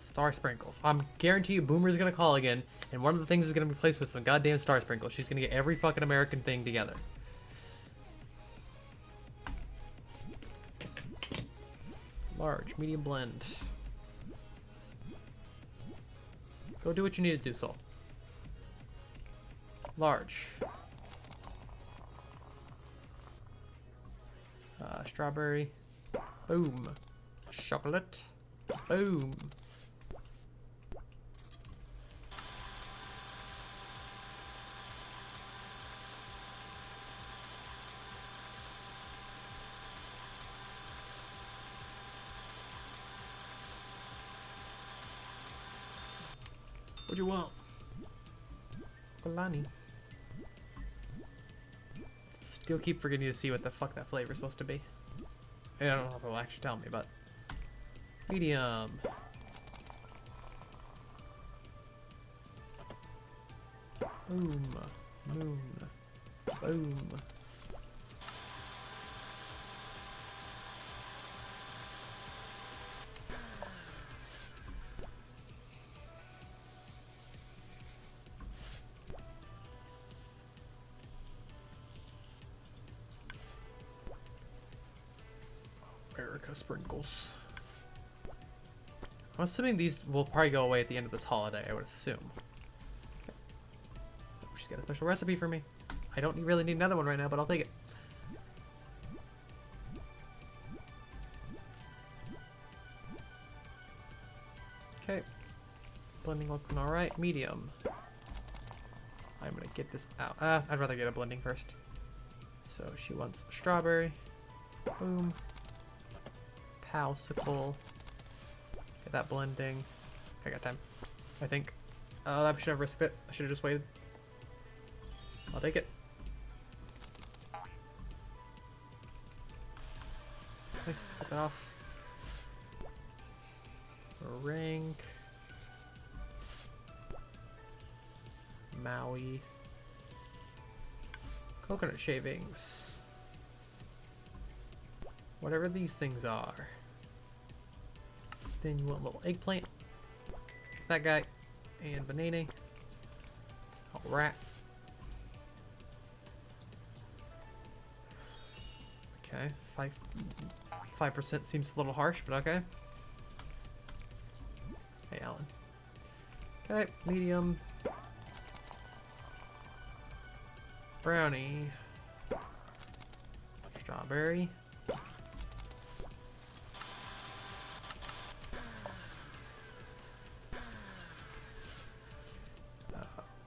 Star sprinkles. I'm guarantee you Boomer's gonna call again, and one of the things is gonna be placed with some goddamn star sprinkles. She's gonna get every fucking American thing together. Large, medium blend. Go do what you need to do, Soul. Large. Strawberry. Boom. Chocolate. Boom. What do you want? Kalani. Still keep forgetting to see what the fuck that flavor is supposed to be. I don't know if it'll actually tell me, but medium. Boom. Moon. Boom. America sprinkles. I'm assuming these will probably go away at the end of this holiday, I would assume. Okay. Oh, she's got a special recipe for me. I don't really need another one right now, but I'll take it. Okay. Blending looking alright. Medium. I'm gonna get this out. I'd rather get a blending first. So she wants strawberry. Boom. Popsicle. Get that blending. I got time. I think. I should have risked it. I should have just waited. I'll take it. Nice. Get that off. Rank. Maui. Coconut shavings. Whatever these things are. Then you want a little eggplant. That guy. And banana. Alright. Okay. 5% seems a little harsh, but okay. Hey, Alan. Okay, medium. Brownie. Strawberry.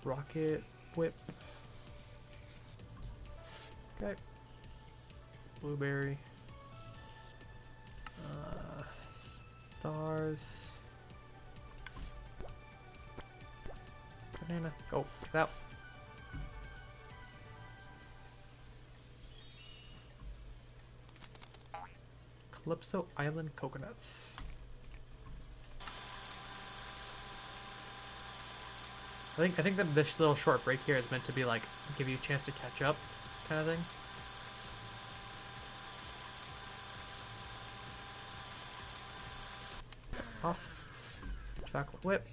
Rocket whip. Okay. Blueberry. Stars. Banana. Go. Get out. Calypso Island coconuts. I think that this little short break here is meant to be like give you a chance to catch up, kind of thing. Off. Chocolate whip.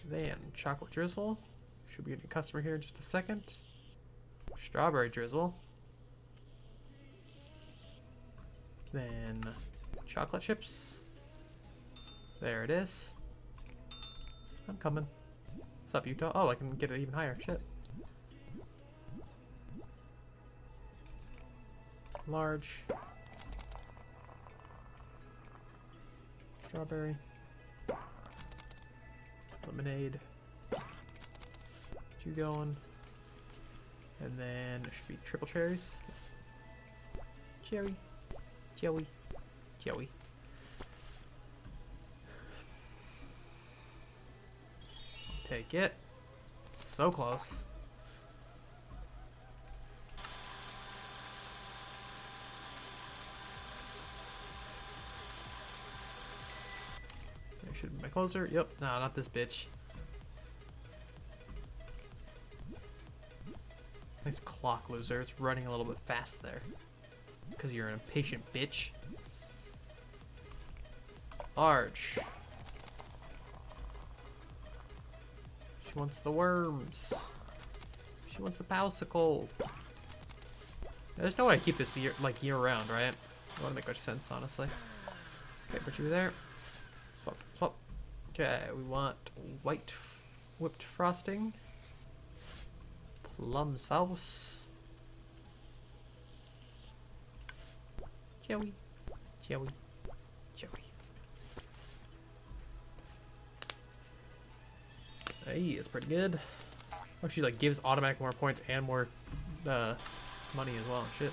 Then chocolate drizzle. Should be a new customer here in just a second. Strawberry drizzle. Then chocolate chips. There it is. I'm coming. What's up, Utah? Oh, I can get it even higher. Shit. large. Strawberry. Lemonade. Get you going. And then there should be triple cherries. Cherry. Joey. Joey. Take it. So close. There should be my closer. Yep. No, not this bitch. Nice clock, loser. It's running a little bit fast there. It's because you're an impatient bitch. Large. She wants the worms. She wants the popsicle. There's no way I keep this year round, right? It wouldn't make much sense, honestly. Okay, put you there. Swap, swap. Okay, we want white whipped frosting. Plum sauce. Joey. Joey. Joey. Hey, it's pretty good. Oh, she like gives automatic more points and more money as well. Shit.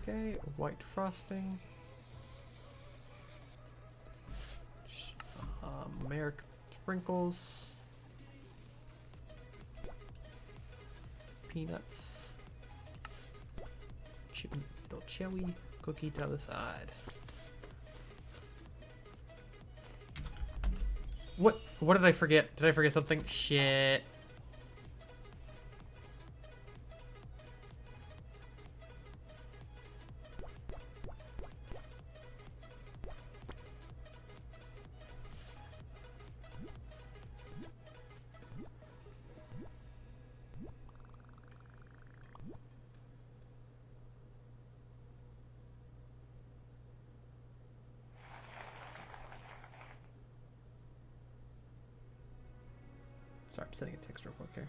Okay, white frosting. American sprinkles. Peanuts. Chicken cherry cookie to the other side. What did I forget? Did I forget something? Shit. Sorry, I'm sending a text real quick here.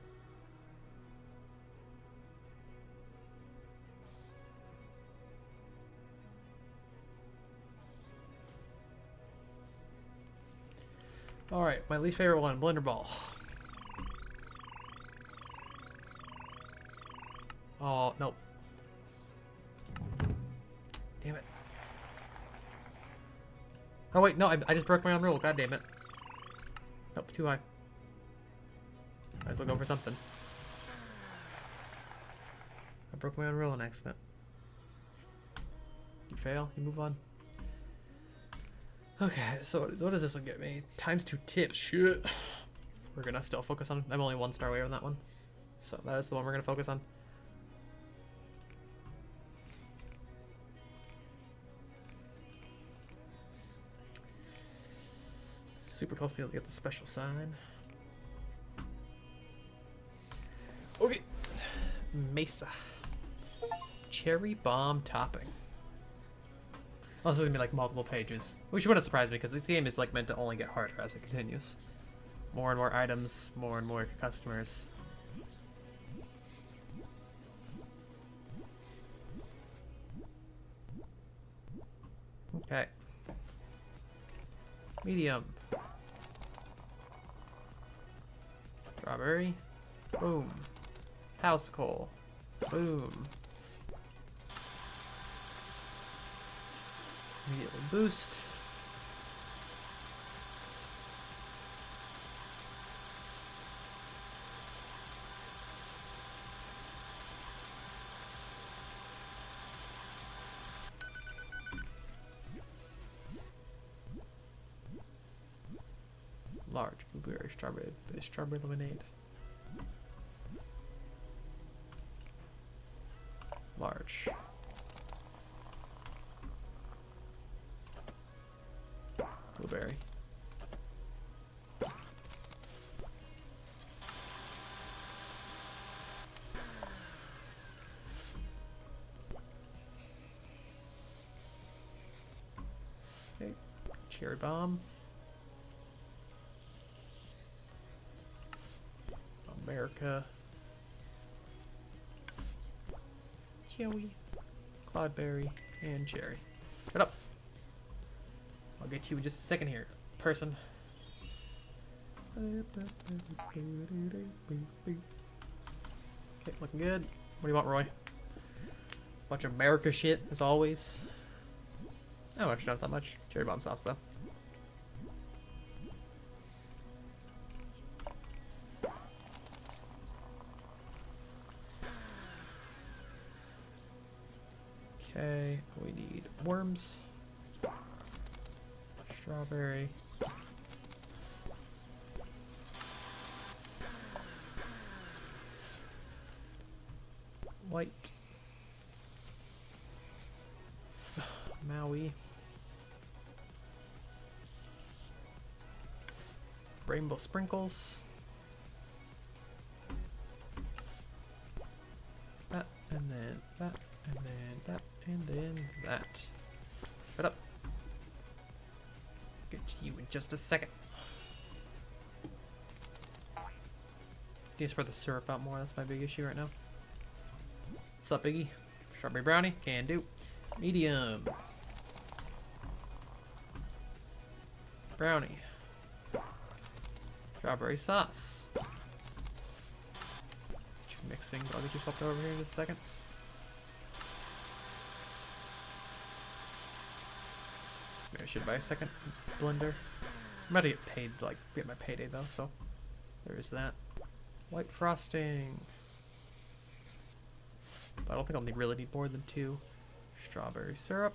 Alright, my least favorite one, Blender Ball. Oh, nope. Damn it. Oh wait, no, I just broke my own rule, god damn it. Nope, too high. Might as well go for something. I broke my own rule on accident. You fail, you move on. Okay, so what does this one get me? ×2 tips, shit. We're gonna still focus on, I'm only 1 star away on that one. So that is the one we're gonna focus on. Super close to be able to get the special sign. Okay. Mesa. Cherry bomb topping. Oh, this is gonna be like multiple pages. Which wouldn't surprise me because this game is like meant to only get harder as it continues. More and more items, more and more customers. Okay. Medium. Strawberry. Boom. Popsicle. Boom. Immediately boost. Large blueberry strawberry lemonade. Large. Blueberry. Cherry bomb. America. Joey. Cloudberry. And cherry. Shut up. I'll get to you in just a second here, person. Okay, looking good. What do you want, Roy? Bunch of America shit, as always. Oh, actually not that much. Cherry bomb sauce, though. Okay, we need worms. Strawberry. White. Maui. Rainbow sprinkles. That, and then that, and then that, and then that. Shut up. Get to you in just a second. Need to spread the syrup out more, that's my big issue right now. What's up, Biggie? Strawberry brownie, can do. Medium. Brownie. Strawberry sauce. Get you mixing, I'll get you swapped over here in just a second. Maybe I should buy a second blender. I'm about to get paid, like, get my payday though, so there is that. White frosting. But I don't think I'll really need more than 2. Strawberry syrup.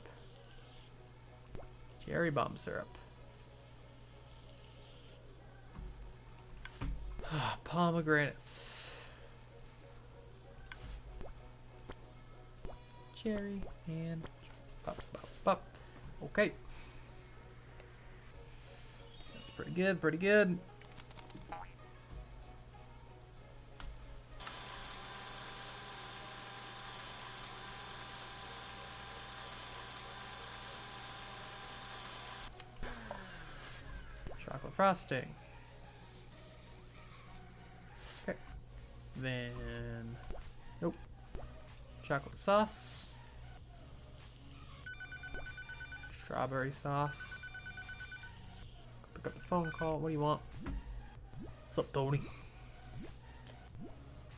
Cherry bomb syrup. Pomegranates. Cherry and up, up, up. Okay. That's pretty good, pretty good. Chocolate frosting. Okay. Then, nope. Chocolate sauce. Strawberry sauce. Pick up the phone call. What do you want? What's up, Tony?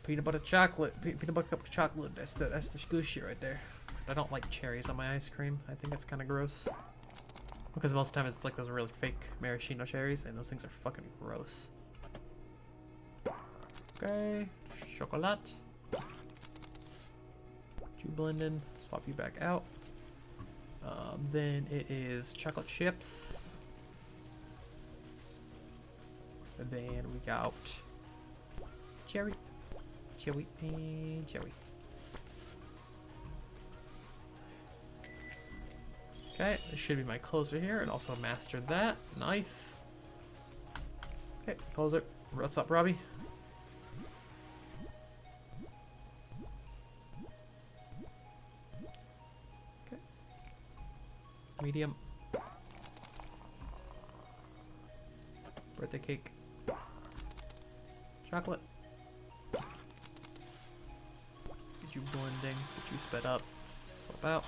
Peanut butter chocolate. Peanut butter cup of chocolate. That's the good shit right there. I don't like cherries on my ice cream. I think that's kind of gross. Because most of the time it's like those really fake maraschino cherries, and those things are fucking gross. Okay, chocolate. You blend in, swap you back out. Then it is chocolate chips. And then we got cherry, cherry, and cherry. Okay, this should be my closer here, and also mastered that. Nice. Okay, closer. What's up, Robbie? Okay. Medium. Birthday cake. Chocolate. Get you blending. Get you sped up. Swap out.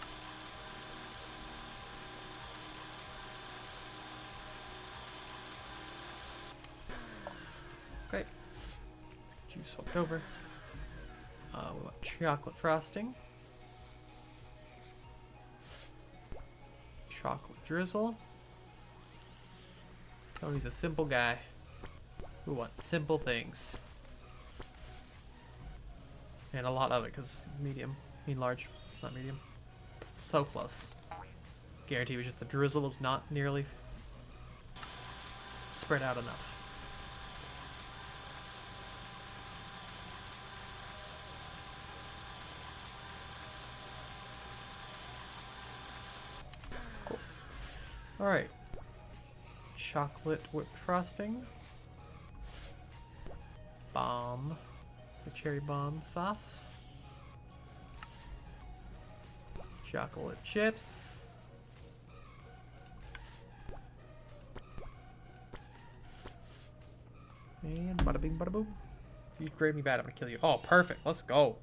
Okay. Let's get you swapped over. We want chocolate frosting. Chocolate drizzle. Tony's a simple guy who wants simple things. And a lot of it, because medium. I mean large, not medium. So close. Guarantee you just the drizzle was not nearly spread out enough. Cool. Alright. Chocolate whipped frosting. Bomb. The cherry bomb sauce. Chocolate chips. And bada bing, bada boom. If you grade me bad, I'm gonna kill you. Oh, perfect. Let's go.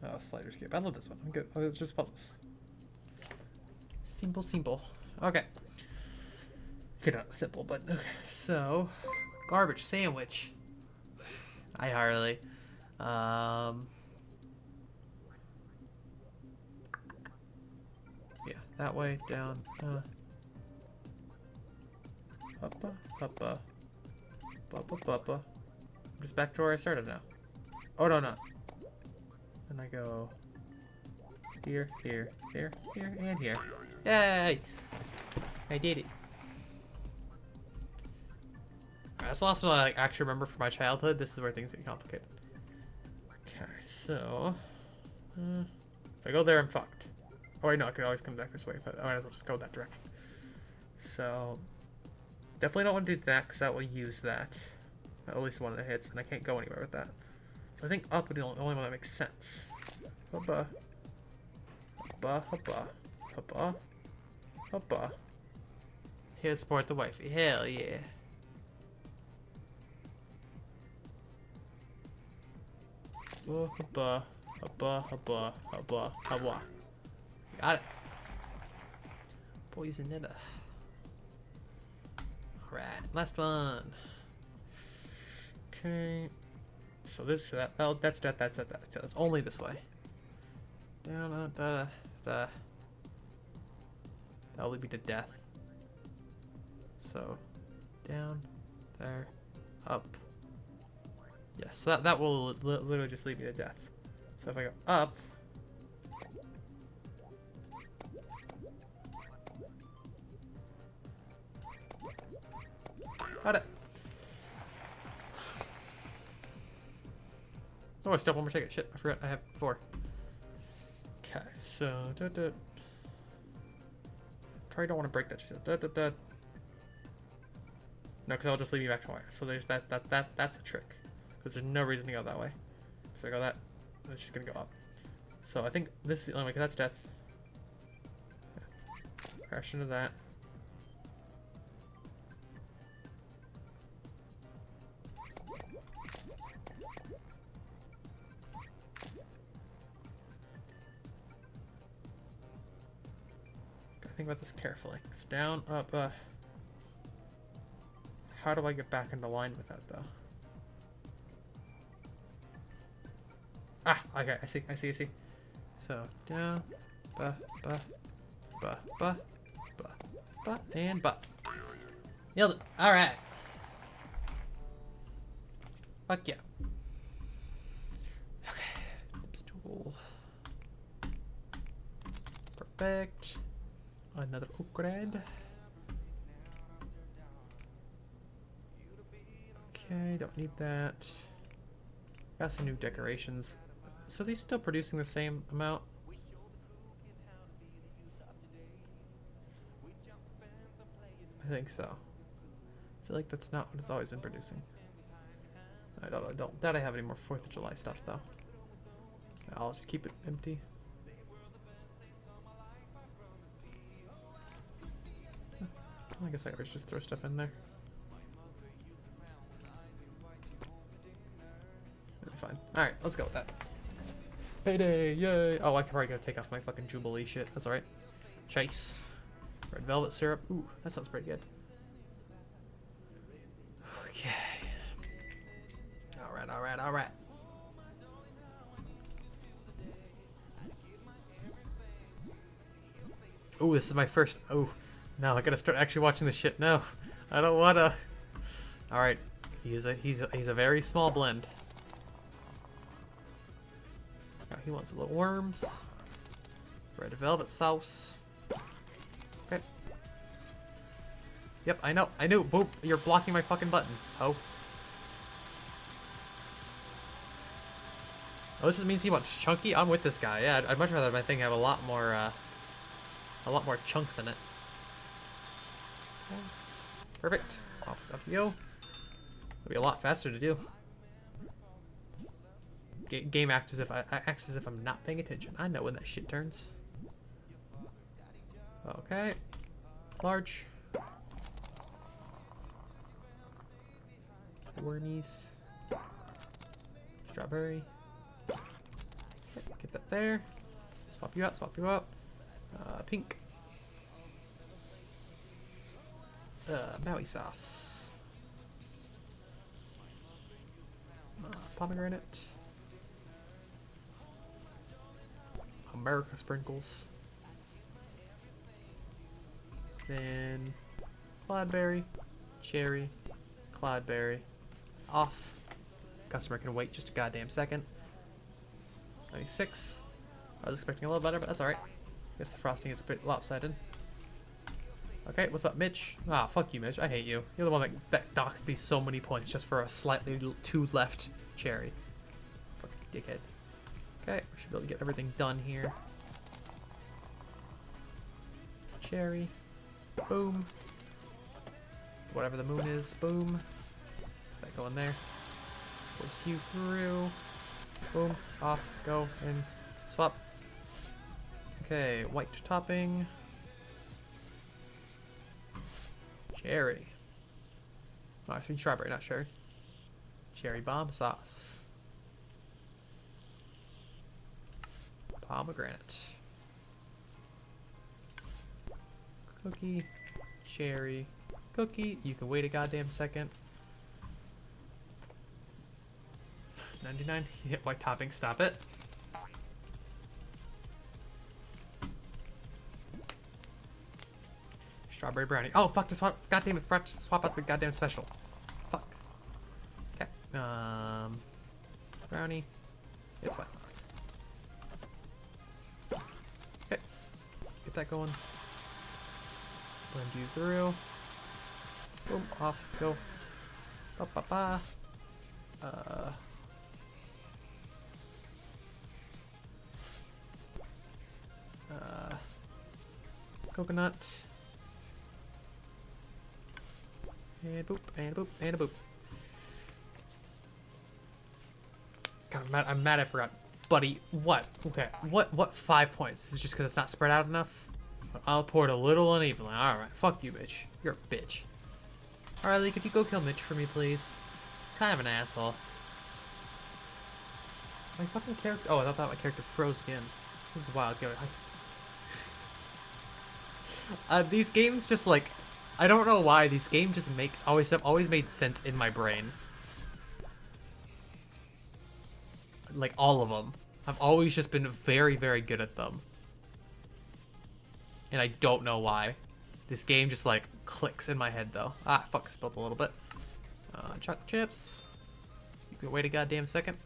Oh, slider skip. I love this one. I'm good. Oh, it's just puzzles. Simple, simple. Okay. Okay, not simple, but okay. So, garbage sandwich. Hi, Harley. Yeah, that way, down, uppa, uppa, uppa, uppa. I'm just back to where I started now. Oh, no, not. And I go here, here, here, here, and here. Yay! I did it. That's the last one I actually remember from my childhood. This is where things get complicated. Okay, so if I go there, I'm fucked. Oh wait, no, I could always come back this way. But I might as well just go that direction. So definitely don't want to do that because that will use that. At least one of the hits, and I can't go anywhere with that. So I think up would be the only one that makes sense. Hoppa. Hoppa, hoppa. Hoppa. Hoppa. Here to support the wifey. Hell yeah. Oh, hoppa. Hoppa, hoppa, hoppa, hoppa. Got it. Poisonetta. Alright, last one. Okay. So this, that's only this way. Down, that'll lead me to death. So, down, there, up. Yeah, so that will literally just lead me to death. So if I go up, got it. Oh, I still have one more ticket. Shit, I forgot I have 4. Okay, so probably don't want to break that. No, because I'll just leave you back to wire. So there's that's a trick. Because there's no reason to go that way. So I go that, it's just gonna go up. So I think this is the only way, because that's death. Yeah. Crash into that. Gotta think about this carefully. It's down, up, how do I get back into line with that though? Ah, okay, I see. So down, and nailed it. All right. Fuck yeah. Okay, stool. Perfect. Another upgrade. Okay, don't need that. Got some new decorations. So are they still producing the same amount? I think so. I feel like that's not what it's always been producing. I don't doubt I have any more 4th of July stuff though. I'll just keep it empty. I guess I always just throw stuff in there. It'll be fine. Alright, let's go with that. Payday, yay! Oh, I can probably gotta take off my fucking Jubilee shit. That's alright. Chase. Red velvet syrup. Ooh, that sounds pretty good. Okay. Alright. Ooh, this is my first. Oh, no, I gotta start actually watching this shit. No, I don't wanna. Alright. He's a very small blend. He wants little worms. Red velvet sauce. Okay. Yep, I know. Boop, you're blocking my fucking button. Oh. Oh, this just means he wants chunky. I'm with this guy. Yeah, I'd much rather my thing have a lot more chunks in it. Okay. Perfect. Off you go. It'll be a lot faster to do. Game acts as if I'm not paying attention. I know when that shit turns. Okay. Large. Wormies. Strawberry. Okay, get that there. Swap you out, swap you out. Pink. Maui sauce. Pomegranate. America sprinkles. Then cloudberry, cherry, cloudberry. Off. Customer can wait just a goddamn second. 96. I was expecting a little better, but that's alright. Guess the frosting is a bit lopsided. Okay, what's up, Mitch? Ah, fuck you, Mitch. I hate you. You're the one that docks me so many points just for a slightly too left cherry. Fucking dickhead. Okay, we should be able to get everything done here. Cherry. Boom. Whatever the moon is. Boom. That go in there. Force you through. Boom. Off. Go. And swap. Okay, white topping. Cherry. Oh, I think strawberry, not cherry. Cherry bomb sauce. Pomegranate. Cookie. Cherry. Cookie. You can wait a goddamn second. 99. Hit white topping. Stop it. Strawberry brownie. Oh, fuck. Just swap. Goddamn it. Forgot to swap out the goddamn special. Fuck. Okay. Brownie. It's fine. Okay. Get that going. Blend you through. Boom. Off. Go. Ba ba ba. Coconut. And boop, and a boop, and a boop. God, I'm mad I forgot. Buddy, what? Okay, what 5 points? Is it just because it's not spread out enough? I'll pour it a little unevenly. Alright, fuck you, bitch. You're a bitch. Alright, Lee, could you go kill Mitch for me, please? Kind of an asshole. My fucking character... Oh, I thought my character froze again. This is wild. These games just, like... I don't know why. These games just have always made sense in my brain. Like, all of them. I've always just been very, very good at them. And I don't know why. This game just, like, clicks in my head, though. Ah, fuck, I spilled a little bit. Chocolate chips. You can wait a goddamn second.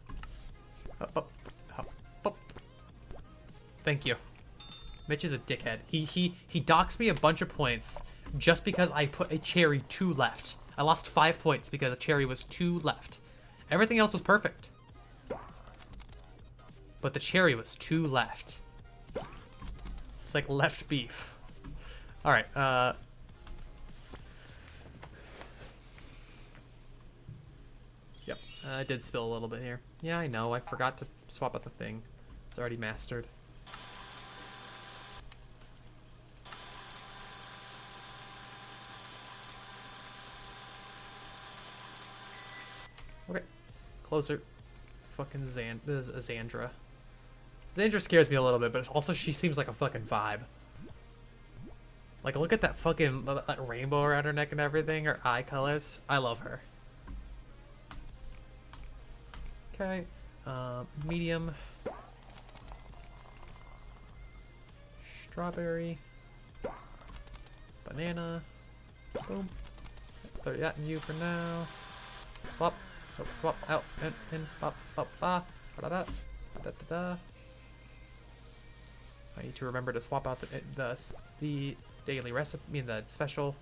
Up, up, up, up. Thank you. Mitch is a dickhead. He docks me a bunch of points just because I put a cherry 2 left. I lost 5 points because a cherry was 2 left. Everything else was perfect. But the cherry was 2 left. It's like left beef. Alright, Yep, I did spill a little bit here. Yeah, I know, I forgot to swap out the thing. It's already mastered. Okay, closer. Fucking Xandra. Xandra scares me a little bit, but also she seems like a fucking vibe. Like, look at that fucking that rainbow around her neck and everything, her eye colors. I love her. Okay, medium. Strawberry. Banana. Boom. Throw that in you for now. Swap. Swap out and pop pop ba da da da da da. I need to remember to swap out the daily recipe, the special.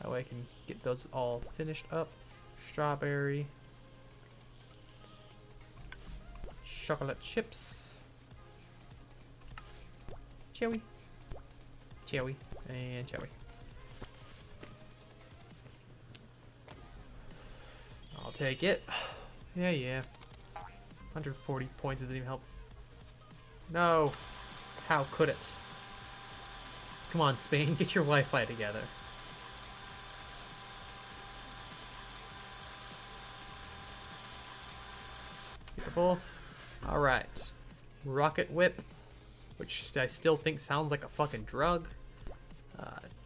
That way I can get those all finished up. Strawberry, chocolate chips. Chewy. Chewy. And chewy. I'll take it. Yeah, yeah. 140 points doesn't even help. No. How could it? Come on, Spain, get your Wi-Fi together. Beautiful. Alright. Rocket Whip, which I still think sounds like a fucking drug.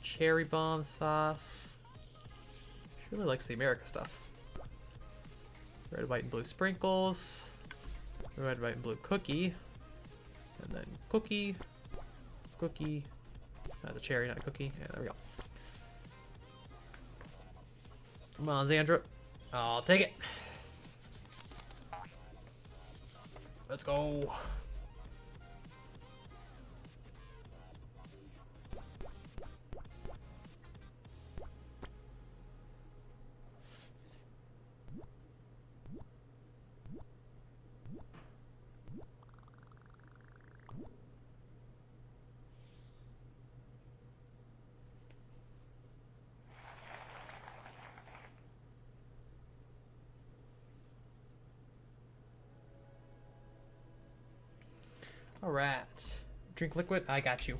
Cherry Bomb Sauce. She really likes the America stuff. Red, white, and blue sprinkles. Red, white, and blue cookie. And then cookie. Cookie. The cherry, not a cookie. Yeah, there we go. Come on, Xandra. I'll take it. Let's go. All right. Drink liquid. I got you.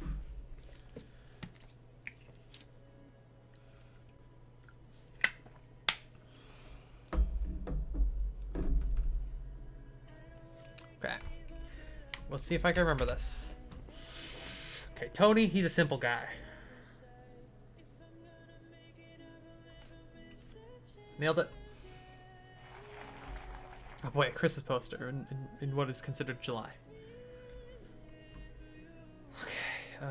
Okay. Let's see if I can remember this. Okay, Tony, he's a simple guy. Nailed it. Oh boy, Chris's poster in what is considered July. Okay,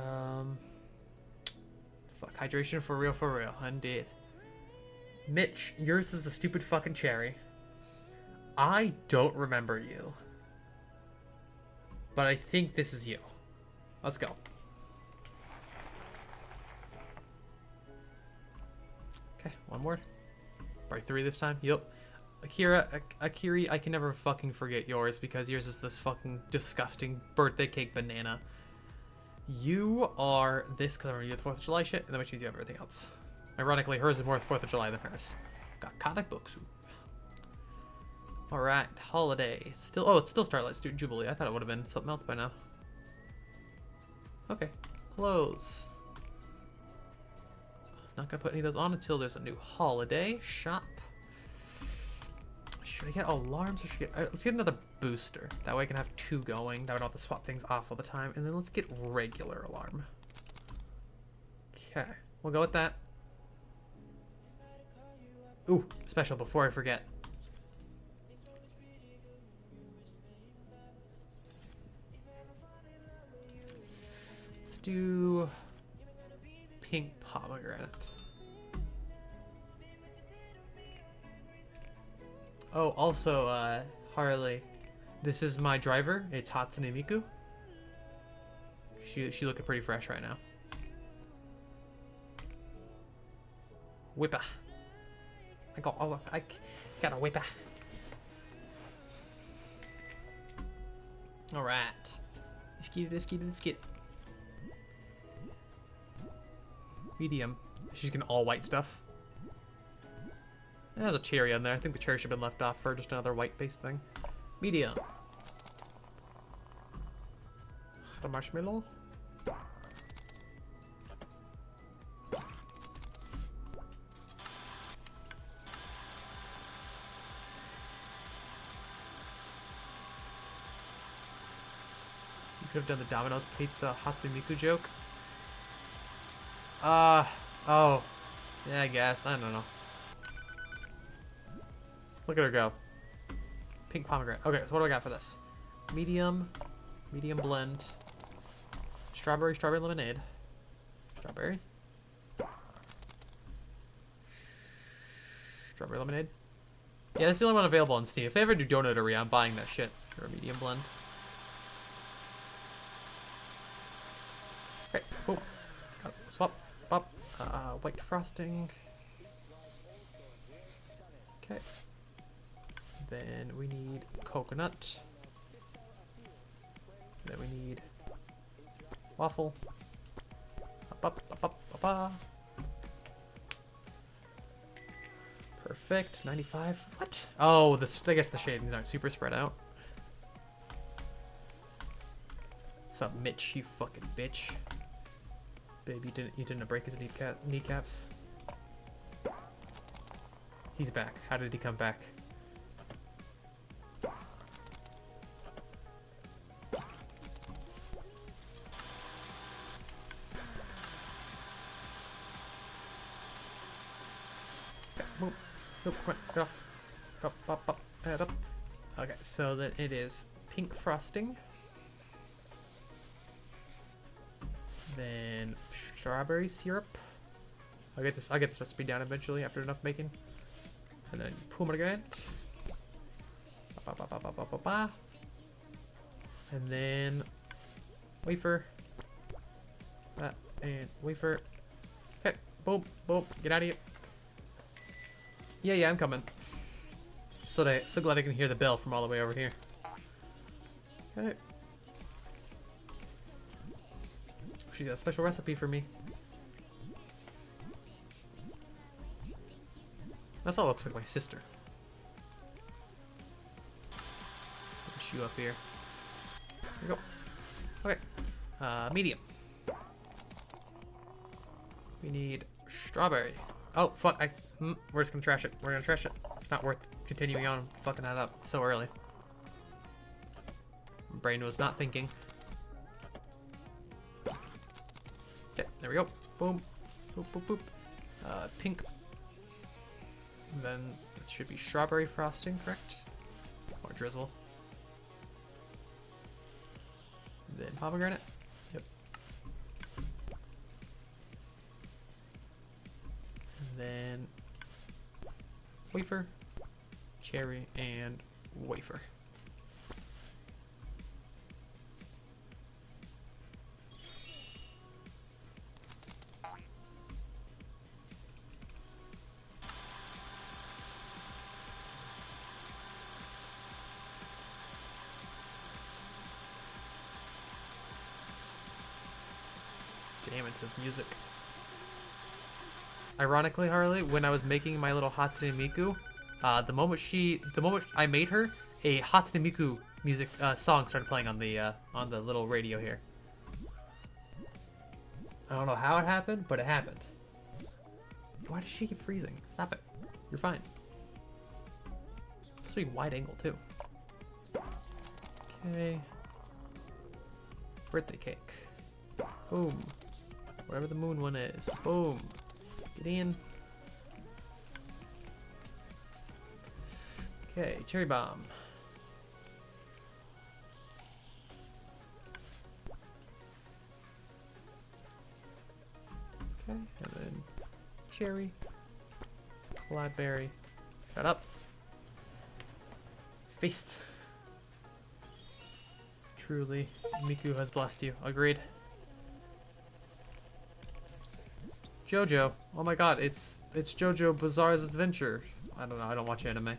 fuck, hydration for real, indeed. Mitch, yours is the stupid fucking cherry. I don't remember you. But I think this is you. Let's go. Okay, one more. Probably 3 this time. Yep. Akiri, I can never fucking forget yours because yours is this fucking disgusting birthday cake banana. You are this because I remember you have the 4th of July shit, and then which means you have everything else. Ironically, hers is more 4th of July than hers. Got comic books. Alright, holiday. Still, oh, it's still Starlight Student Jubilee. I thought it would have been something else by now. Okay, close. Not gonna put any of those on until there's a new holiday. Shop. Should I get alarms or should I get... let's get another booster. That way I can have 2 going. That way I don't have to swap things off all the time. And then let's get regular alarm. Okay, we'll go with that. Ooh, special before I forget. Let's do pink pomegranate. Oh, also, Harley, this is my driver. It's Hatsune Miku. She looking pretty fresh right now. Whippa. I got a whippa. All right. Let's get. Medium. She's getting all white stuff. There's a cherry on there. I think the cherry should have been left off for just another white-based thing. Medium. The marshmallow. You could have done the Domino's Pizza Hatsune Miku joke. Oh. Yeah, I guess. I don't know. Look at her go. Pink pomegranate. Okay, so what do I got for this? Medium blend. Strawberry lemonade. Strawberry lemonade. Yeah, that's the only one available on Steam. If they ever do Donuttery, I'm buying that shit. Or a medium blend. Okay, boom. Got it. Swap. Up. White frosting. Okay. Then we need coconut. Then we need waffle. Up, up, up, up, up, up. Perfect. 95. What? Oh, this. I guess the shadings aren't super spread out. What's up, Mitch? You fucking bitch. Babe, you didn't break his kneecaps. He's back. How did he come back? Move. Nope, come on, get off. Up, up, up, head up. Okay, so then it is pink frosting. Then strawberry syrup. I'll get this recipe down eventually after enough making. And then pomegranate. Ba, ba, ba, ba, ba, ba, ba. And then wafer. That and wafer. Okay, boom, boom, get out of here. Yeah, I'm coming. So glad I can hear the bell from all the way over here. Okay. She's got a special recipe for me. That's all looks like my sister. Push you up here. There we go. Okay. Medium. We need strawberry. Oh, fuck. We're just gonna trash it. We're gonna trash it. It's not worth continuing on fucking that up so early. Brain was not thinking. Okay, there we go. Boom. Boop, boop, boop. Pink. And then it should be strawberry frosting, correct? Or drizzle. And then pomegranate. Yep. And then wafer, cherry, and wafer. Damn it, this music. Ironically, Harley, when I was making my little Hatsune Miku, the moment I made her, a Hatsune Miku music song started playing on the little radio here. I don't know how it happened, but it happened. Why does she keep freezing? Stop it. You're fine. It's pretty wide angle too. Okay. Birthday cake. Boom. Whatever the moon one is. Boom. Get in. Okay, cherry bomb. Okay, and then cherry. Cloudberry. Shut up. Feast. Truly, Miku has blessed you. Agreed. JoJo. Oh my god, it's JoJo Bizarre's Adventure. I don't know, I don't watch anime.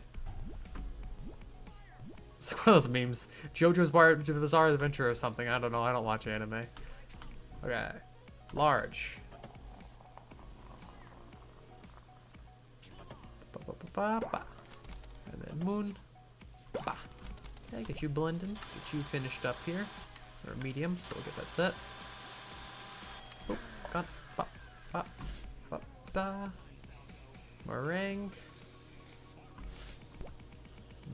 It's like one of those memes. JoJo's Bizarre Adventure or something. I don't know, I don't watch anime. Okay. Large. Ba, ba, ba, ba, ba. And then moon. Ba. Okay, get you blending. Get you finished up here. Or medium, so we'll get that set. Oh, got ba. Ba, ba, da. Meringue.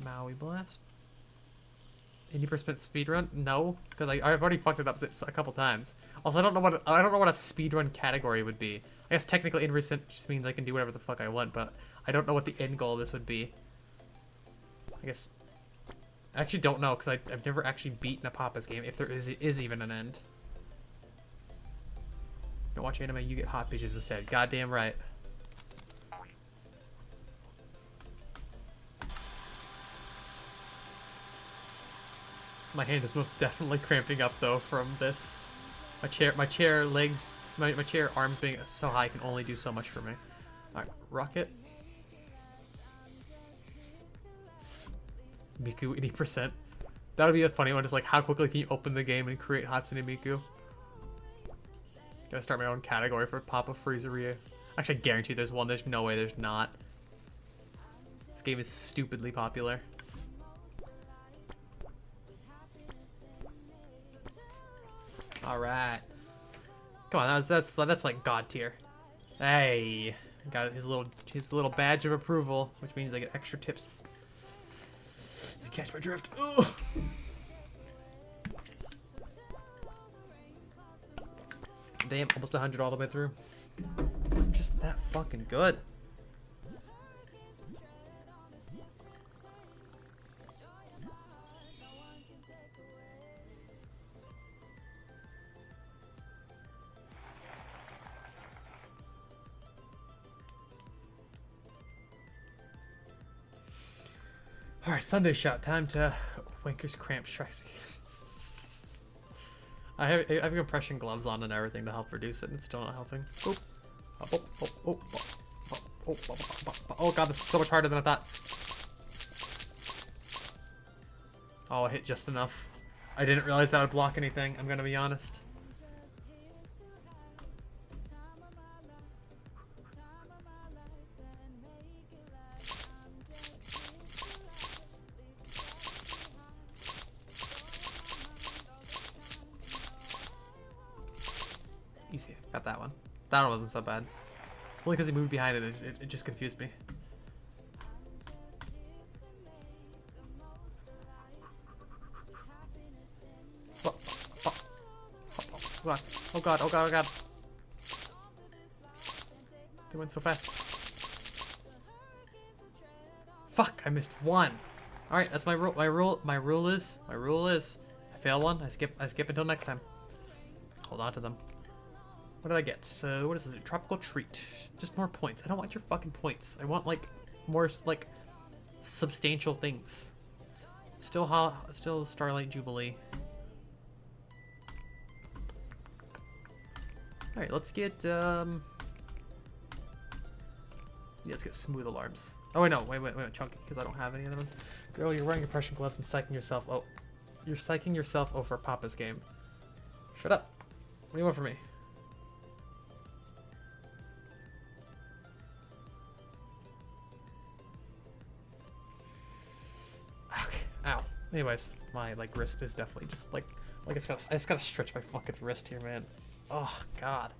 Maui Blast. 80% speedrun? No, because I've already fucked it up a couple times. Also, I don't know what a speedrun category would be. I guess technically 80% just means I can do whatever the fuck I want, but I don't know what the end goal of this would be. I guess I actually don't know because I've never actually beaten a Papa's game if there is even an end. Don't watch anime, you get hot bitches instead. Goddamn right. My hand is most definitely cramping up though from this. My chair legs, my chair arms being so high can only do so much for me. Alright, rocket. Miku 80%. That would be a funny one. Just like, how quickly can you open the game and create Hatsune Miku? Gotta start my own category for Papa Freezeria. Actually, I guarantee there's one. There's no way there's not. This game is stupidly popular. All right. Come on, that's like God tier. Hey, got his little badge of approval, which means I get extra tips. You catch my drift. Ooh. Damn, almost 100 all the way through. I'm just that fucking good. Alright, Sunday shot. Time to Wanker's Cramp strikes again. I have compression gloves on and everything to help reduce it, and it's still not helping. Oh, oh god, this is so much harder than I thought. Oh, I hit just enough. I didn't realize that would block anything, I'm gonna be honest. Easy, got that one. That one wasn't so bad. Only because he moved behind it, it just confused me. Oh, oh, oh god, oh god, oh god, oh god. They went so fast. Fuck, I missed one. Alright, that's my rule. My rule is I fail one, I skip until next time. Hold on to them. What did I get? So, what is this? Tropical treat. Just more points. I don't want your fucking points. I want, like, more, like, substantial things. Still Starlight Jubilee. Alright, let's get, yeah, let's get smooth alarms. Oh, wait, no. Wait, Chunky, because I don't have any of them. Girl, you're wearing compression gloves and psyching yourself. Oh, you're psyching yourself over Papa's game. Shut up. What do you want from me? Ow. Anyways, my like wrist is definitely just like I just gotta stretch my fucking wrist here, man. Oh god.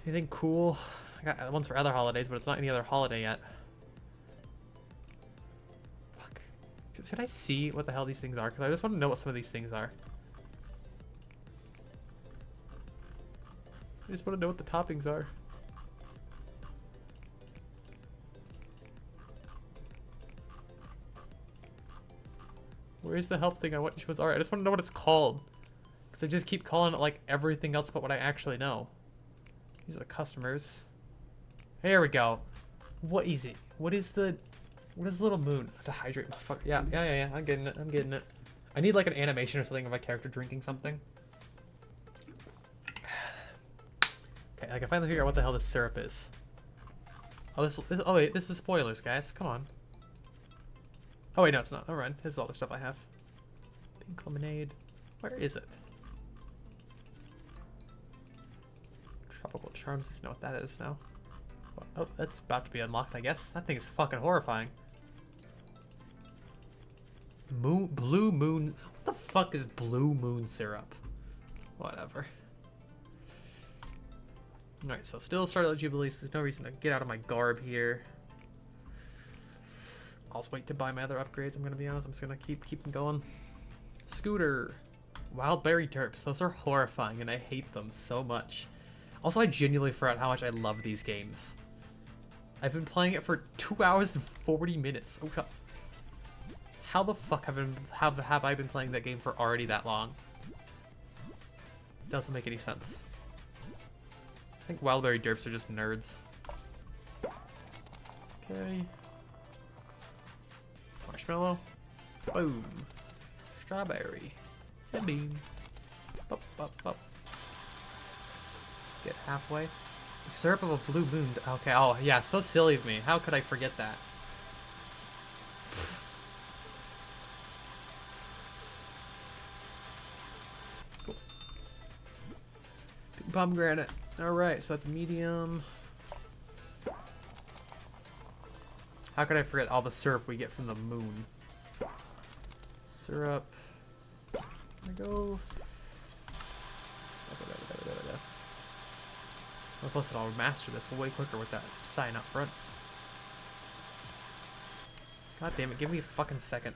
Anything cool? I got ones for other holidays, but it's not any other holiday yet. Fuck. Should I see what the hell these things are? Because I just want to know what some of these things are. I just want to know what the toppings are. Where's the help thing? I want which ones are. I just want to know what it's called. Because I just keep calling it like everything else but what I actually know. These are the customers. There we go. What easy? What is the little moon? To hydrate my fuck. Yeah. I'm getting it. I need like an animation or something of my character drinking something. Okay, I can finally figure out what the hell this syrup is. Oh, oh wait, this is spoilers, guys. Come on. Oh wait, no, it's not. Never mind. This is all the stuff I have. Pink lemonade. Where is it? Tropical charms. I know what that is now. Oh, that's about to be unlocked, I guess. That thing is fucking horrifying. Blue moon. What the fuck is blue moon syrup? Whatever. Alright, so still Starlight Jubilees. There's no reason to get out of my garb here. I'll just wait to buy my other upgrades, I'm gonna be honest. I'm just gonna keep them going. Scooter. Wild berry terps. Those are horrifying and I hate them so much. Also, I genuinely forgot how much I love these games. I've been playing it for 2 hours and 40 minutes. Oh god. How the fuck have I been playing that game for already that long? Doesn't make any sense. I think Wildberry Derps are just nerds. Okay. Marshmallow. Boom. Strawberry. And bean. Up. Get halfway. The syrup of a blue moon. Okay, oh yeah, so silly of me. How could I forget that? pomegranate. Alright, so that's medium. How could I forget all the syrup we get from the moon? Syrup. There we go. Well, plus I'll master this way quicker with that sign up front. God damn it, give me a fucking second.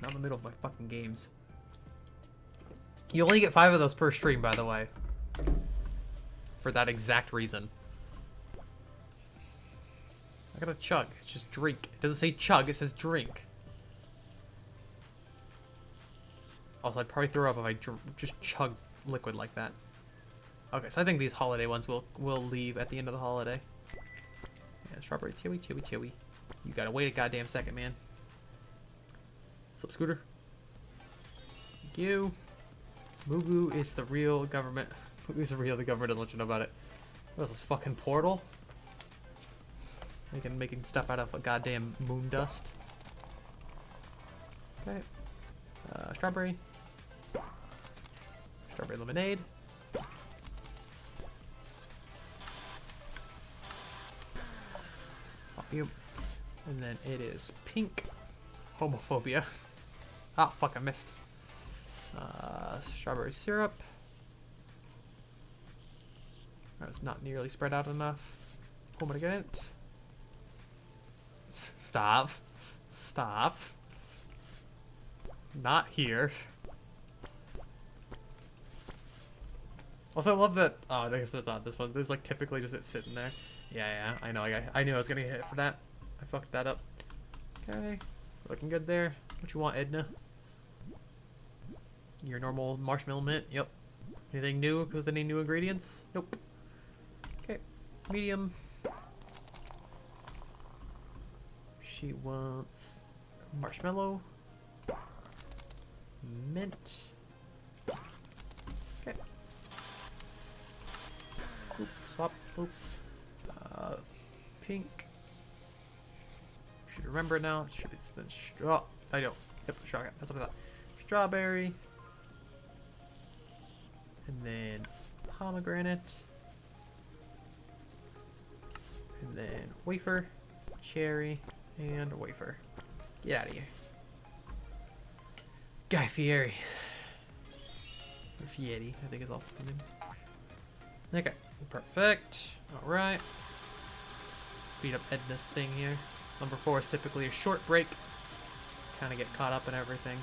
Not in the middle of my fucking games. You only get 5 of those per stream, by the way. For that exact reason. I gotta chug. It's just drink. It doesn't say chug, it says drink. Also, I'd probably throw up if I just chug liquid like that. Okay, so I think these holiday ones will leave at the end of the holiday. Yeah, strawberry chewy, chewy, chewy. You gotta wait a goddamn second, man. What's up, Scooter? Thank you. Mugu is the real government. Mugu's the government doesn't let you know about it. What is this, fucking Portal? Making stuff out of a goddamn moon dust. Okay. Strawberry. Strawberry lemonade. Pop you. And then it is pink. Homophobia. Ah, fuck, I missed. Strawberry syrup. That's not nearly spread out enough. Pomegranate. Stop. Stop. Not here. Also, I love that. Oh, I guess it's not this one. There's like typically just it sitting there. Yeah, I know. I knew I was gonna get hit for that. I fucked that up. Okay, looking good there. What you want, Edna? Your normal marshmallow mint. Yep. Anything new with any new ingredients? Nope. Okay, medium. She wants marshmallow, mint. Okay. Boop, swap. Boop. Pink. Should remember now. Should be the straw. I know. Yep, strawberry. That's what I thought. Strawberry. And then pomegranate. And then wafer, cherry, and wafer. Get out of here. Guy Fieri. Or Fieri, I think is also the name. Okay, perfect. Alright. Speed up Edna's thing here. Number 4 is typically a short break. Kind of get caught up in everything.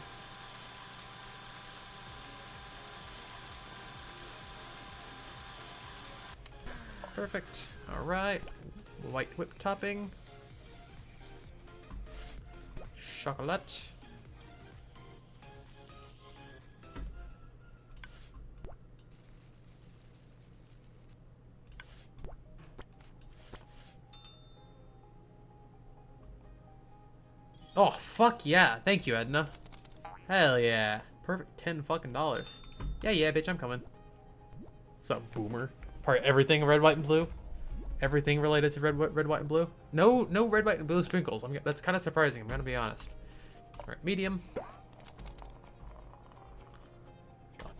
Perfect. Alright. White whip topping. Chocolate. Oh, fuck yeah. Thank you, Edna. Hell yeah. Perfect $10 fucking dollars. Yeah, bitch, I'm coming. What's up, boomer? Probably everything red, white, and blue. Everything related to red, white, and blue. No red, white, and blue sprinkles. That's kind of surprising. I'm gonna be honest. All right, medium.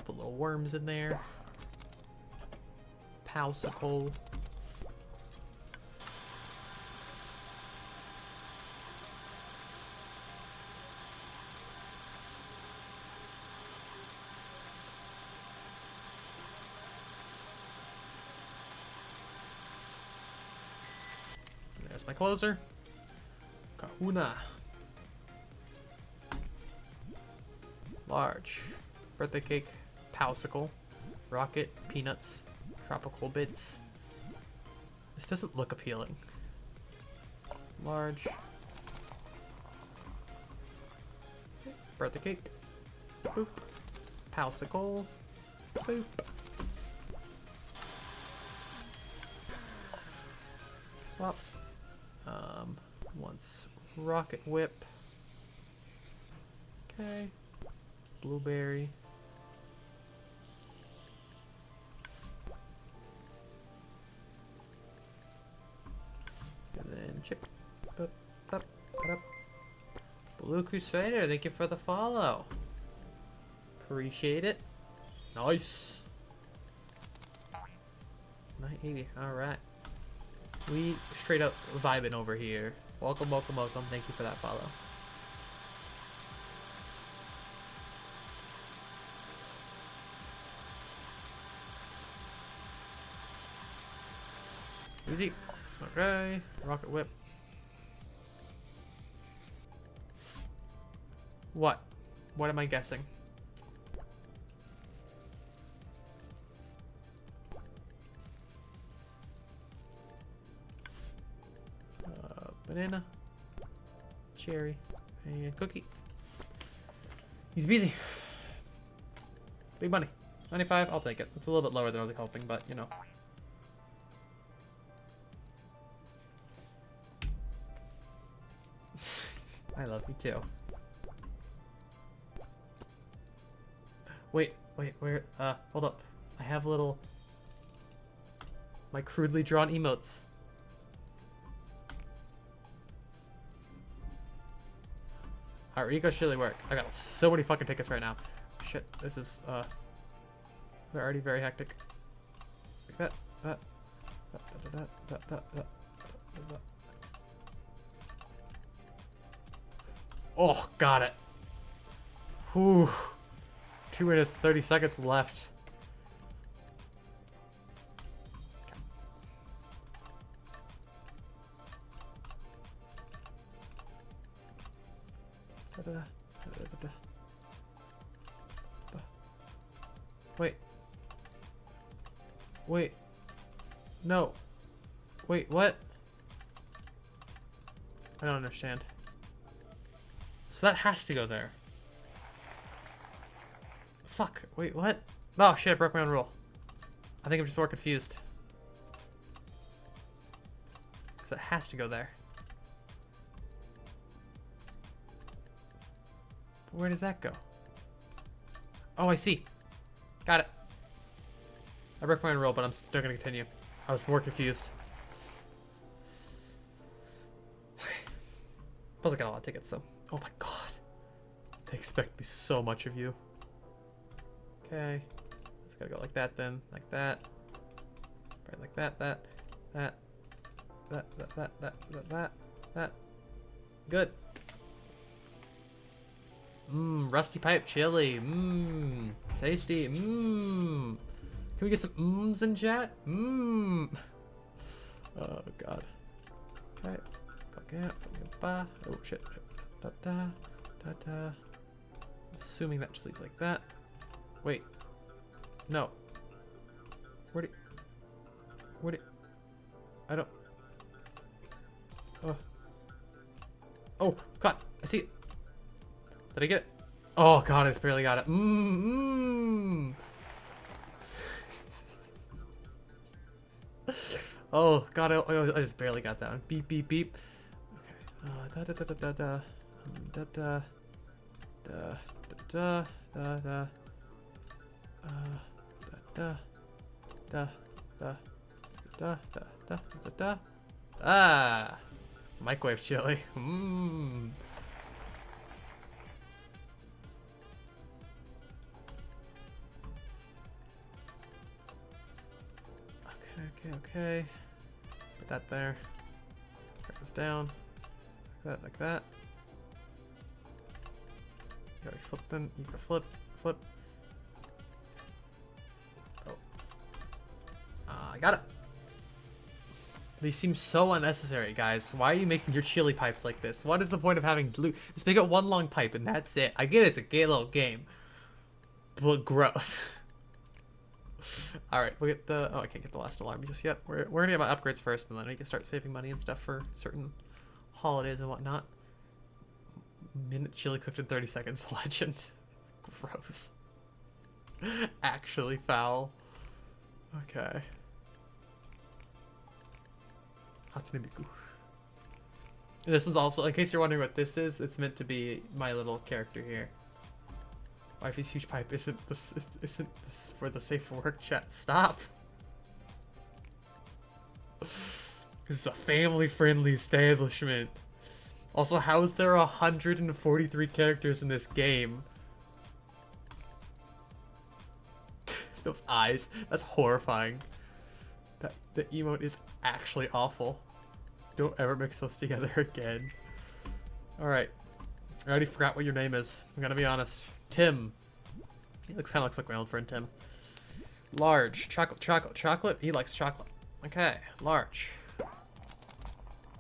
Put little worms in there. Popsicle. There's my closer. Kahuna. Large. Birthday cake. Popsicle. Rocket. Peanuts. Tropical bits. This doesn't look appealing. Large. Birthday cake. Boop. Popsicle. Boop. Swap. Once rocket whip. Okay. Blueberry. And then chip. Up, up, up. Blue Crusader, thank you for the follow. Appreciate it. Nice. 980. All right. We straight up vibing over here. Welcome, welcome, welcome. Thank you for that follow. Easy. Okay. Rocket whip. What? What am I guessing? Banana, cherry, and cookie. He's busy. Big money. 95, I'll take it. It's a little bit lower than I was hoping, but you know. I love you too. Wait, where, hold up. I have my crudely drawn emotes. Alright, Rico should really work. I got so many fucking tickets right now. Shit, this is, we're already very hectic. Like that. Oh, got it. Whew. 2 minutes, 30 seconds left. Wait. Wait. No. Wait, what? I don't understand. So that has to go there. Fuck. Wait, what? Oh shit, I broke my own rule. I think I'm just more confused. Because it has to go there. Where does that go? Oh, I see. Got it. I broke my own rule, but I'm still gonna continue. I was more confused. Plus I got a lot of tickets, so. Oh my god. They expect me so much of you. Okay. It's gotta go like that then. Like that. Right, like that, that. Good. Rusty pipe chili. Tasty. Can we get some in chat? Oh god. Okay. Oh shit. Assuming that just leads like that. Wait. No. Where'd it? I don't. Oh god. I see it. Did I get it? Oh god, I just barely got it. Oh god, I just barely got that one. Beep, beep, beep. Okay. Ah, microwave chili. Okay. Put that there. That goes down. Like that. You gotta flip them. You gotta flip. Oh. I got it. These seem so unnecessary, guys. Why are you making your chili pipes like this? What is the point of having glue? Just make it one long pipe and that's it. I get it's a gay little game. But gross. Alright, we'll get the... Oh, I can't get the last alarm just yet. We're gonna get my upgrades first, and then we can start saving money and stuff for certain holidays and whatnot. Minute chili cooked in 30 seconds. Legend. Gross. Actually foul. Okay. Hatsune Miku. This one's also, in case you're wondering what this is, it's meant to be my little character here. Wifey's huge pipe isn't this for the safe for work chat. Stop. This is a family-friendly establishment. Also, how is there 143 characters in this game? Those eyes. That's horrifying. The emote is actually awful. Don't ever mix those together again. Alright. I already forgot what your name is. I'm gonna be honest. Tim. He kind of looks like my old friend Tim. Large. Chocolate. He likes chocolate. Okay. Large.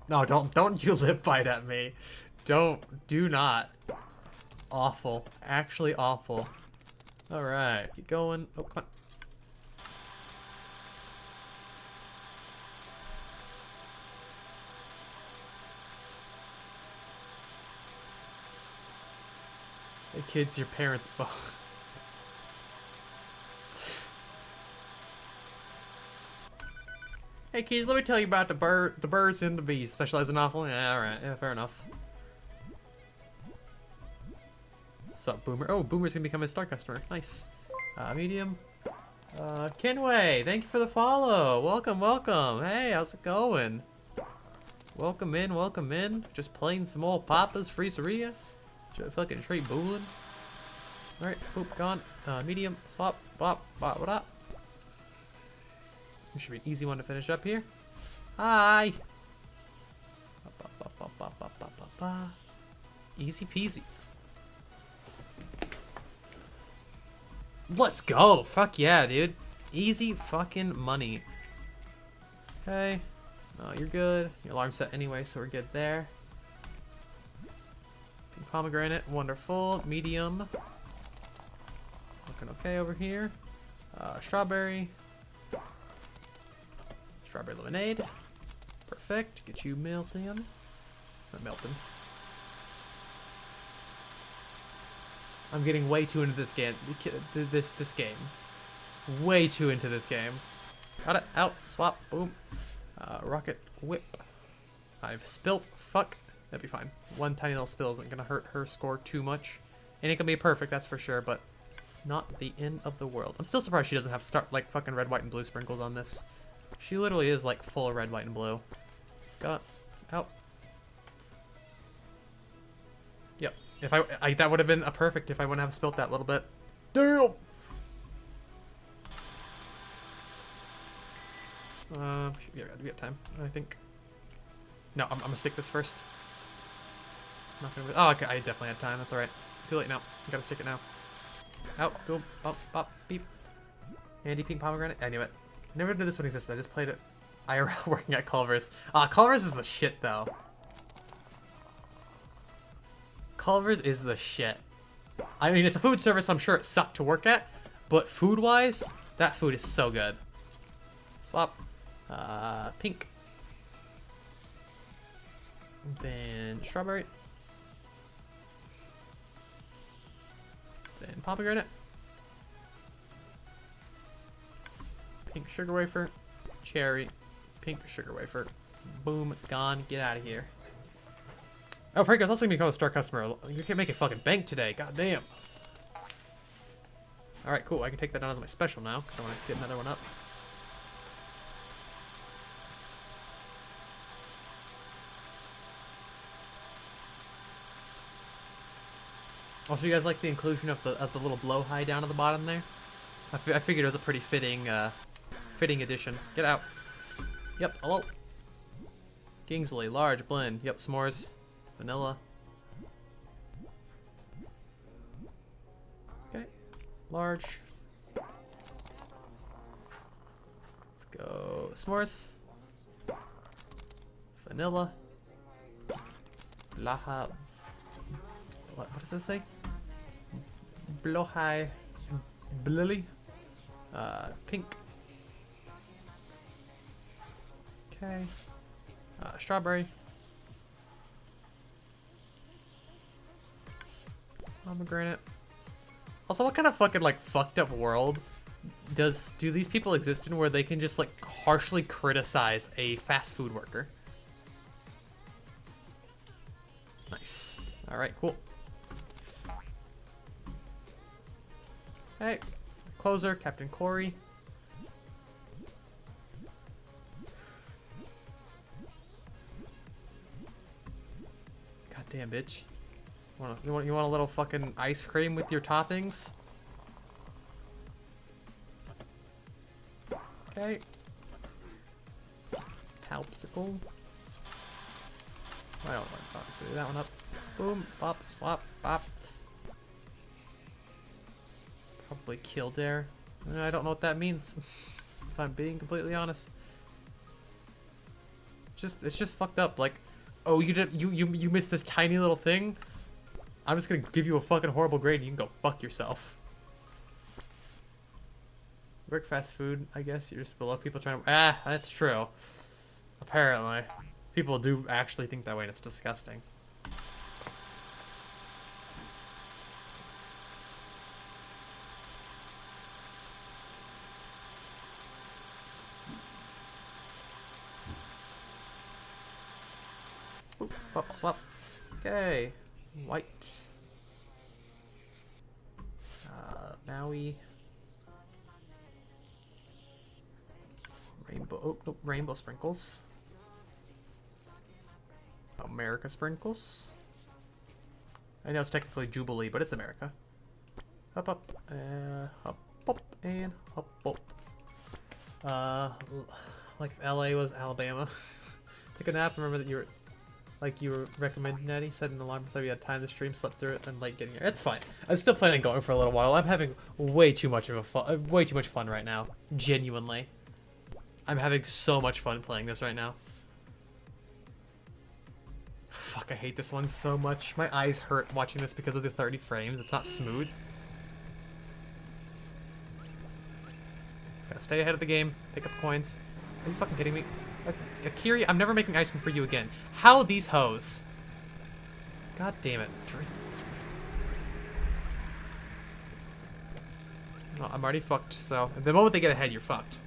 No, don't you lip bite at me. Do not. Awful. Actually awful. Alright. Keep going. Oh, come on. Hey kids, your parents both. Hey kids, let me tell you about the birds and the bees. Specialize in awful. Yeah, alright. Yeah, fair enough. Sup, Boomer? Oh, Boomer's gonna become a star customer. Nice. Medium. Kenway, thank you for the follow. Welcome, welcome. Hey, how's it going? Welcome in, welcome in. Just playing some old Papa's Freezeria. Fucking straight booling. Alright, boop, gone. Medium, swap, bop, what up? This should be an easy one to finish up here. Hi! Easy peasy. Let's go! Fuck yeah, dude. Easy fucking money. Okay. No, you're good. Your alarm's set anyway, so we're good there. Pink pomegranate, wonderful. Medium. Looking okay over here. Strawberry. Strawberry lemonade. Perfect. Get you melting. Not melting. I'm getting way too into this game. This game. Way too into this game. Got it. Out. Swap. Boom. Rocket whip. I've spilt. Fuck. That'd be fine. One tiny little spill isn't gonna hurt her score too much. And it can be perfect, that's for sure, but not the end of the world. I'm still surprised she doesn't have like fucking red, white, and blue sprinkles on this. She literally is like full of red, white, and blue. Got out. Yep. If I that would have been a perfect if I wouldn't have spilt that little bit. Damn. Yeah, we have time, I think. No, I'm gonna stick this first. Not gonna. Oh, okay. I definitely had time. That's all right. Too late now. I gotta stick it now. Out. Go. Up. Up. Beep. Andy pink pomegranate. I knew it. Never knew this one existed. I just played it IRL working at Culver's. Culver's is the shit though. Culver's is the shit. I mean, it's a food service. So I'm sure it sucked to work at, but food-wise, that food is so good. Swap. Pink. Then strawberry. Then pomegranate. Pink sugar wafer. Cherry. Pink sugar wafer. Boom. Gone. Get out of here. Oh, Franco's also gonna become a star customer. You can make a fucking bank today. God damn. Alright, cool. I can take that down as my special now because I want to get another one up. Also, you guys like the inclusion of the little blowhigh down at the bottom there? I figured it was a pretty fitting addition. Get out. Yep, hello. Kingsley, large, blend. Yep, s'mores. Vanilla. Okay, large. Let's go s'mores. Vanilla. Blaha. What does this say? Blowhigh. Blilly. Pink. Okay. Strawberry. Pomegranate. Also, what kind of fucking like fucked up world do these people exist in where they can just like harshly criticize a fast food worker? Nice. All right, cool. Okay, closer, Captain Corey. Goddamn, bitch. You want a little fucking ice cream with your toppings? Okay. Alpsicle. I don't want to do that one up. Boom, pop, swap, pop. Probably killed there. I don't know what that means. If I'm being completely honest. It's just fucked up. Like, oh, you missed this tiny little thing. I'm just gonna give you a fucking horrible grade. And you can go fuck yourself. Work fast food. I guess you're just below people trying to. Ah, that's true. Apparently, people do actually think that way, and it's disgusting. Oop, pop, swap. Okay. White. Maui. Rainbow. Oh, nope, rainbow sprinkles. America sprinkles. I know it's technically Jubilee, but it's America. Up, up, and up, up. Like if LA was Alabama. Take a nap. Remember that you were recommending, Natty. Set an alarm so you had time to stream, slept through it, and late getting here. It's fine. I'm still planning on going for a little while. I'm having way too much fun right now. Genuinely, I'm having so much fun playing this right now. Fuck, I hate this one so much. My eyes hurt watching this because of the 30 frames. It's not smooth. Just gotta stay ahead of the game. Pick up coins. Are you fucking kidding me? Akiri, I'm never making ice cream for you again. How these hoes? God damn it. Well, I'm already fucked, so the moment they get ahead, you're fucked.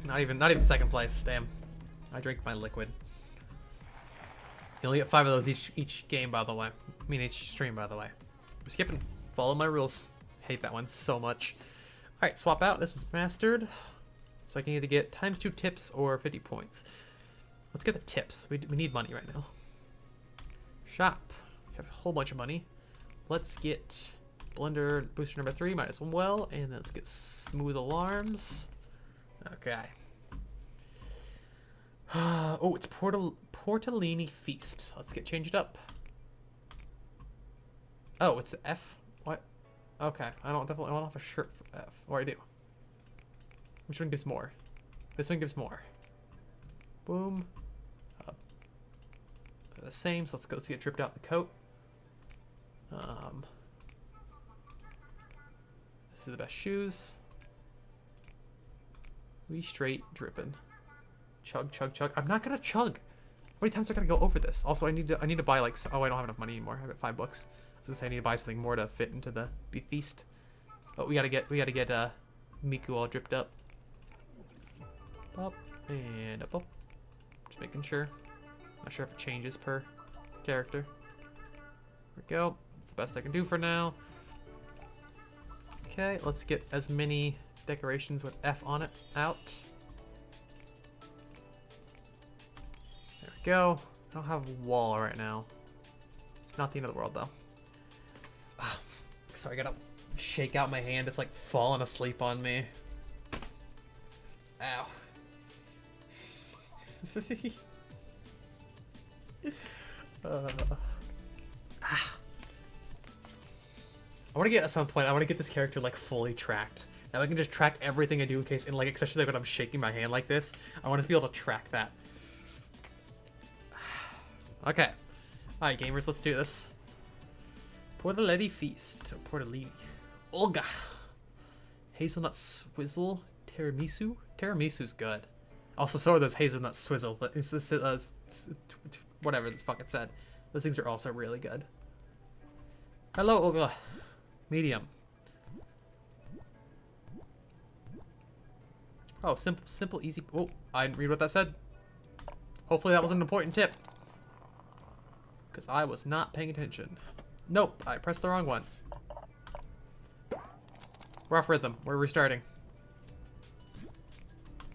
Not even second place. Damn. I drank my liquid. You only get 5 of those each game, by the way. I mean, each stream, by the way. I'm skipping. Follow my rules. Hate that one so much. Alright, swap out. This is mastered. So I can either get ×2 tips or 50 points. Let's get the tips. We need money right now. Shop. We have a whole bunch of money. Let's get blender booster number 3, might as well. And then let's get smooth alarms. Okay. Oh, it's Portellini Feast. Let's change it up. Oh, it's the F. What? Okay, I don't have a shirt for F. Or I do. Which one gives more? This one gives more. Boom. The same. So let's get dripped out the coat. This is the best shoes. We straight dripping. Chug, chug, chug. I'm not gonna chug. How many times do I gotta go over this? Also, I need to buy like. Oh, I don't have enough money anymore. I have $5. I was gonna say I need to buy something more to fit into the feast. But we gotta get Miku all dripped up. Up and up, up. Just making sure. Not sure if it changes per character. There we go. It's the best I can do for now. Okay, let's get as many decorations with F on it out. There we go. I don't have a wall right now. It's not the end of the world though. Ah, sorry, I gotta shake out my hand. It's like falling asleep on me. Ow. I want to get at some point. I want to get this character like fully tracked. Now I can just track everything I do in case, and like especially like when I'm shaking my hand like this. I want to be able to track that. Okay, all right, gamers, let's do this. Portellini Feast. Portellini. Olga. Hazelnut Swizzle. Tiramisu. Tiramisu's good. Also, so are those hazelnut swizzle. It's this, whatever the fuck it said. Those things are also really good. Hello, Olga. Medium. Oh, simple, easy. Oh, I didn't read what that said. Hopefully that was an important tip. Because I was not paying attention. Nope, I pressed the wrong one. We're off rhythm. We're restarting.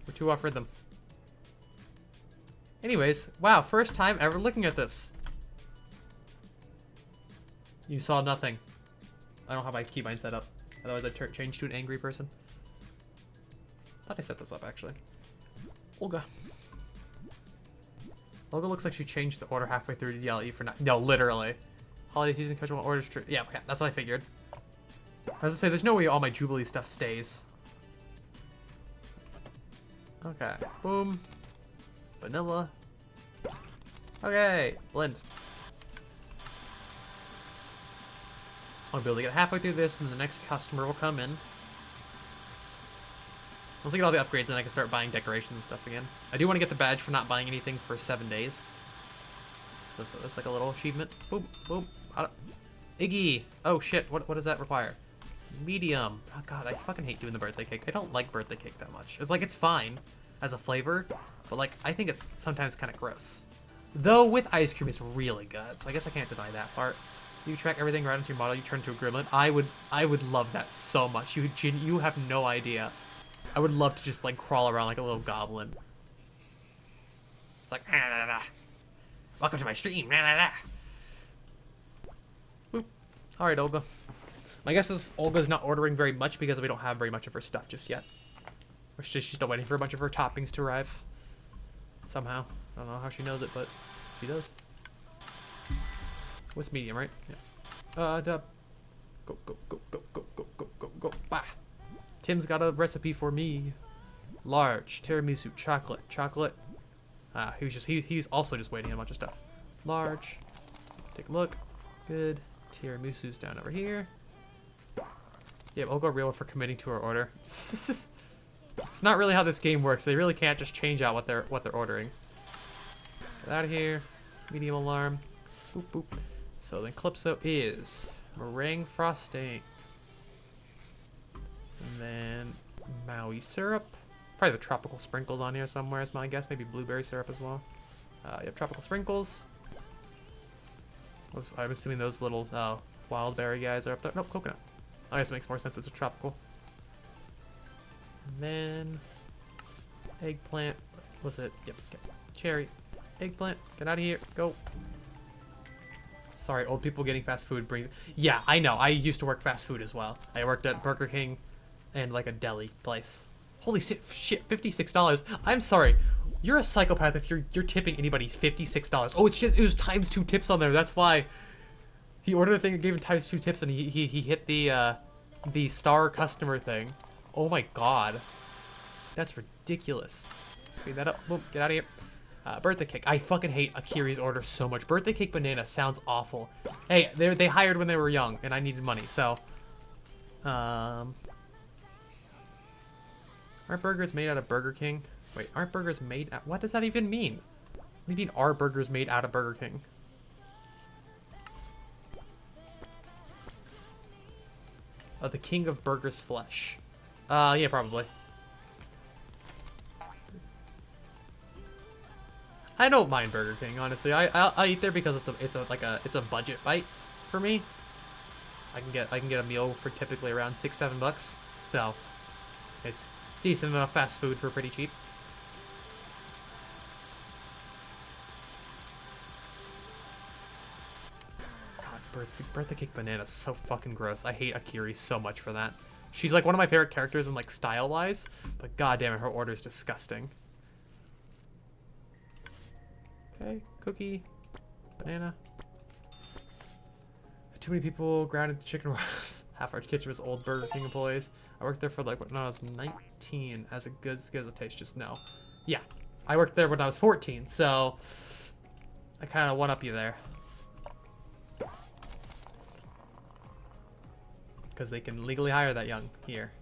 We're too off rhythm. Anyways, wow, first time ever looking at this. You saw nothing. I don't have my keybind set up. Otherwise I'd change to an angry person. thought I set this up, actually. Olga. Olga looks like she changed the order halfway through to yell at you for not... No, literally. Holiday season, casual orders... Yeah, okay, that's what I figured. I was gonna say, there's no way all my Jubilee stuff stays. Okay, boom. Vanilla. Okay, blend. I'll be able to get halfway through this, and the next customer will come in. Once I get all the upgrades, then I can start buying decorations and stuff again. I do want to get the badge for not buying anything for 7 days. That's like a little achievement. Boom, boom. Iggy! Oh shit, what does that require? Medium. Oh god, I fucking hate doing the birthday cake. I don't like birthday cake that much. It's like, it's fine as a flavor, but like, I think it's sometimes kind of gross. Though with ice cream, it's really good, so I guess I can't deny that part. You track everything right into your model, you turn into a gremlin. I would love that so much. You have no idea. I would love to just like crawl around like a little goblin. It's like, welcome to my stream. Boop. All right, Olga. My guess is Olga's not ordering very much because we don't have very much of her stuff just yet. Or she's still waiting for a bunch of her toppings to arrive. Somehow. I don't know how she knows it, but she does. What's medium, right? Yeah. Go, go, go, go, go, go, go, go, go. Bah. Tim's got a recipe for me. Large tiramisu chocolate. He's also just waiting on a bunch of stuff. Large. Take a look. Good. Tiramisu's down over here. Yeah, we'll go real for committing to our order. It's not really how this game works. They really can't just change out what they're ordering. Get out of here. Medium alarm. Boop boop. So then Calypso is meringue frosting. And then Maui syrup. Probably the tropical sprinkles on here somewhere is my guess. Maybe blueberry syrup as well. Yep, tropical sprinkles. I'm assuming those little wild berry guys are up there. Nope, coconut. I guess it makes more sense. It's a tropical. And then eggplant. What's it? Yep. Cherry. Eggplant. Get out of here. Go. Sorry, old people getting fast food brings... Yeah, I know. I used to work fast food as well. I worked at Burger King and like a deli place. Holy shit, $56. I'm sorry. You're a psychopath if you're tipping anybody $56. Oh, it was ×2 tips on there. That's why he ordered a thing and gave him ×2 tips, and he hit the star customer thing. Oh my god, that's ridiculous. Speed that up. Boom, get out of here. Birthday cake. I fucking hate Akiri's order so much. Birthday cake banana sounds awful. Hey, they hired when they were young, and I needed money, so aren't burgers made out of Burger King? Wait, aren't burgers made out... What does that even mean? What do you mean, are burgers made out of Burger King? The king of burgers flesh. Yeah, probably. I don't mind Burger King, honestly. I'll eat there because it's a budget bite for me. I can get a meal for typically around $6-7 bucks. So it's decent enough fast food for pretty cheap. God, birthday cake banana is so fucking gross. I hate Akiri so much for that. She's like one of my favorite characters in like style-wise, but goddamn it, her order is disgusting. Okay, cookie, banana. Too many people grounded chicken rolls. Half our kitchen was old Burger King employees. I worked there for like when I was 19. As good as it tastes, just no. Yeah, I worked there when I was 14, so I kind of one up you there. Because they can legally hire that young here.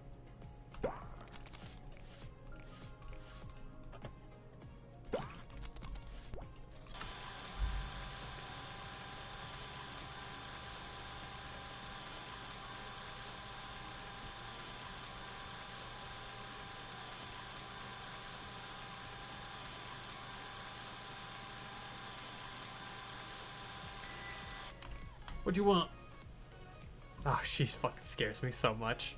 What'd you want? Oh, she fucking scares me so much.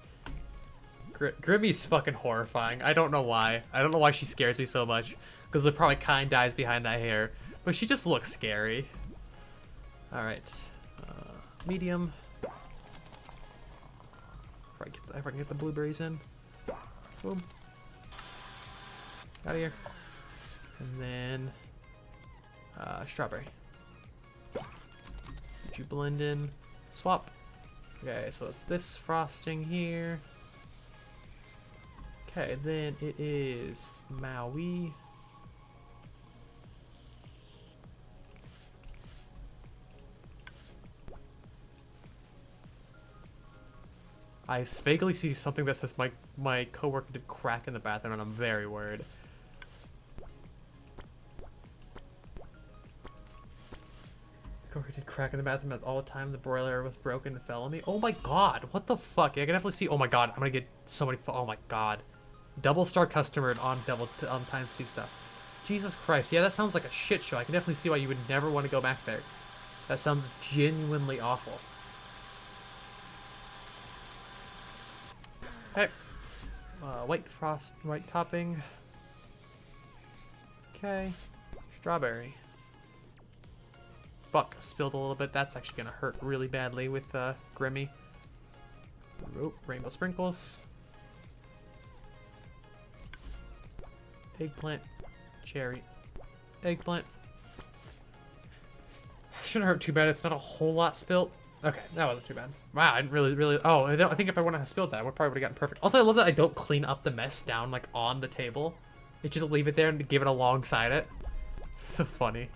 Grimmy's fucking horrifying. I don't know why. I don't know why she scares me so much. Because it probably kind dies behind that hair. But she just looks scary. Alright. Medium. If I can get the blueberries in. Boom. Out of here. And then strawberry. Did you blend in? Swap. Okay, so it's this frosting here. Okay, then it is Maui. I vaguely see something that says my coworker did crack in the bathroom, and I'm very worried. Coworker did crack in the bathroom at all the time. The broiler was broken and fell on me. Oh my god, what the fuck? I can definitely see. Oh my god, I'm gonna get so many. Oh my god, double star customer on times 2 stuff. Jesus Christ, yeah, that sounds like a shit show. I can definitely see why you would never want to go back there. That sounds genuinely awful. Okay. White frost, white topping. Okay. Strawberry. Fuck, spilled a little bit. That's actually gonna hurt really badly with Grimmy. Oh, rainbow sprinkles. Eggplant. Cherry. Eggplant. Shouldn't hurt too bad. It's not a whole lot spilt. Okay, that wasn't too bad. Wow, I didn't really. Oh, I think if I wouldn't have spilled that, I probably would have gotten perfect. Also, I love that I don't clean up the mess down like on the table. I just leave it there and give it alongside it. So funny.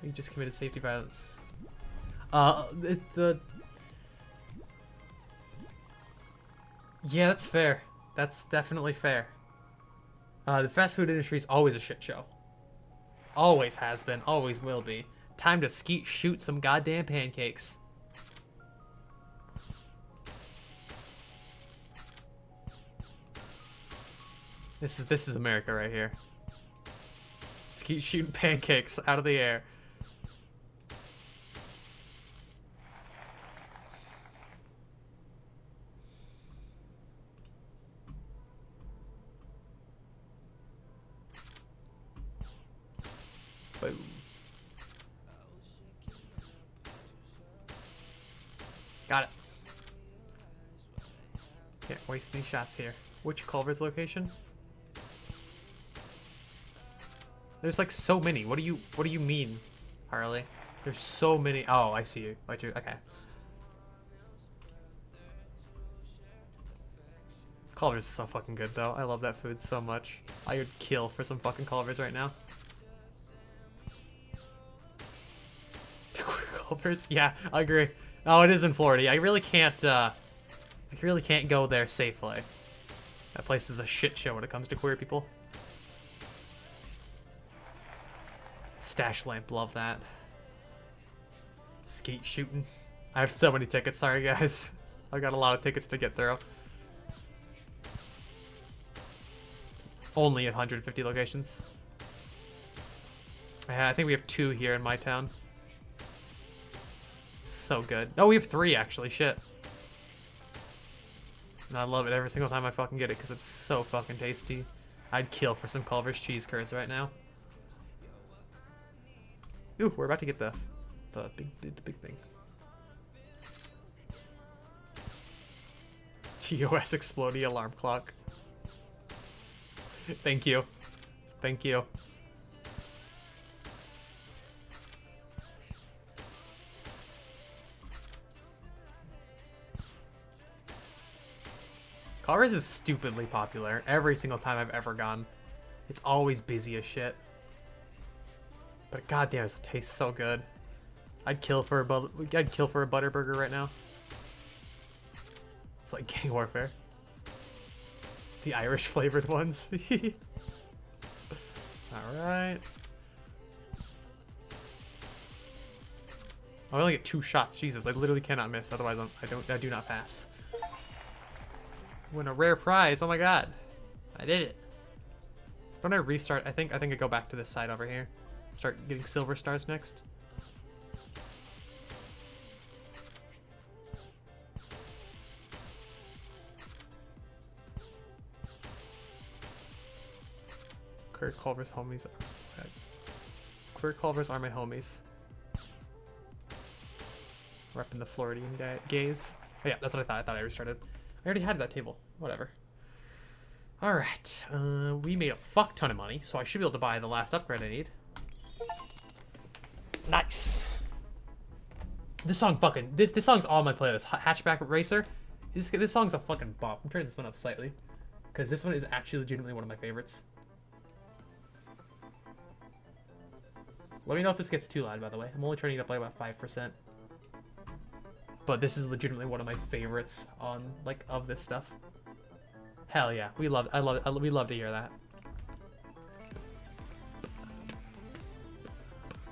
You just committed safety violence. Yeah, that's fair. That's definitely fair. The fast food industry is always a shit show. Always has been. Always will be. Time to skeet shoot some goddamn pancakes. This is America right here. Skeet shooting pancakes out of the air. Boom. Got it. Can't waste any shots here. Which Culver's location? There's like so many. What do you mean, Harley? There's so many. Oh, I see you. Okay. Culver's is so fucking good though. I love that food so much. I would kill for some fucking Culver's right now. Culver's? Yeah, I agree. Oh, it is in Florida. I really can't go there safely. That place is a shit show when it comes to queer people. Stash lamp, love that. Skeet shooting. I have so many tickets, sorry guys. I've got a lot of tickets to get through. Only 150 locations. I think we have 2 here in my town. So good. Oh, we have 3 actually, shit. And I love it every single time I fucking get it because it's so fucking tasty. I'd kill for some Culver's cheese curds right now. Ooh, we're about to get the big thing. TOS exploding alarm clock. Thank you. Thank you. Culver's is stupidly popular every single time I've ever gone. It's always busy as shit. But goddamn, it tastes so good. I'd kill for a butter burger right now. It's like gang warfare. The Irish flavored ones. Alright. I only get 2 shots. Jesus, I literally cannot miss. Otherwise, I do not pass. Win a rare prize. Oh my god. I did it. Don't I restart? I think I go back to this side over here. Start getting silver stars next. Queer Culver's homies. Queer Culver's are my homies. Repping the Floridian gays. Oh, yeah, that's what I thought. I thought I restarted. I already had that table. Whatever. Alright, we made a fuck ton of money, so I should be able to buy the last upgrade I need. Nice. This song fucking, this song's on my playlist. Hatchback Racer. This song's a fucking bop. I'm turning this one up slightly, because this one is actually legitimately one of my favorites. Let me know if this gets too loud, by the way. I'm only turning it up by about 5%. But this is legitimately one of my favorites on, like, of this stuff. Hell yeah. We love to hear that.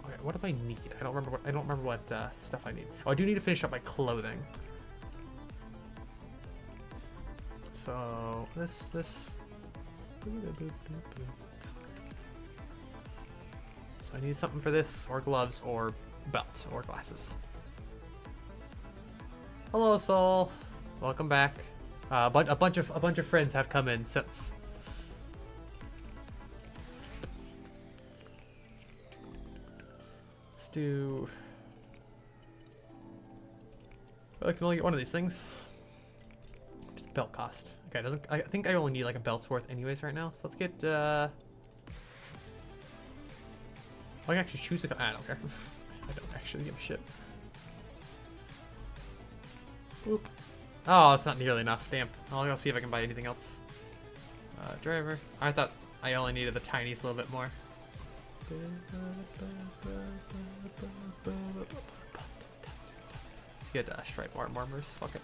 Okay, what do I need? I don't remember what stuff I need. Oh, I do need to finish up my clothing. So, this. So I need something for this, or gloves, or belt, or glasses. Hello, Soul. Welcome back. A bunch of friends have come in since. Let's do. I can only get one of these things. Just belt cost. Okay, doesn't. I think I only need like a belt's worth anyways right now. So let's get. I can actually choose I don't care. I don't actually give a shit. Boop. Oh, it's not nearly enough. Damn. I'll go see if I can buy anything else. Driver. I thought I only needed the tiniest little bit more. Let's get stripe armors. Fuck it.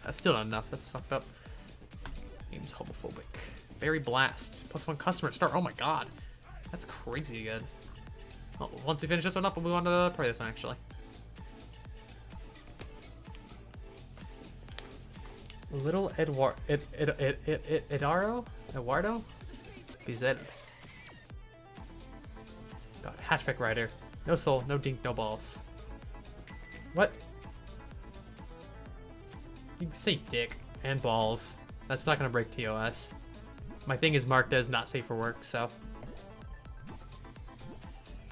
That's still not enough. That's fucked up. Game's homophobic. Berry Blast. +1 customer start. Oh my god. That's crazy good. Well, once we finish this one up, we'll move on to probably this one actually. Little Eduardo Bizelis. God, hatchback rider. No soul, no dink, no balls. What? You say dick and balls. That's not gonna break TOS. My thing is marked as not safe for work, so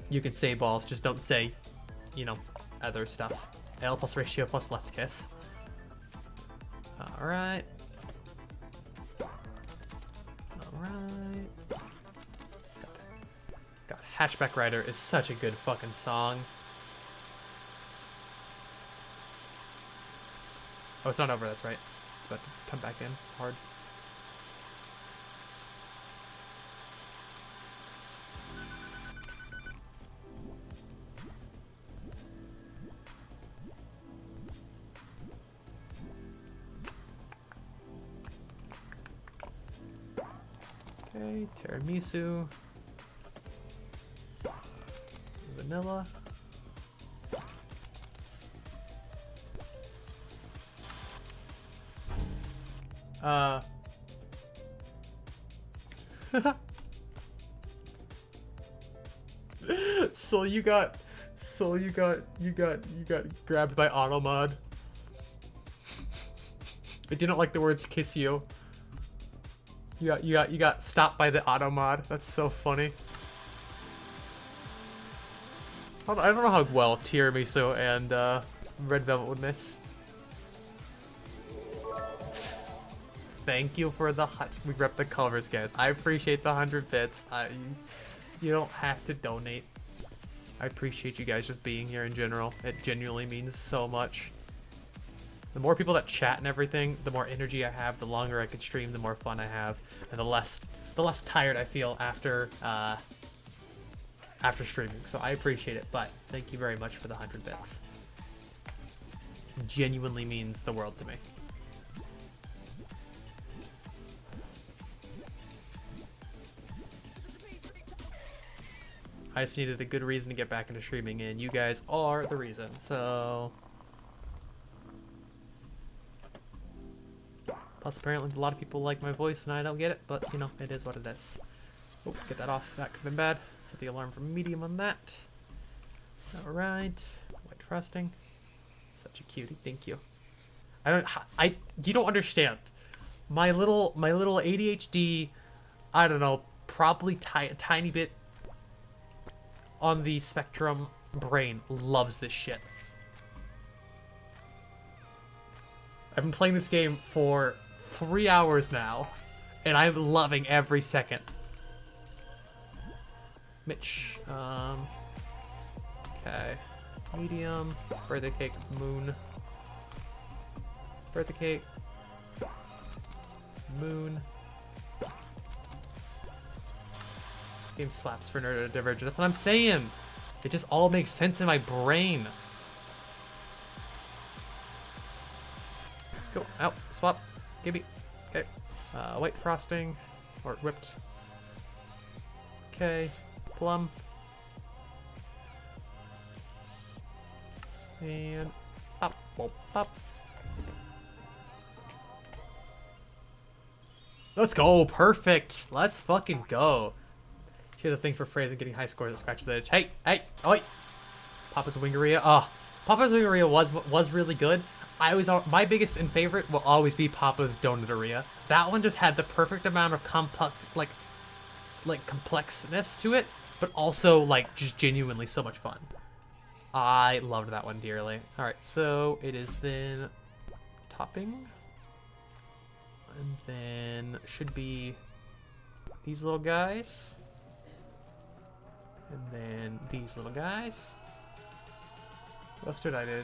you can say balls, just don't say, you know, other stuff. L plus ratio plus let's kiss. Alright. Alright. God, Hatchback Rider is such a good fucking song. Oh, it's not over, that's right. It's about to come back in hard. Okay, tiramisu. Vanilla. So you got grabbed by Automod. I didn't like the words kiss you. You got stopped by the Automod. That's so funny. I don't know how well tiramisu and Red Velvet would miss. Thank you for the we rep the colors, guys. I appreciate the 100 bits. You don't have to donate. I appreciate you guys just being here in general. It genuinely means so much. The more people that chat and everything, the more energy I have, the longer I can stream, the more fun I have, and the less tired I feel after streaming. So I appreciate it, but thank you very much for the 100 bits. It genuinely means the world to me. I just needed a good reason to get back into streaming, and you guys are the reason, so... Plus, apparently, a lot of people like my voice, and I don't get it, but, you know, it is what it is. Oh, get that off. That could have been bad. Set the alarm for medium on that. Alright. White frosting. Such a cutie. Thank you. You don't understand. my little ADHD, I don't know, probably tiny bit on the spectrum brain loves this shit. I've been playing this game for 3 hours now, and I'm loving every second. Mitch, okay. Medium, birthday cake, moon. Birthday cake, moon. Game slaps for neurodivergent. That's what I'm saying. It just all makes sense in my brain. Go out, swap, Gibby. Okay, white frosting or whipped. Okay, plum. And pop, pop, pop. Let's go, perfect. Let's fucking go. Here's the thing for phrase and getting high scores that scratches the edge. Hey, hey, oi! Papa's Wingeria. Oh, Papa's Wingeria was really good. My biggest and favorite will always be Papa's Donutaria. That one just had the perfect amount of complex, like complexness to it, but also like just genuinely so much fun. I loved that one dearly. All right, so it is then topping, and then should be these little guys. And then these little guys. What else did I do?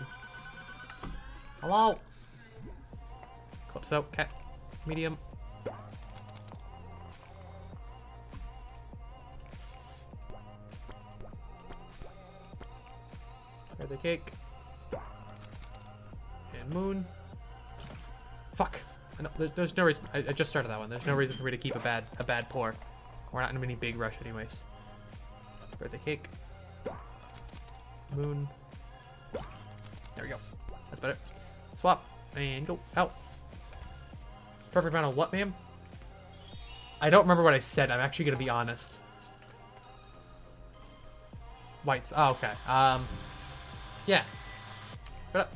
Hello? Clips out. Okay. Medium. Birthday cake. And moon. Fuck. I know, there's no reason. I just started that one. There's no reason for me to keep a bad pour. We're not in any big rush anyways. Birthday cake. Moon. There we go. That's better. Swap. And go. Out. Perfect amount of what, ma'am? I don't remember what I said. I'm actually going to be honest. Whites. Oh, okay. Yeah. Shut up.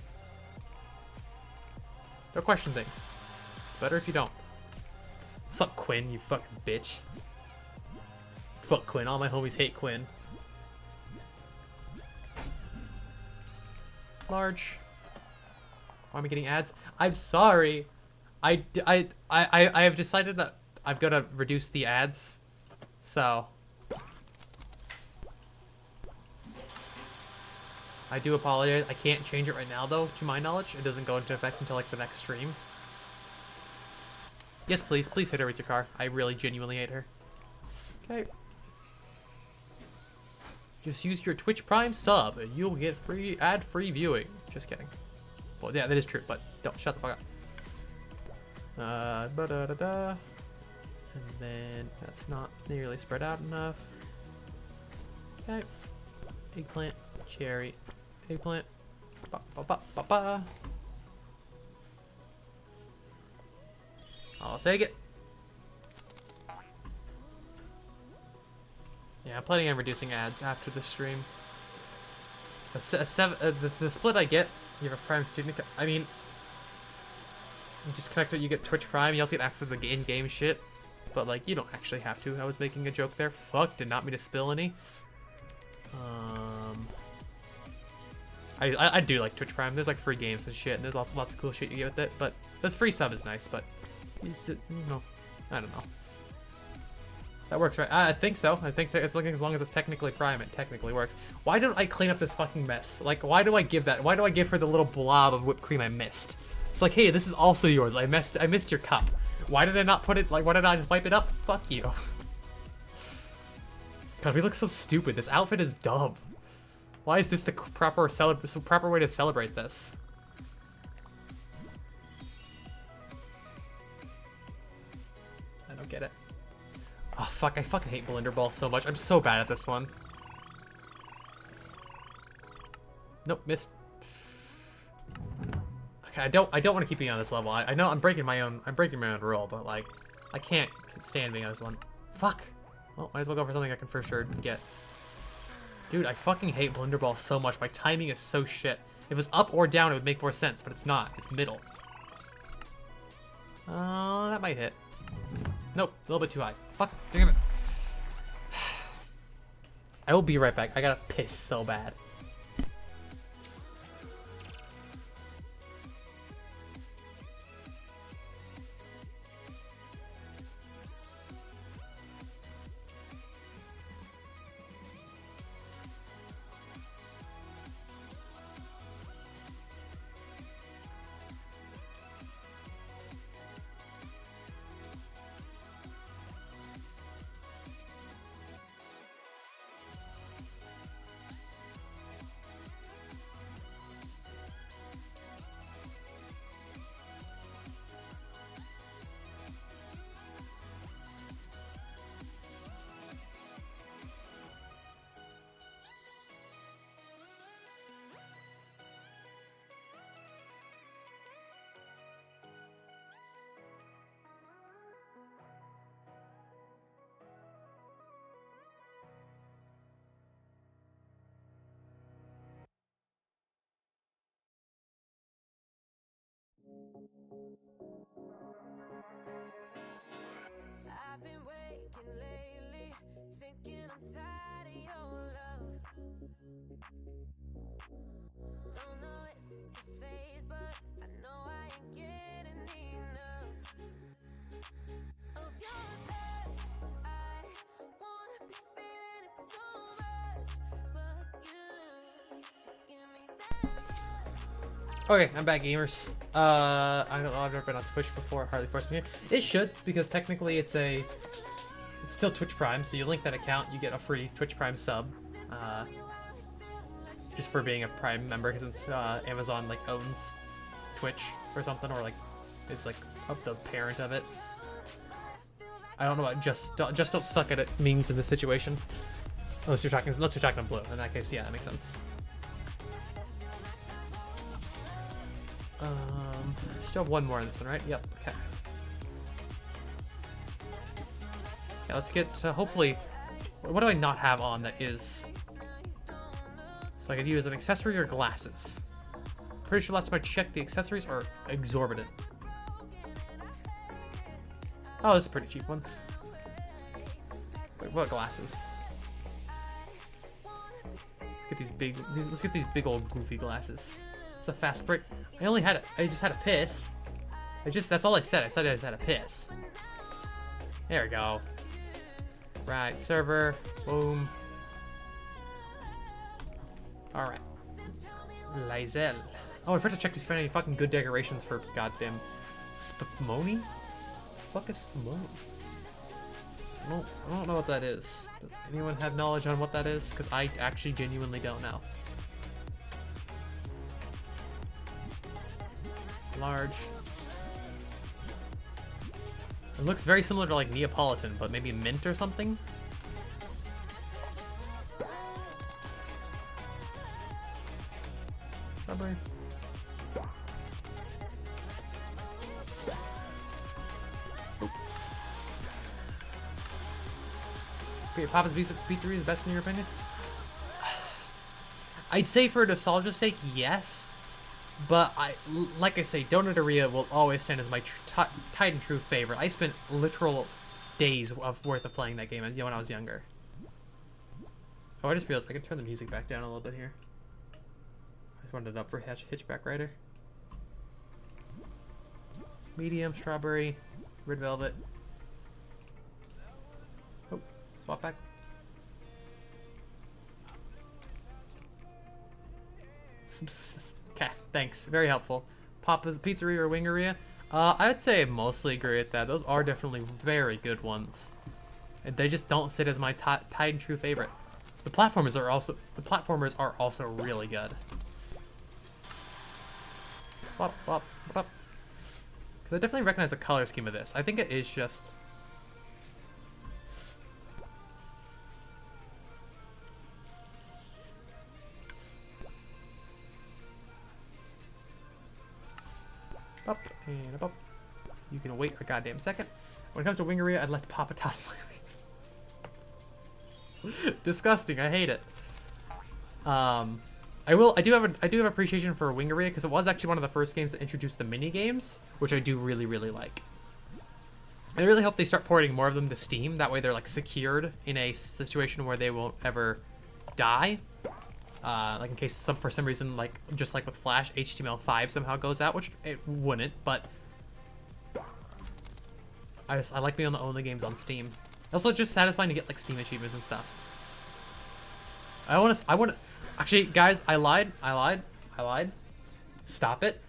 Don't question things. It's better if you don't. What's up, Quinn, you fucking bitch? Fuck Quinn. All my homies hate Quinn. Large. Why am I getting ads? I'm sorry. I have decided that I've got to reduce the ads. So. I do apologize. I can't change it right now, though, to my knowledge. It doesn't go into effect until, like, the next stream. Yes, please. Please hit her with your car. I really genuinely hate her. Okay. Just use your Twitch Prime sub and you'll get ad-free viewing. Just kidding. Well, yeah, that is true, but don't shut the fuck up. And then that's not nearly spread out enough. Okay. Eggplant, cherry, eggplant. Ba ba ba ba ba. I'll take it. Yeah, I'm planning on reducing ads after the stream. The split I get, you have a Prime student. I mean, you just connect it, you get Twitch Prime. You also get access to the in-game shit. But, like, you don't actually have to. I was making a joke there. Fuck, did not mean to spill any. I do like Twitch Prime. There's, like, free games and shit, and there's also lots of cool shit you get with it. But the free sub is nice, but, you know, I don't know. That works, right? I think so. I think as long as it's technically Prime, it technically works. Why don't I clean up this fucking mess? Like, why do I give that? Why do I give her the little blob of whipped cream I missed? It's like, hey, this is also yours. I missed your cup. Why did I not put it? Like, why did I just wipe it up? Fuck you. God, we look so stupid. This outfit is dumb. Why is this the proper way to celebrate this? I don't get it. Oh fuck! I fucking hate Blender Ball so much. I'm so bad at this one. Nope, missed. Okay, I don't want to keep being on this level. I know I'm breaking my own rule, but like, I can't stand being on this one. Fuck. Well, might as well go for something I can for sure get. Dude, I fucking hate Blender Ball so much. My timing is so shit. If it was up or down, it would make more sense, but it's not. It's middle. That might hit. Nope, a little bit too high. Fuck, damn it. I will be right back. I gotta piss so bad. I've been waking lately, thinking I'm tired of your love. Don't know if it's a phase, but I know I ain't getting enough of your touch. I wanna be feeling it so much, but you used to give me that much. Okay, I'm back, gamers. I don't know, I've never been on Twitch before, hardly forced me here. It should, because technically it's still Twitch Prime, so you link that account, you get a free Twitch Prime sub. Just for being a Prime member, because it's, Amazon, like, owns Twitch or something, or, like, is, like, the parent of it. I don't know what just don't suck at it means in this situation. Unless you're talking blue. In that case, yeah, that makes sense. Still have one more in this one, right? Yep, okay. Yeah, let's get, hopefully, what do I not have on that is, so I could use an accessory or glasses. Pretty sure last time I checked, the accessories are exorbitant. Oh, those are pretty cheap ones. Wait, what glasses? Let's get these big old goofy glasses. It's a fast break. I just had a piss. That's all I said. I said I just had a piss. There we go. Right, server. Boom. Alright. Lizel. Oh, I forgot to check to see if any fucking good decorations for goddamn Spumoni? Fuck is Spumoni? I don't know what that is. Does anyone have knowledge on what that is? Because I actually genuinely don't know. Large. It looks very similar to like Neapolitan, but maybe mint or something. Strawberry. Papa's Pizzeria is the best in your opinion? I'd say for nostalgia's sake, yes. But like I say, Donateria will always stand as my tried and true favorite. I spent literal days worth of playing that game when I was younger. Oh, I just realized I can turn the music back down a little bit here. I just wanted it up for Hitchback Rider. Medium, strawberry, red velvet. Oh, swap back. Okay, thanks. Very helpful. Papa's Pizzeria or Wingeria? I would say I mostly agree with that. Those are definitely very good ones. And they just don't sit as my tied and true favorite. The platformers are also really good. Bop, bop, bop. Because I definitely recognize the color scheme of this. I think it is just... Up and up. You can wait a goddamn second. When it comes to Wingeria, I'd let Papa toss my wings. Disgusting. I hate it. I do have appreciation for Wingeria because it was actually one of the first games that introduced the mini games, which I do really like. I really hope they start porting more of them to Steam. That way they're like secured in a situation where they won't ever die. Like in case for some reason, like just like with Flash, HTML5 somehow goes out, which it wouldn't, but I like being able to own the games on Steam. Also, just satisfying to get like Steam achievements and stuff. I want to. Actually, guys, I lied. Stop it.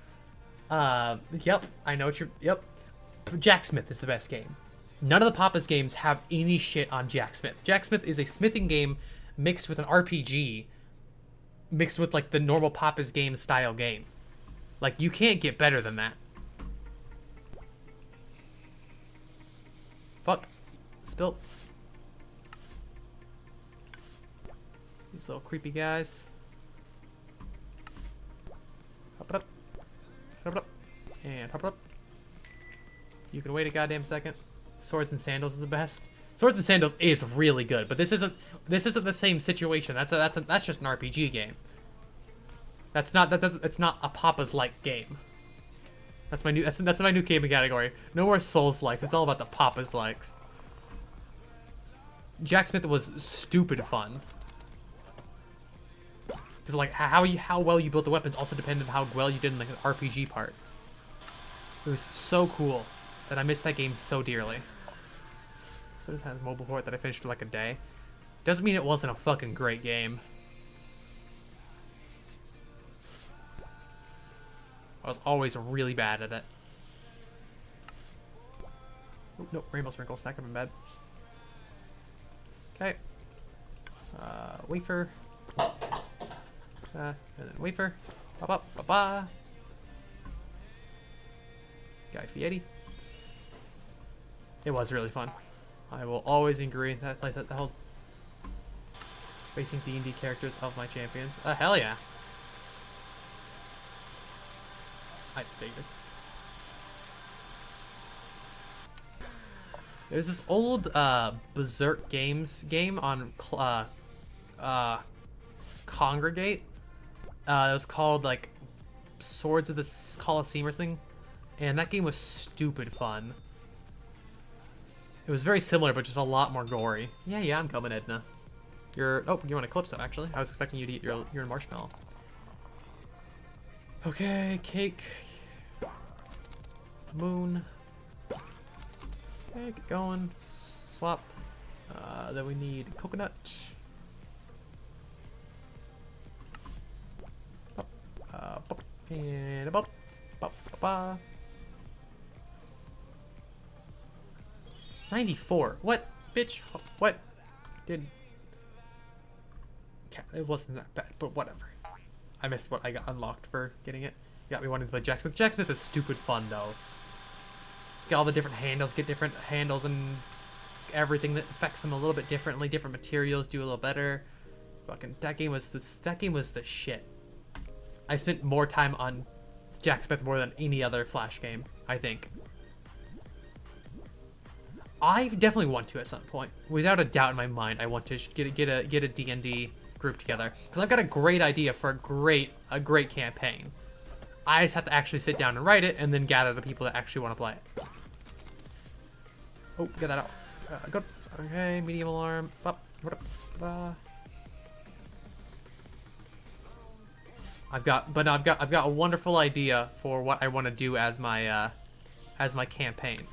Yep, I know what you're. Yep, Jack Smith is the best game. None of the Papa's games have any shit on Jack Smith. Jack Smith is a smithing game mixed with an RPG, mixed with like the normal Papa's game style game. Like, you can't get better than that. Fuck. Spilt. These little creepy guys. Hop it up. Hop it up. And hop it up. You can wait a goddamn second. Swords and Sandals is the best. Swords and Sandals is really good, but this isn't the same situation. That's just an RPG game. It's not a Papa's like game. That's my new gaming category. No more Souls likes. It's all about the Papa's likes. Jack Smith was stupid fun. Because like how well you built the weapons also depended on how well you did in like the RPG part. It was so cool that I missed that game so dearly. So it has mobile port that I finished in like a day. Doesn't mean it wasn't a fucking great game. I was always really bad at it. Oh, nope, Rainbow Sprinkle, stack up in bed. Okay. Wafer. And then wafer. Pop up, ba-ba. Guy Fieri. It was really fun. I will always agree that place at the whole facing D&D characters of my champions. Hell yeah. I figured. There's this old Berserk Games game on Congregate. It was called like Swords of the Colosseum or something, and that game was stupid fun. It was very similar, but just a lot more gory. Yeah, I'm coming, Edna. You want Eclipse actually? I was expecting you to eat your marshmallow. Okay, cake. Moon. Okay, get going. Swap. Then we need coconut. And about. 94. What? Bitch. What? It wasn't that bad, but whatever. I missed what I got unlocked for getting it. You got me wanting to play Jack Smith. Jack Smith is stupid fun, though. Get all the different handles, get different handles and everything that affects them a little bit differently. Different materials do a little better. Fucking that game was the shit. I spent more time on Jack Smith more than any other Flash game, I think. I definitely want to at some point. Without a doubt in my mind, I want to get a D&D group together because I've got a great idea for a great campaign. I just have to actually sit down and write it and then gather the people that actually want to play it. Oh, get that out. Good. Okay, medium alarm. What up? I've got a wonderful idea for what I want to do as my campaign.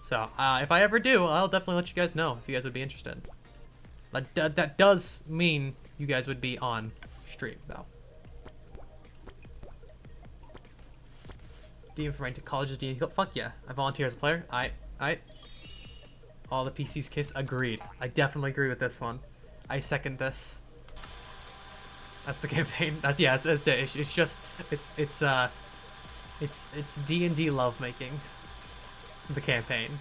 So if I ever do, I'll definitely let you guys know if you guys would be interested. That does mean you guys would be on stream though. DM for my college's D&D club. Fuck yeah, I volunteer as a player. I all the PCs kiss. Agreed. I definitely agree with this one. I second this. That's the campaign. That's it. It's D&D lovemaking. The campaign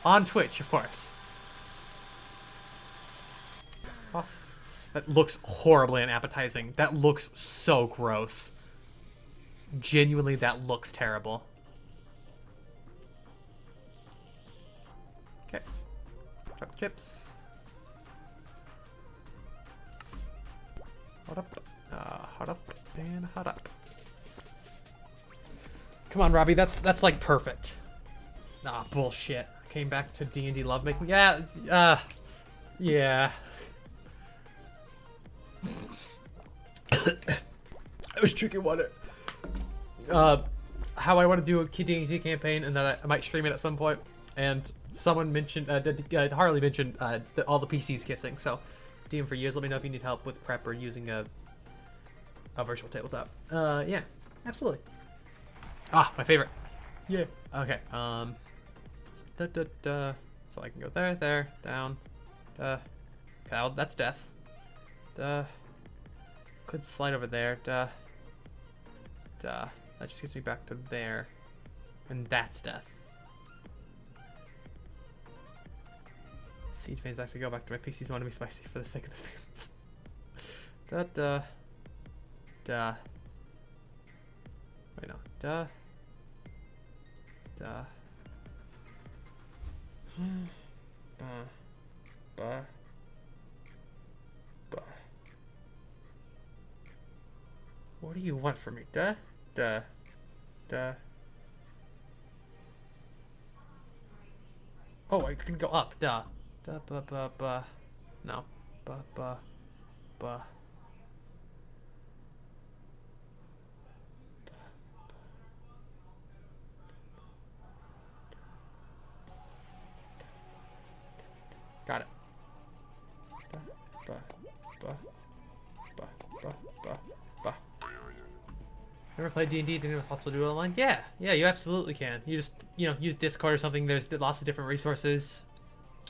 on Twitch, of course. Off. That looks horribly unappetizing. That looks so gross. Genuinely, that looks terrible. Okay. Drop the chips. Hot up. Hot up and hot up. Come on, Robbie. That's like perfect. Nah, bullshit. came back to D&D lovemaking. Yeah, yeah. I was drinking water. How I want to do a D&D campaign, and that I might stream it at some point. And someone mentioned, Harley mentioned all the PCs kissing. So, DM for years. Let me know if you need help with prep or using a virtual tabletop. Yeah, absolutely. Ah, my favorite. Yeah. Okay. So I can go there, down. Okay, that's death. Could slide over there. That just gets me back to there. And that's death. Siege phase back to go back to my PCs want to be spicy for the sake of the films. Wait, no. What do you want from me? Oh, I can go up. No. Got it. Ever played D&D? Didn't know it was possible to do it online? Yeah, you absolutely can. You just, use Discord or something. There's lots of different resources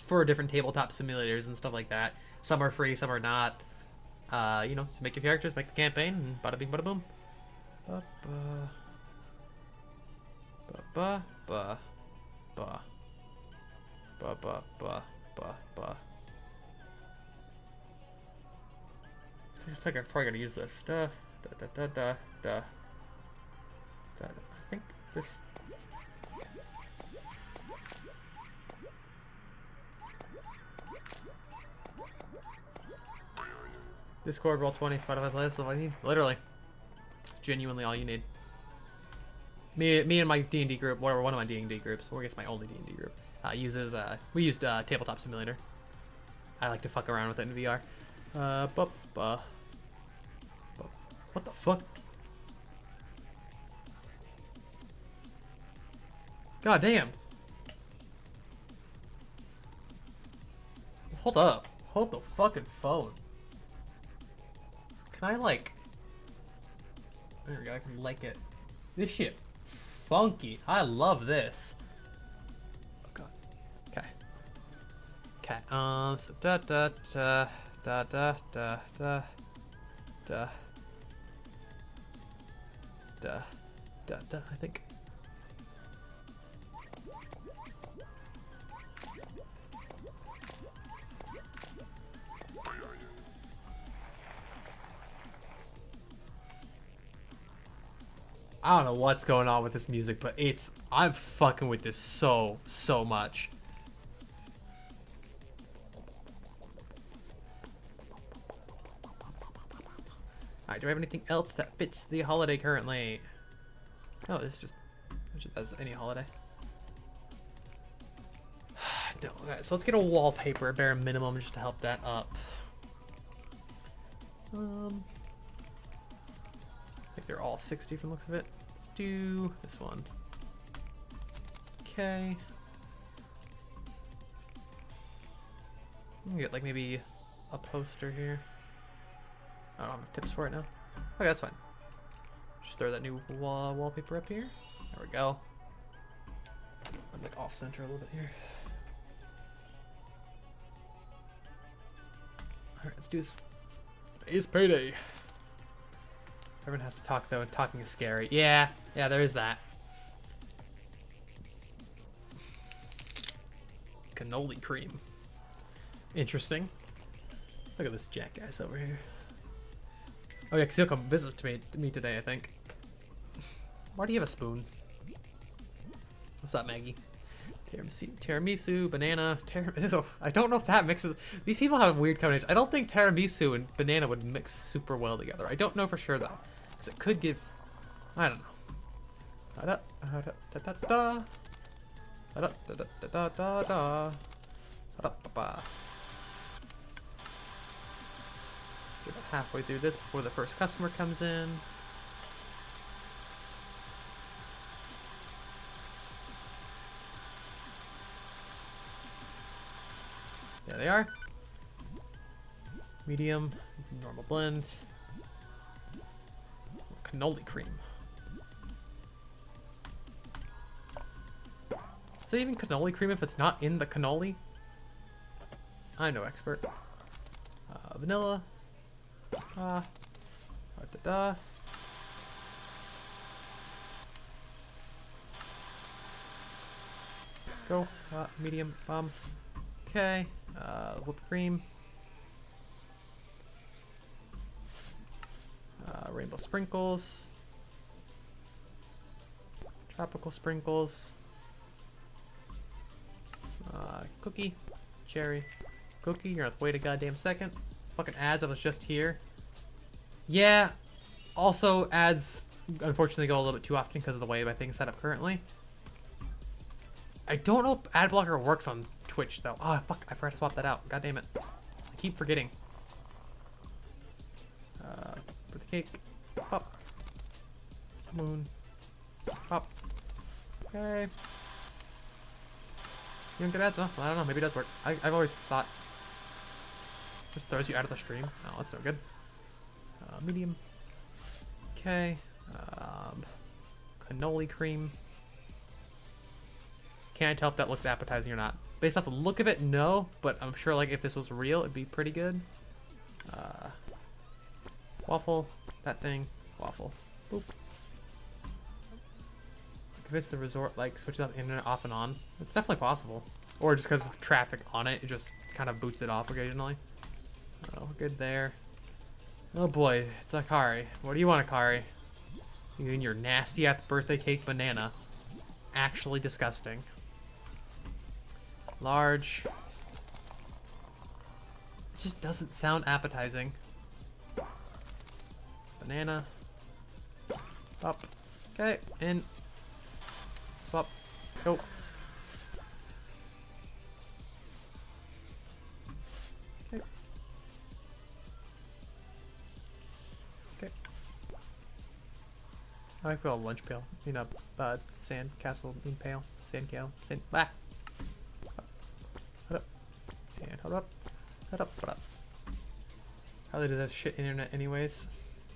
for different tabletop simulators and stuff like that. Some are free, some are not. Make your characters, make the campaign, and bada bing, bada boom. I think I'm probably gonna use this. I think this. Discord, Roll20, Spotify playlist, all I need. Literally. It's genuinely all you need. Me and my D&D group, whatever, one of my D&D groups, or I guess my only D&D group, we used Tabletop Simulator. I like to fuck around with it in VR. What the fuck? God damn. Hold up. Hold the fucking phone. Can I, like... There we go, I can like it. This shit funky. I love this. Oh god. Okay. Okay, so I think. I don't know what's going on with this music, but I'm fucking with this so much. Alright, do I have anything else that fits the holiday currently? No, it's just as any holiday. No, okay, so let's get a wallpaper, bare minimum, just to help that up. I think they're all 60 from the looks of it. Let's do this one. Okay. I'm gonna get like maybe a poster here. I don't have tips for it now. Okay, that's fine. Just throw that new wallpaper up here. There we go. I'm like off center a little bit here. Alright, let's do this. It's payday. Everyone has to talk though, and talking is scary. Yeah, there is that. Cannoli cream. Interesting. Look at this jackass over here. Oh yeah, because he'll come visit me today, I think. Why do you have a spoon? What's up, Maggie? Tiramisu, banana, I don't know if that mixes. These people have weird combinations. I don't think tiramisu and banana would mix super well together. I don't know for sure though, because it could give. I don't know. Da da da da da da. Da ba ba. Get about halfway through this before the first customer comes in. There they are. Medium, normal blend. Cannoli cream. Is it even cannoli cream if it's not in the cannoli? I'm no expert. Vanilla. Da da da. Go. Medium. Okay. Whipped cream. Rainbow sprinkles. Tropical sprinkles. Cookie. Cherry. Cookie. You're gonna have to wait a goddamn second. Fucking ads. I was just here. Yeah. Also, ads unfortunately go a little bit too often because of the way my thing's set up currently. I don't know if ad blocker works on Twitch though. Oh fuck! I forgot to swap that out. God damn it! I keep forgetting. For the cake. Pop. Moon. Pop. Okay. You don't get ads, huh? Well, I don't know. Maybe it does work. I've always thought. Just throws you out of the stream. No, that's no good. Medium. Okay. Cannoli cream. Can't tell if that looks appetizing or not. Based off the look of it, no. But I'm sure like if this was real, it'd be pretty good. Waffle. That thing. Waffle. Boop. Convince the resort like switches up the internet off and on. It's definitely possible. Or just because of traffic on it, it just kind of boots it off occasionally. Oh, we're good there. Oh boy, it's Akari. What do you want, Akari? You and your nasty ass birthday cake banana. Actually disgusting. Large. It just doesn't sound appetizing. Banana. Up. Okay, in. Swap. Go. Okay. Okay. I like a lunch pail. You know, sand castle in pail. Sand cow. Sand. Ah! Hold up. And hold up. Hold up. Hold up. Harley does that shit internet anyways.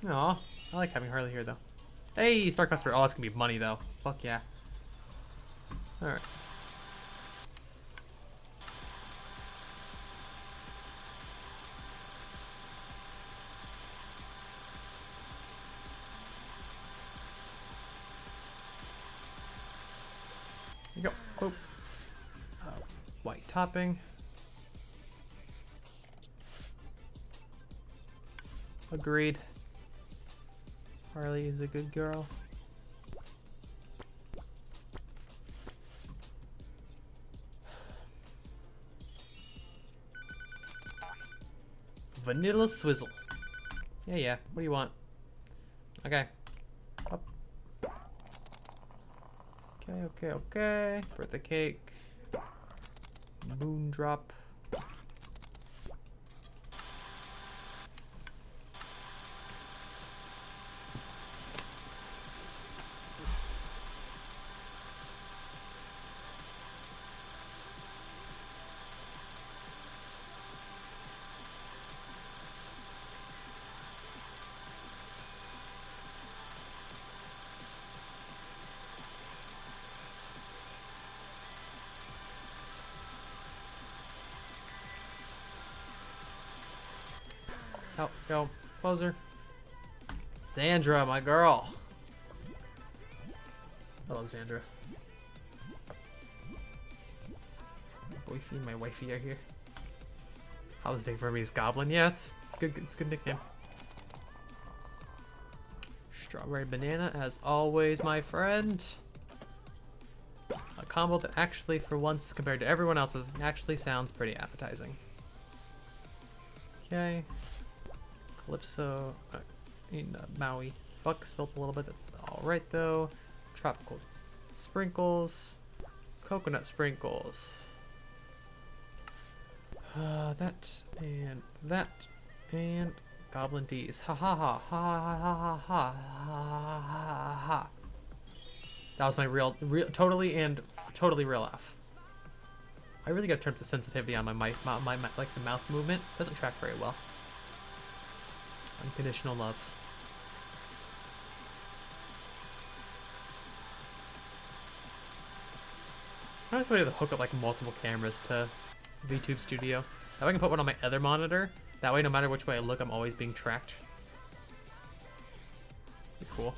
Aw. I like having Harley here though. Hey, star customer. Oh, that's gonna be money though. Fuck yeah. Alright. There you go. Quote. White topping. Agreed. Harley is a good girl. Vanilla swizzle. Yeah. What do you want? Okay. Up. Okay. Birthday cake. Moon drop. Out, go. Closer. Xandra, my girl. Hello, Xandra. My wifey are here. How's day for me is Goblin? Yeah, it's good. It's a good nickname. Strawberry banana, as always, my friend. A combo that actually, for once, compared to everyone else's, actually sounds pretty appetizing. Okay. Calypso in Maui. Fuck, spilled a little bit. That's all right though. Tropical sprinkles. coconut sprinkles. That and goblin D's. Ha ha ha ha ha ha ha ha ha ha. That was my real totally real laugh. I really gotta turn up the sensitivity on my like the mouth movement. Doesn't track very well. Unconditional love. I was ready to hook up like multiple cameras to VTube Studio. That way I can put one on my other monitor. That way, no matter which way I look, I'm always being tracked. Pretty cool.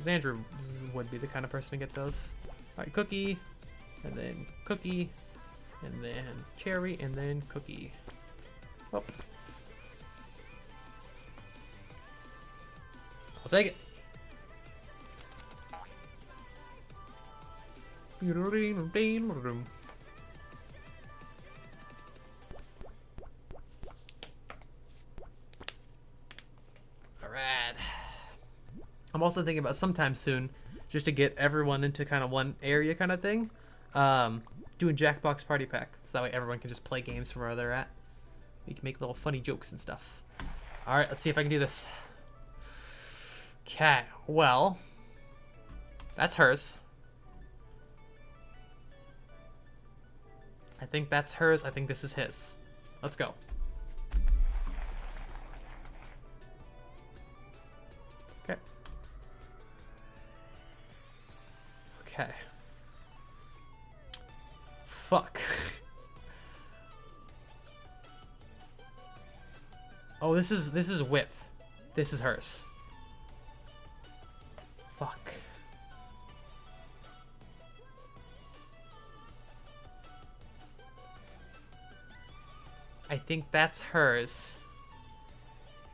Xandra would be the kind of person to get those. Alright, cookie, and then cookie, and then cherry, and then cookie. Oh. I'll take it. Alright. I'm also thinking about sometime soon, just to get everyone into kind of one area kind of thing, doing Jackbox Party Pack. So that way everyone can just play games from where they're at. We can make little funny jokes and stuff. Alright, let's see if I can do this. Okay, well, that's hers. I think that's hers. I think this is his. Let's go. Okay. Okay. Fuck. Oh, this is Whip. This is hers. Fuck. I think that's hers.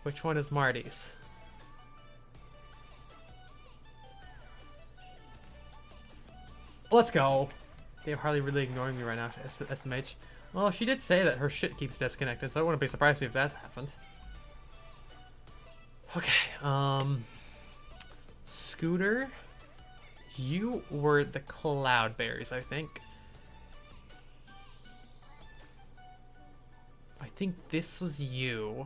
Which one is Marty's? Let's go. Damn, Harley really ignoring me right now, SMH. Well, she did say that her shit keeps disconnected, so I wouldn't be surprised if that happened. Okay, Scooter, you were the Cloudberries, I think. I think this was you.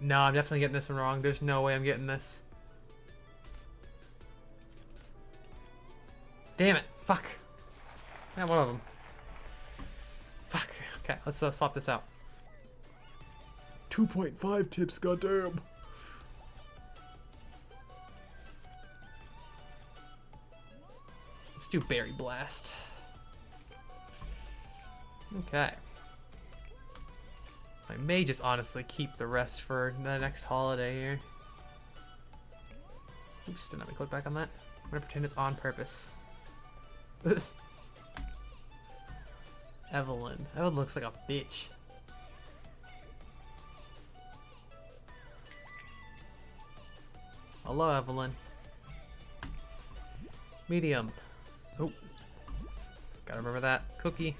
No, I'm definitely getting this one wrong. There's no way I'm getting this. Damn it. Fuck. Yeah, one of them. Fuck. Okay, let's swap this out. 2.5 tips, goddamn. Let's do Berry Blast. Okay. I may just honestly keep the rest for the next holiday here. Oops, didn't let me click back on that. I'm gonna pretend it's on purpose. Evelyn. Evelyn looks like a bitch. Hello, Evelyn. Medium. Oh. Gotta remember that. Cookie.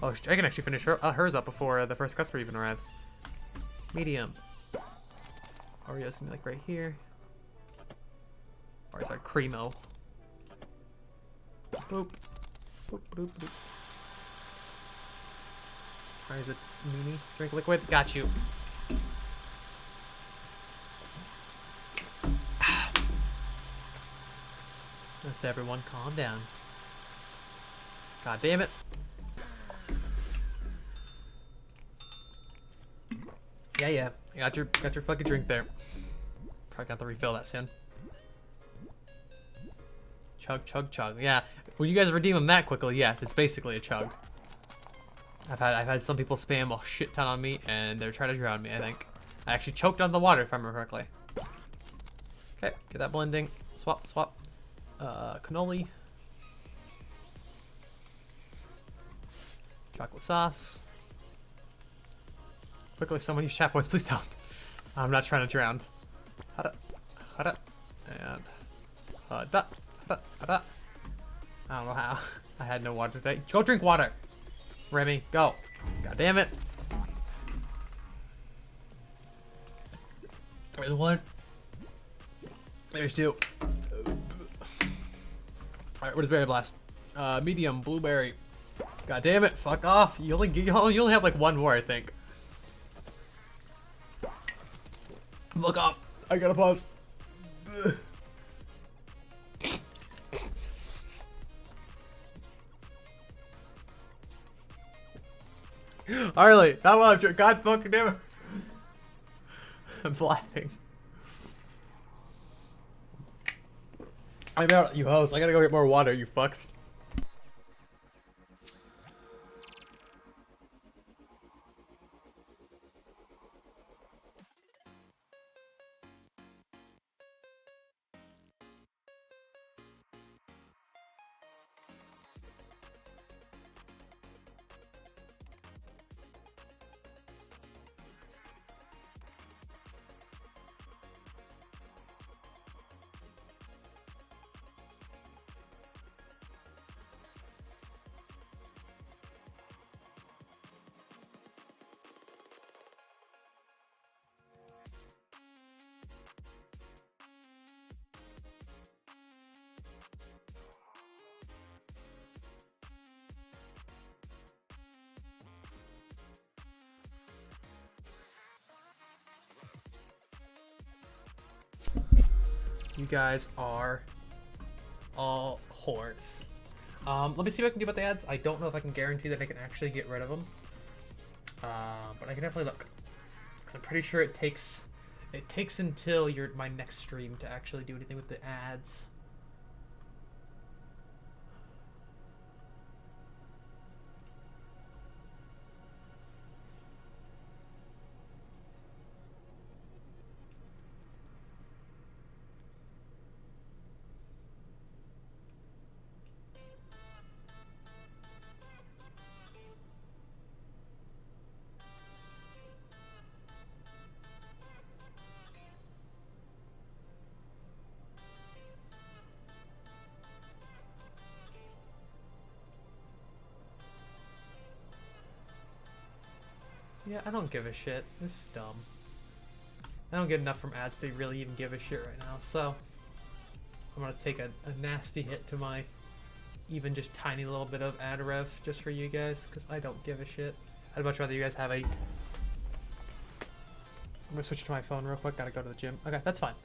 Oh, I can actually finish hers up before the first customer even arrives. Medium. Oreo's gonna be like right here. Or sorry, Creamo. Boop. Boop, boop, boop. Or is it Mini? Drink liquid? Got you. Let's everyone calm down. God damn it. Yeah. Got your fucking drink there. Probably got to refill that soon. Chug, chug, chug. Yeah. When you guys redeem them that quickly, yes, it's basically a chug. I've had some people spam a shit ton on me, and they're trying to drown me, I think. I actually choked on the water, if I remember correctly. Okay, get that blending. Swap, swap. Cannoli. Chocolate sauce. Quickly, someone use chat voice, please don't. I'm not trying to drown. Hada, hada, and hada, hada, hada. I don't know how. I had no water today. Go drink water. Remy, go. God damn it. There's one. There's two. Alright, what is Berry Blast? Medium, blueberry. God damn it, fuck off. You only have like one more, I think. Fuck off. I gotta pause. Harley, not while I'm God fucking damn it. I'm laughing. I'm out, you host. I gotta go get more water, you fucks. You guys are all whores. Let me see what I can do about the ads. I don't know if I can guarantee that I can actually get rid of them. But I can definitely look. 'Cause I'm pretty sure it takes until my next stream to actually do anything with the ads. Yeah, I don't give a shit. This is dumb. I don't get enough from ads to really even give a shit right now, so I'm gonna take a nasty hit to my even just tiny little bit of ad rev just for you guys, because I don't give a shit. I'd much rather you guys have a... I'm gonna switch to my phone real quick, gotta go to the gym. Okay, that's fine.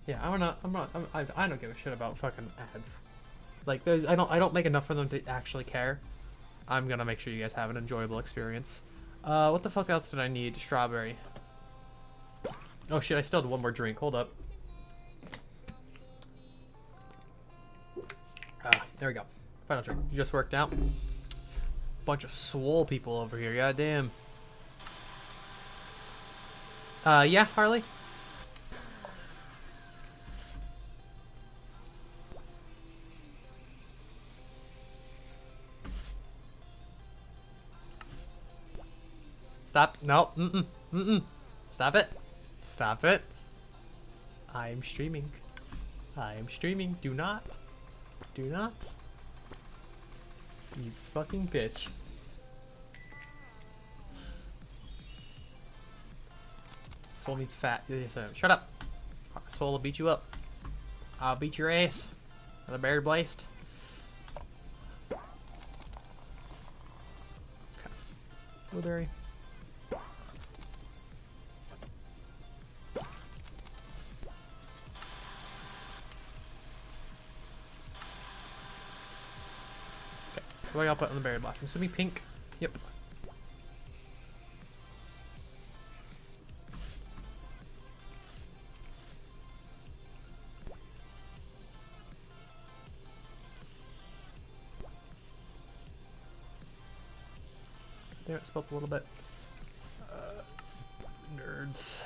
Yeah, I don't give a shit about fucking ads. Like, I don't make enough for them to actually care. I'm gonna make sure you guys have an enjoyable experience. What the fuck else did I need? Strawberry. Oh shit, I still had one more drink. Hold up. There we go. Final drink. You just worked out. Bunch of swole people over here. Goddamn. Yeah, Harley? Stop. No. Mm-mm. Mm-mm. Stop it. Stop it. I am streaming. I am streaming. Do not. Do not. You fucking bitch. Soul needs fat. Yes, shut up. Soul will beat you up. I'll beat your ass. The berry blast. Okay. Blueberry. What do I gotta put on the berry blossom? So be pink. Yep. There, it spilled a little bit. Nerds.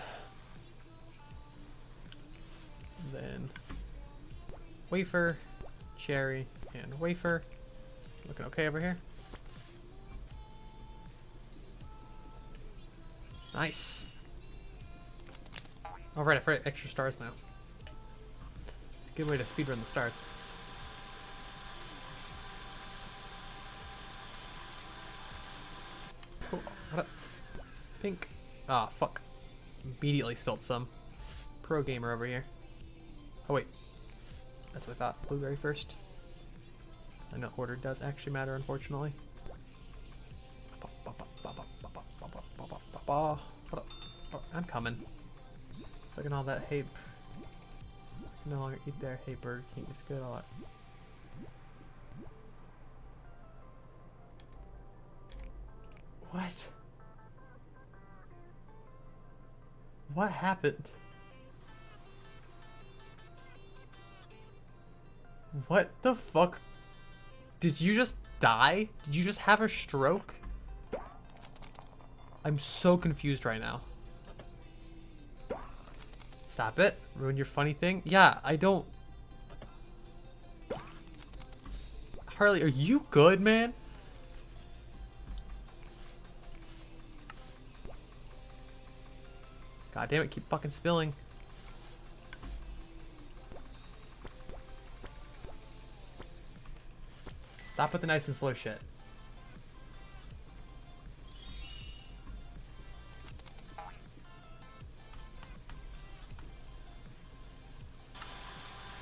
Then wafer, cherry, and wafer. Looking okay over here. Nice. All right, I forgot extra stars now. It's a good way to speedrun the stars. Cool. What up? Pink. Ah, fuck. Immediately spilled some. pro gamer over here. Oh wait, that's what I thought. Blueberry first. I know order does actually matter, unfortunately. Hold up. Oh, I'm coming. Looking all that hay. No longer eat their hay. Burger King is good. All that. What? What happened? What the fuck? Did you just die? Did you just have a stroke? I'm so confused right now. Stop it. Ruin your funny thing. Yeah, I don't... Harley, are you good, man? God damn it, keep fucking spilling. Stop with the nice and slow shit.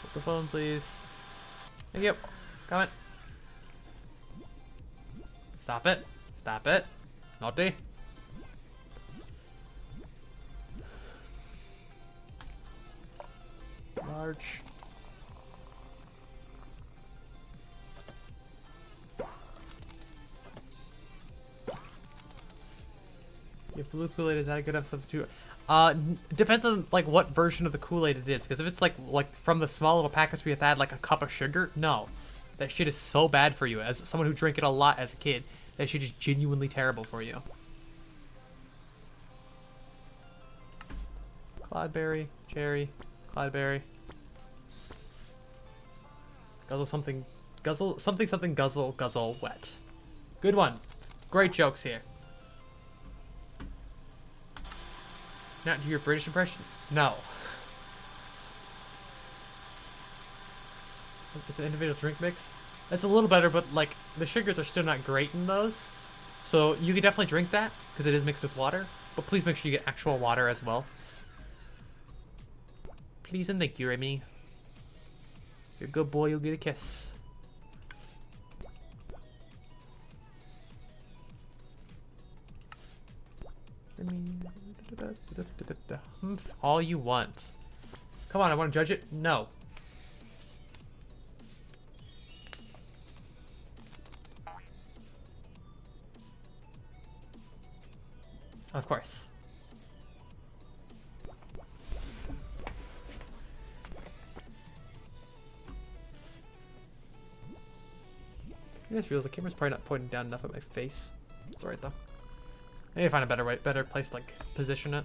Put the phone, please. Thank you. Comment. Stop it. Stop it. Naughty. Large. If blue Kool-Aid is that a good enough substitute? Depends on like what version of the Kool-Aid it is. Because if it's like from the small little packets we have had like a cup of sugar, no, that shit is so bad for you. As someone who drank it a lot as a kid, that shit is genuinely terrible for you. Cloudberry, cherry, Cloudberry. Guzzle something, guzzle something something guzzle guzzle wet. Good one. Great jokes here. Not do your British impression? No. It's an individual drink mix. It's a little better, but like the sugars are still not great in those. So you can definitely drink that because it is mixed with water. But please make sure you get actual water as well. Please and thank you, Remy. If you're a good boy, you'll get a kiss. All you want. Come on, I want to judge it. No. Of course. I just realized the camera's probably not pointing down enough at my face. It's alright though. I need to find a better place to like position it.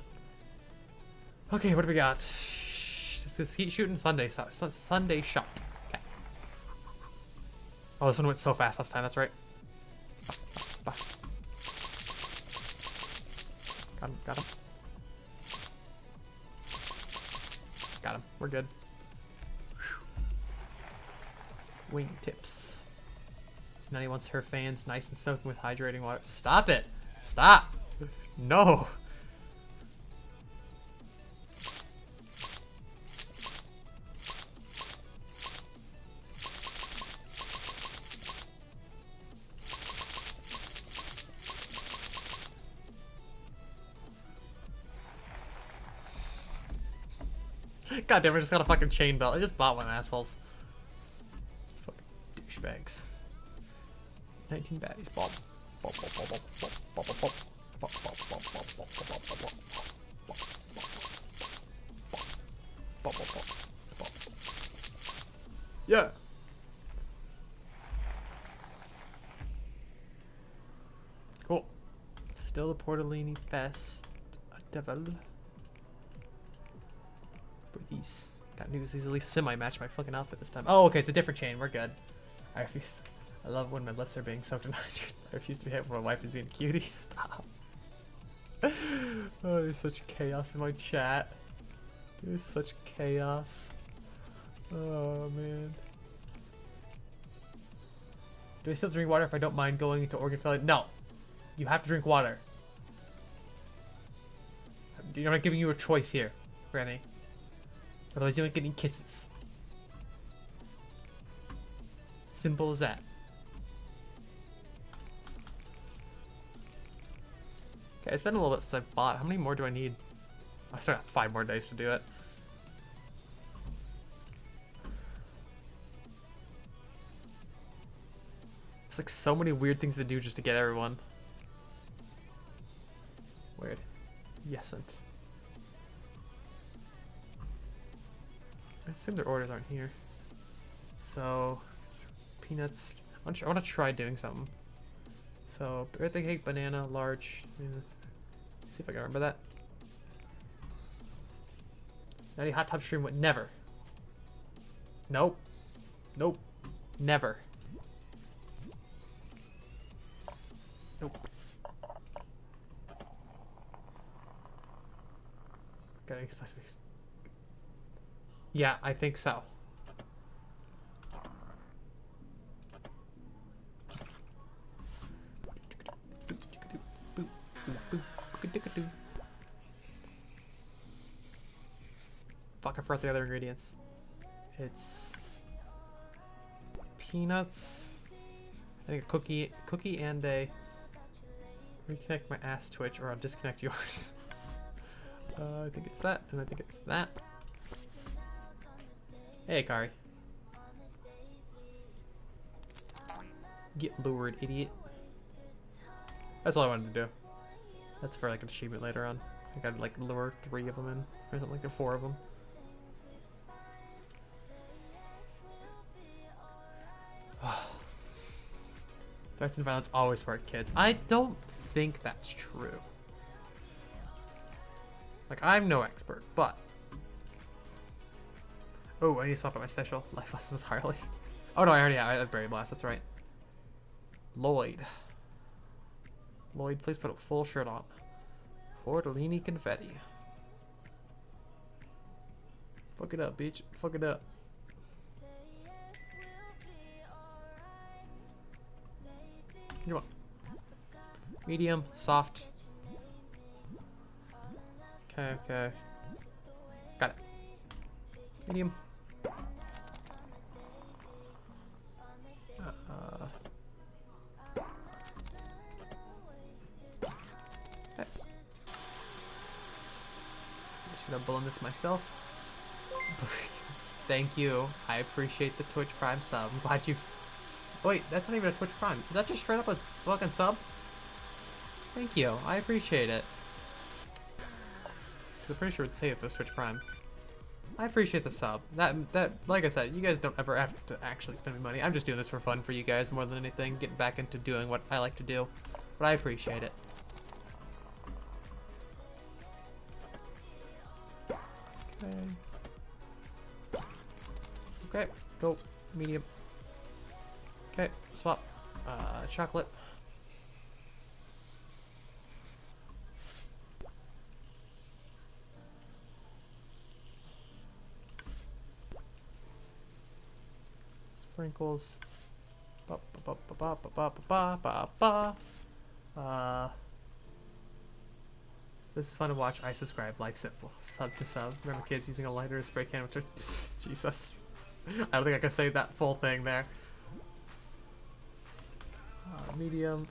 Okay, what do we got? This is heat shooting Sunday shot. Sunday shot. Okay. Oh, this one went so fast last time. That's right. Got him. Got him. Got him. We're good. Wing tips. Nanny wants her fans nice and soaking with hydrating water. Stop it! Stop! No! God damn, I just got a fucking chain belt. I just bought one, assholes. Fucking douchebags. 19 baddies. Bob. Bob, bob, bob, bob, bob, bob, bob, bob. Bob, bob, bob, bob, bob, bob, bob, bob, bob. Bob, bob, bob, bob. Yeah. Cool. Still the Portellini Fest. Devil. These got news. These at least semi-match my fucking outfit this time. Oh, okay, it's a different chain. We're good. I refuse. I love when my lips are being soaked in hydrate. I refuse to be hit when my wife is being a cutie. Stop. Oh, there's such chaos in my chat. There's such chaos. Oh man. Do I still drink water if I don't mind going into organ failure? No. You have to drink water. I'm not giving you a choice here, Granny. Otherwise you ain't getting kisses. Simple as that. Okay, it's been a little bit since I bought. How many more do I need? I still got 5 more days to do it. It's like so many weird things to do just to get everyone. Weird. Yesn't. I assume their orders aren't here. So, peanuts. I want to try doing something. So, birthday cake, banana, large. See if I can remember that. 90 hot tub stream would never. Nope. Nope. Never. Nope. Gotta expect. Yeah, I think so. Fuck, I forgot the other ingredients. It's peanuts. I think a cookie and a reconnect my ass twitch, or I'll disconnect yours. I think it's that, and I think it's that. Hey, Kari. Get lured, idiot. That's all I wanted to do. That's for like an achievement later on. I gotta like lure 3 of them in, or something like 4 of them. Threats and violence always spark kids. I don't think that's true. Like, I'm no expert, but... Oh, I need to swap out my special life lesson with Harley. Oh no, I already have. I had Berry Blast, that's right. Lloyd. Lloyd, please put a full shirt on. Tortellini confetti. Fuck it up, bitch. Fuck it up. Come on. Medium, soft. Okay, okay. Got it. Medium. Okay. I'm just gonna blend this myself. Thank you. I appreciate the Twitch Prime sub. I'm glad you. Wait, that's not even a Twitch Prime. Is that just straight up a fucking sub? Thank you. I appreciate it. I'm pretty sure it's safe if it's Twitch Prime. I appreciate the sub. That, like I said, you guys don't ever have to actually spend me money. I'm just doing this for fun for you guys more than anything. Getting back into doing what I like to do. But I appreciate it. Okay. Okay, go. Medium. Okay, swap. Chocolate. Sprinkles. This is fun to watch. I subscribe. Life simple. Sub to sub. Remember kids using a lighter to spray can with Jesus. I don't think I can say that full thing there. Medium.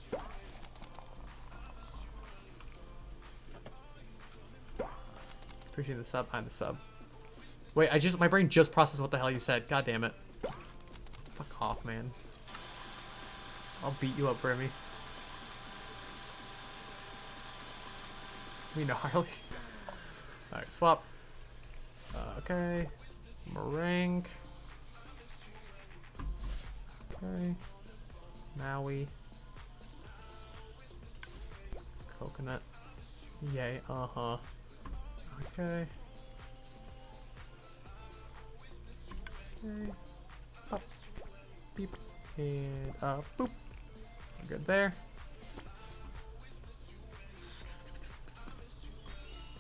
Appreciate the sub. I'm the sub. Wait, my brain just processed what the hell you said. God damn it. Fuck off, man. I'll beat you up, Brimmy. We know Harley. Alright, swap. Okay. Meringue. Okay. Maui. Coconut. Yay, uh-huh. Okay. Okay. Up. Beep. And up. Boop. We're good there.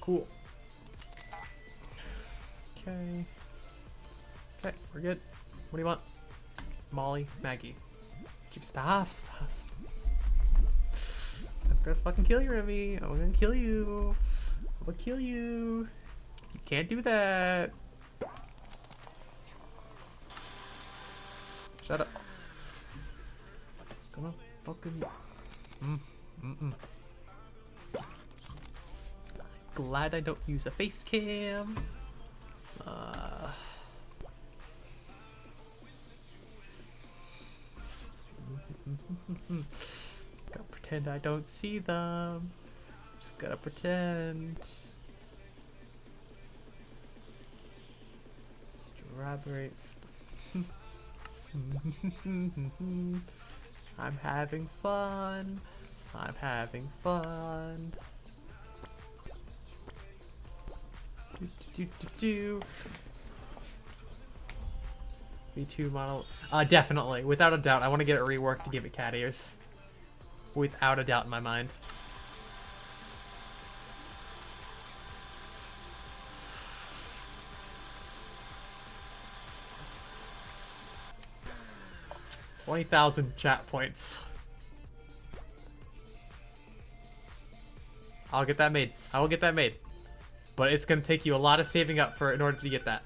Cool. Okay. Okay, we're good. What do you want? Molly, Maggie. Stop. I'm gonna fucking kill you, Remy. I'm gonna kill you. I'm gonna kill you. You can't do that. Shut up. Gonna fucking. Glad I don't use a face cam. Gotta pretend I don't see them. Just gotta pretend. Strawberries. I'm having fun. I'm having fun. V2 model. Definitely. Without a doubt. I want to get it reworked to give it cat ears. Without a doubt in my mind. $20,000 chat points. I'll get that made. I will get that made. But it's gonna take you a lot of saving up in order to get that.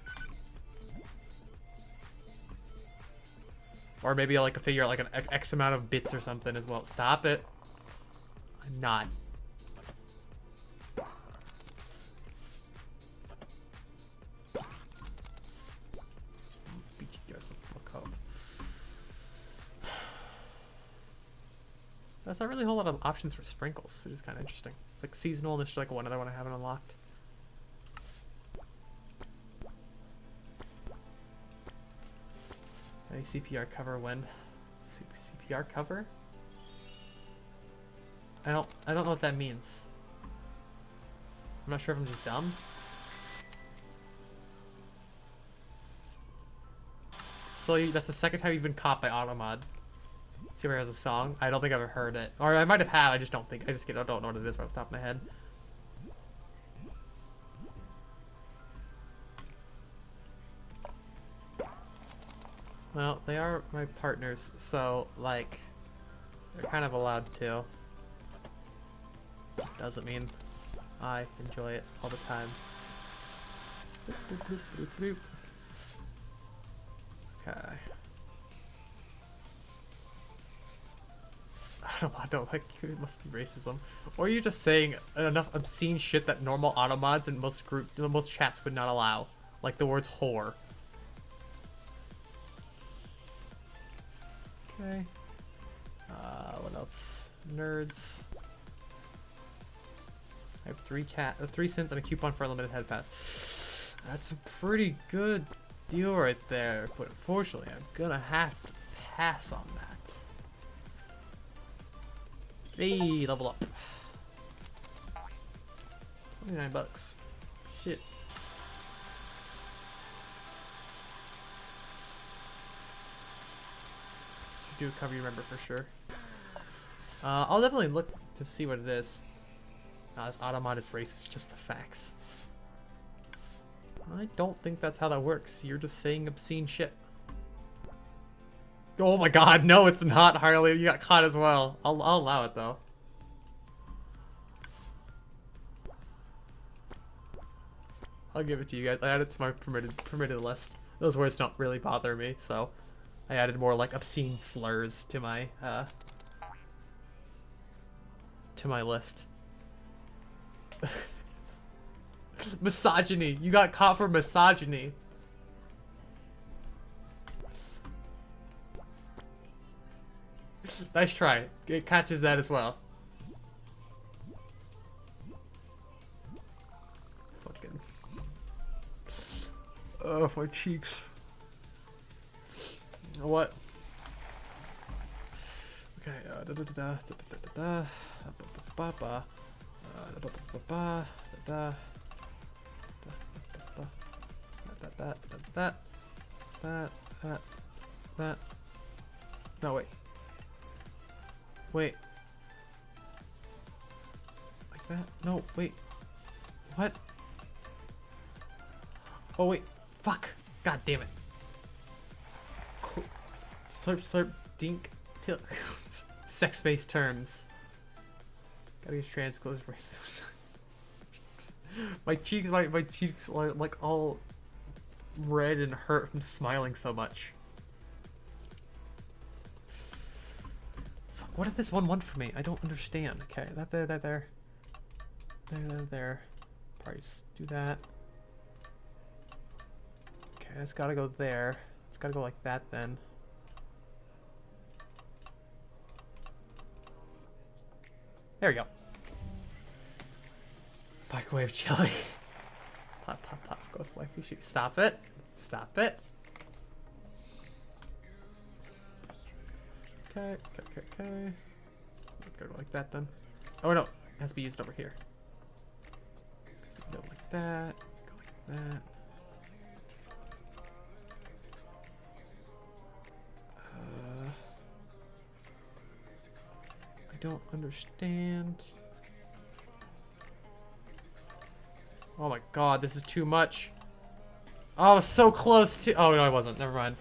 Or maybe I'll like figure out like an X amount of bits or something as well. Stop it. I'm not. Beat you guys the fuck up. That's not really a whole lot of options for sprinkles, which is kind of interesting. It's like seasonal, and there's like one other one I haven't unlocked. Any CPR cover when? CPR cover? I don't know what that means. I'm not sure if I'm just dumb. So that's the second time you've been caught by Automod. See where it has a song? I don't think I've ever heard it. Or I might have had, I just don't think. I don't know what it is right off the top of my head. Well, they are my partners, so, like, they're kind of allowed to. Doesn't mean I enjoy it all the time. Okay. I don't like you. It must be racism. Or you're just saying enough obscene shit that normal automods and most chats would not allow. Like the words whore. Okay. What else? Nerds. I have 3 cents and a coupon for a limited head pad. That's a pretty good deal right there, but unfortunately I'm gonna have to pass on that. Hey, level up. 29 bucks. Shit. Do a cover you remember for sure. I'll definitely look to see what it is. This Automod is racist, just the facts. I don't think that's how that works. You're just saying obscene shit. Oh my god, no it's not, Harley. You got caught as well. I'll allow it though. I'll give it to you guys. I added it to my permitted list. Those words don't really bother me, so I added more like obscene slurs to my list. Misogyny. You got caught for misogyny. Nice try. It catches that as well. Fucking. Oh, my cheeks. What? Okay. That. No, wait. Wait. Like that? No, wait. What? Oh, wait. Fuck. God damn it. Cool. Slurp, slurp, dink, till. Sex-based terms. Gotta use trans close braces. my cheeks are like all red and hurt from smiling so much. What did this one want from me? I don't understand. Okay, that there, that there. There. Price. Do that. Okay, it's gotta go there. It's gotta go like that then. There we go. Microwave chili. Pop, pop, pop. Go with wifey. Stop it. Stop it. Okay. Go like that then. Oh no, it has to be used over here. Go like that. Go like that. I don't understand. Oh my god, this is too much. Oh, I was so close to. Oh no, I wasn't. Never mind.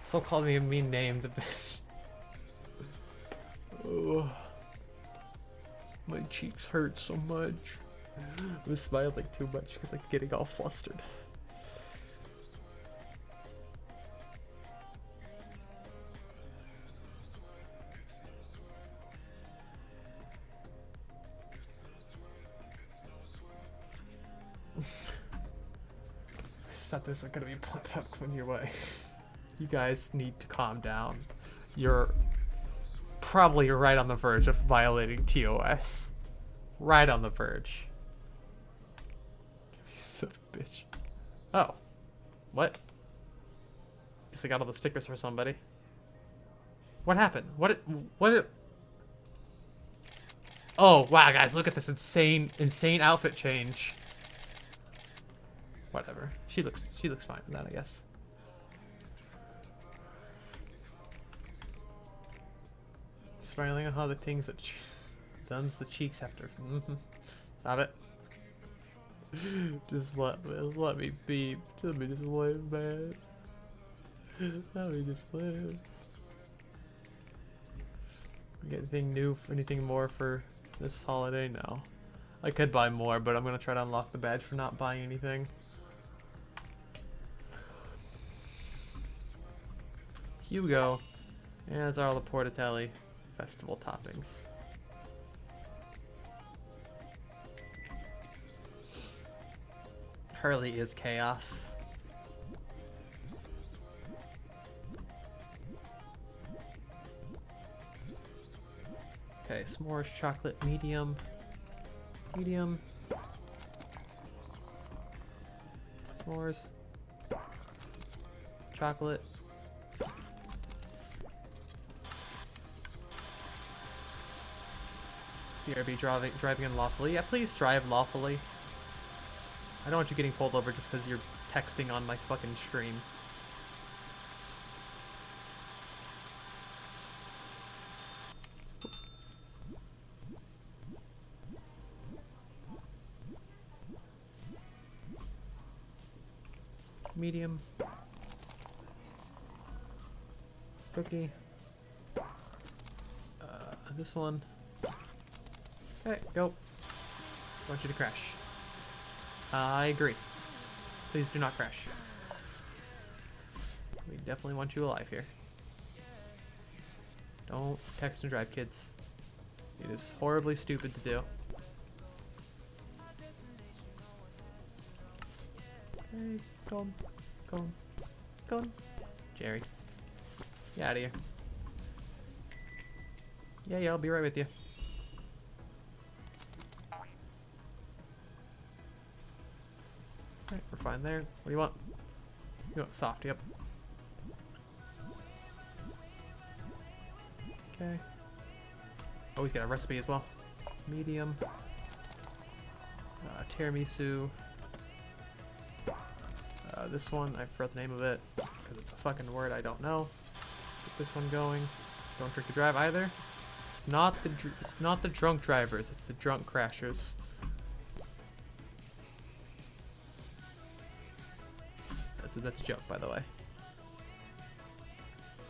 So called me a mean name, the bitch. Oh, my cheeks hurt so much. I was smiling too much because I'm getting all flustered. I just thought there's gonna be blood coming your way. You guys need to calm down. You're probably right on the verge of violating TOS. Right on the verge. You son of a bitch. Oh. What? Guess I got all the stickers for somebody. What happened? Oh, wow, guys, look at this insane outfit change. Whatever. She looks fine with that, I guess. Smiling at how the things that dumbs the cheeks after. Stop it. Just let me be. Let me just live, man. Let me just live. Get anything new? Anything more for this holiday? No. I could buy more, but I'm gonna try to unlock the badge for not buying anything. Hugo. And that's our Laportatelli festival toppings. Hurley is chaos. Okay, s'mores chocolate medium. Medium. S'mores. Chocolate. BRB driving unlawfully. Yeah, please drive lawfully. I don't want you getting pulled over just because you're texting on my fucking stream. Medium. Cookie. This one. Okay, go. I want you to crash. I agree. Please do not crash. We definitely want you alive here. Don't text and drive, kids. It is horribly stupid to do. Okay, go on. Jerry. Get out of here. Yeah, I'll be right with you. Alright, we're fine there. What do you want? You want soft, yep. Okay. Oh, he's got a recipe as well. Medium. Tiramisu. This one, I forgot the name of it because it's a fucking word I don't know. Get this one going. Don't drink and drive either. It's not the drunk drivers. It's the drunk crashers. That's a joke, by the way.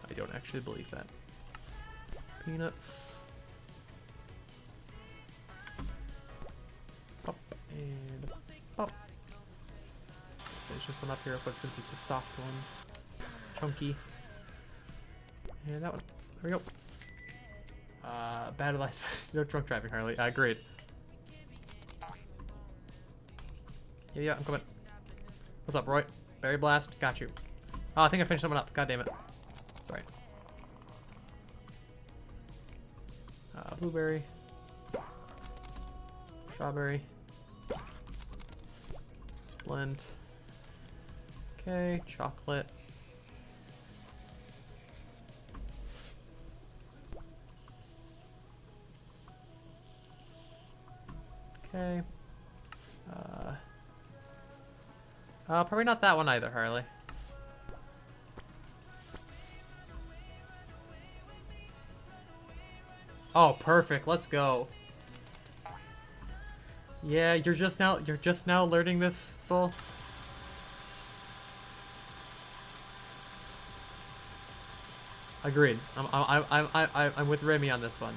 I don't actually believe that. Peanuts. Pop and pop. Finish this one up here real quick since it's a soft one. Chunky. And that one. There we go. Bad advice. No drunk driving, Harley. Agreed. Yeah, I'm coming. What's up, Roy? Berry Blast, got you. Oh, I think I finished someone up. God damn it. Sorry. Blueberry. Strawberry. Blend. Okay, chocolate. Okay. Probably not that one either, Harley. Oh, perfect. Let's go. Yeah, you're just now learning this, Soul. Agreed. I'm with Remy on this one.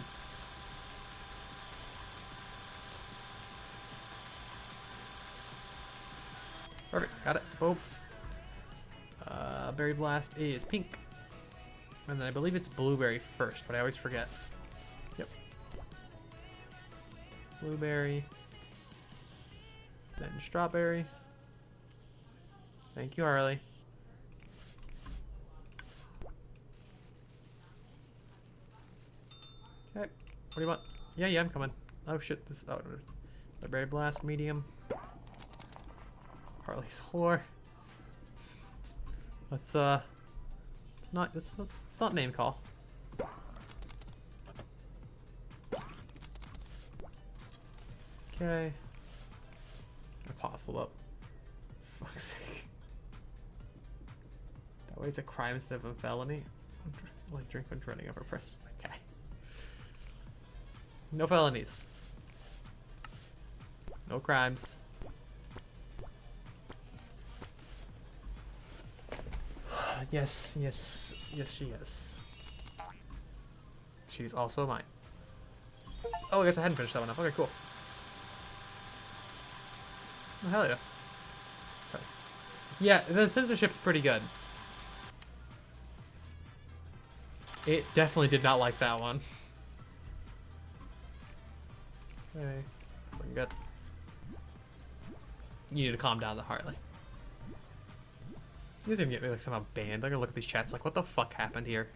Perfect. Got it. Boom. Berry Blast is pink. And then I believe it's blueberry first, but I always forget. Yep. Blueberry. Then strawberry. Thank you, Harley. Okay. What do you want? Yeah, I'm coming. Oh shit, this the Berry Blast medium. Harley's whore. Let's not name call. Okay. Apostle up. For fuck's sake. That way it's a crime instead of a felony. Like drink when running over press. Okay. No felonies. No crimes. Yes, she is. She's also mine. Oh, I guess I hadn't finished that one up. Okay, cool. Oh, hell yeah. Okay. Yeah, the censorship's pretty good. It definitely did not like that one. Okay, we're good. You need to calm down the Harley. You guys gonna get me like somehow banned. I'm gonna look at these chats like, what the fuck happened here?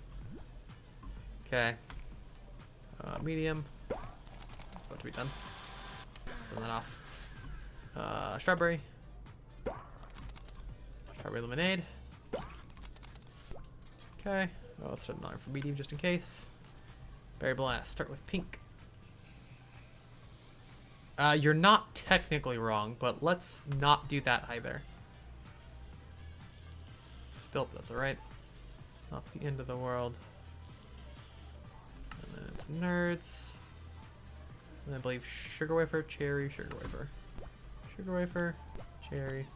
Okay. Medium. It's about to be done. Send that off. Strawberry. Strawberry lemonade. Okay. Oh, let's start another for medium just in case. Berry Blast. Start with pink. You're not technically wrong, but let's not do that either. Spilt, that's alright. Not the end of the world. And then it's nerds. And I believe sugar wafer, cherry, sugar wafer. Sugar wafer, cherry,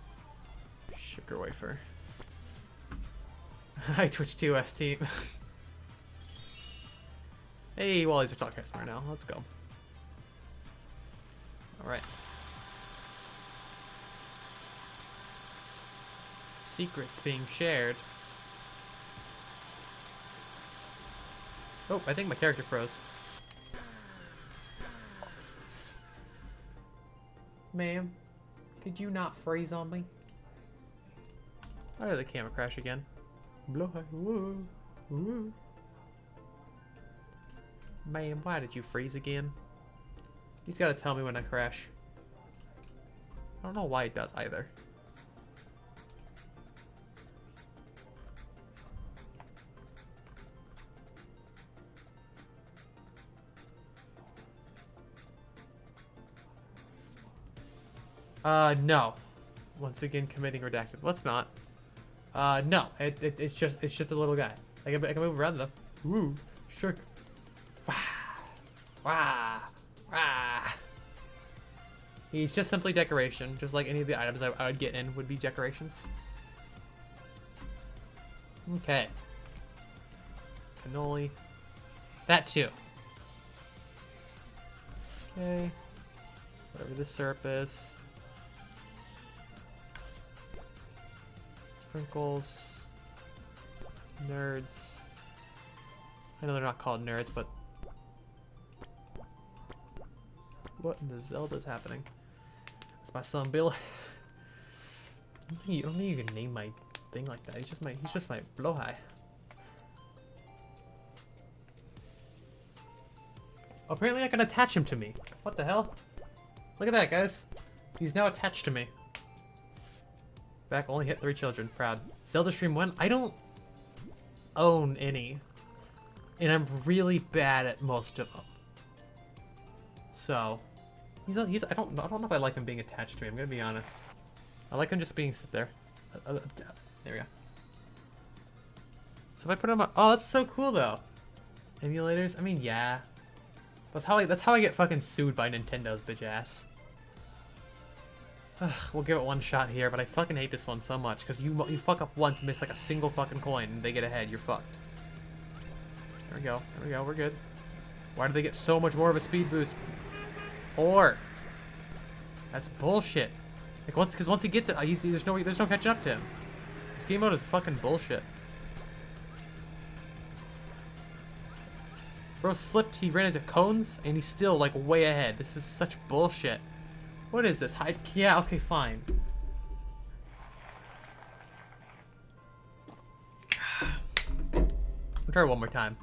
sugar wafer. Hi Twitch 2S team. Hey, Wally's a talk customer now. Let's go. Alright. Secrets being shared. Oh, I think my character froze. Ma'am, could you not freeze on me? Why did the camera crash again? Blow high. Whoa. Whoa. Ma'am, why did you freeze again? He's got to tell me when I crash. I don't know why it does either. No. Once again, committing redacted. Let's not. No. It's just a little guy. I can move around though. Woo. Sure. Wah. Wah. Wah. He's just simply decoration, just like any of the items I would get in would be decorations. Okay. Cannoli. That too. Okay. Whatever this syrup is. Sprinkles. Nerds. I know they're not called nerds, but What in the Zelda's happening? It's my son Bill. I don't think you can name my thing like that. He's just my blowhigh. Apparently I can attach him to me. What the hell? Look at that, guys. He's now attached to me. Back only hit 3 children. Proud. Zelda stream when? I don't own any. And I'm really bad at most of them. So I don't know if I like him being attached to me, I'm gonna be honest. I like him just being sit there. There we go. So if I put him on, oh, that's so cool though. Emulators? I mean, yeah. That's how I get fucking sued by Nintendo's bitch ass. Ugh, we'll give it one shot here, but I fucking hate this one so much because you fuck up once and miss like a single fucking coin and they get ahead, you're fucked. There we go. There we go. We're good. Why do they get so much more of a speed boost? 4. That's bullshit. Like once he gets it, there's no catching up to him. This game mode is fucking bullshit. Bro slipped, he ran into cones, and he's still, like, way ahead. This is such bullshit. What is this? Hide? Yeah, okay, fine. I'll try it one more time.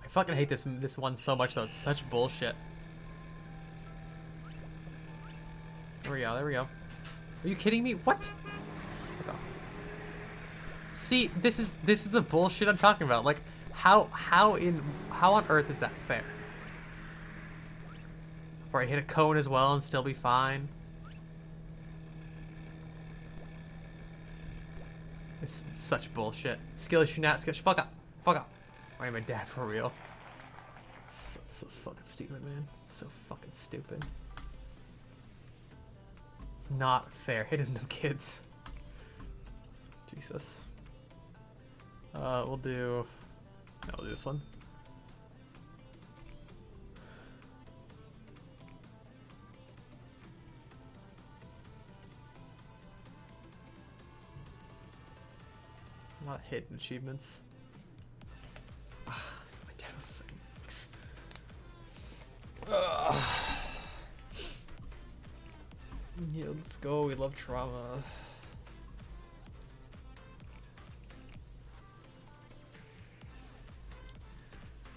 I fucking hate this one so much, though. It's such bullshit. There we go, there we go. Are you kidding me? What? Fuck off. See, this is the bullshit I'm talking about. Like, how on earth is that fair? Or I hit a cone as well and still be fine. It's such bullshit. Skill issue, not skill. Fuck up. Fuck up. Why am I dad for real? So fucking stupid, man. So fucking stupid. It's not fair. Hitting them kids. Jesus. We'll do this one. Not hidden achievements. Ugh, my dad was saying. Yeah, let's go. We love trauma.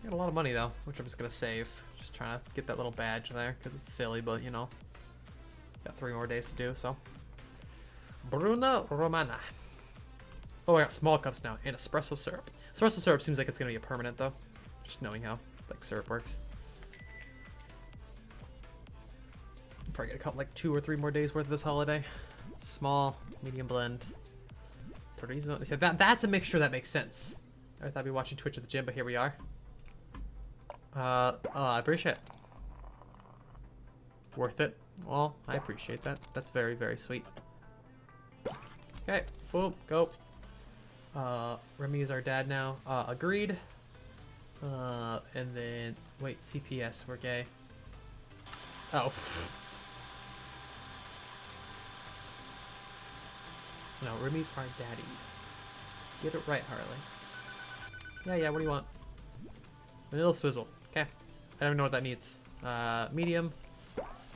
Got a lot of money though, which I'm just gonna save. Just trying to get that little badge there because it's silly, but you know, got 3 more days to do. So, Bruna Romana. Oh, I got small cups now and espresso syrup. Espresso syrup seems like it's gonna be a permanent though, just knowing how like syrup works. Probably gonna cut like 2 or 3 more days worth of this holiday. Small, medium blend. Chorizo. They said that's a mixture that makes sense. I thought I'd be watching Twitch at the gym, but here we are. I appreciate it. Worth it. Well, I appreciate that. That's very, very sweet. Okay, boom, go. Remy is our dad now. Agreed. And then, wait, CPS, we're gay. Oh. No, Remy's our daddy. Get it right, Harley. Yeah, what do you want? Vanilla swizzle. Okay. I don't even know what that needs. Medium.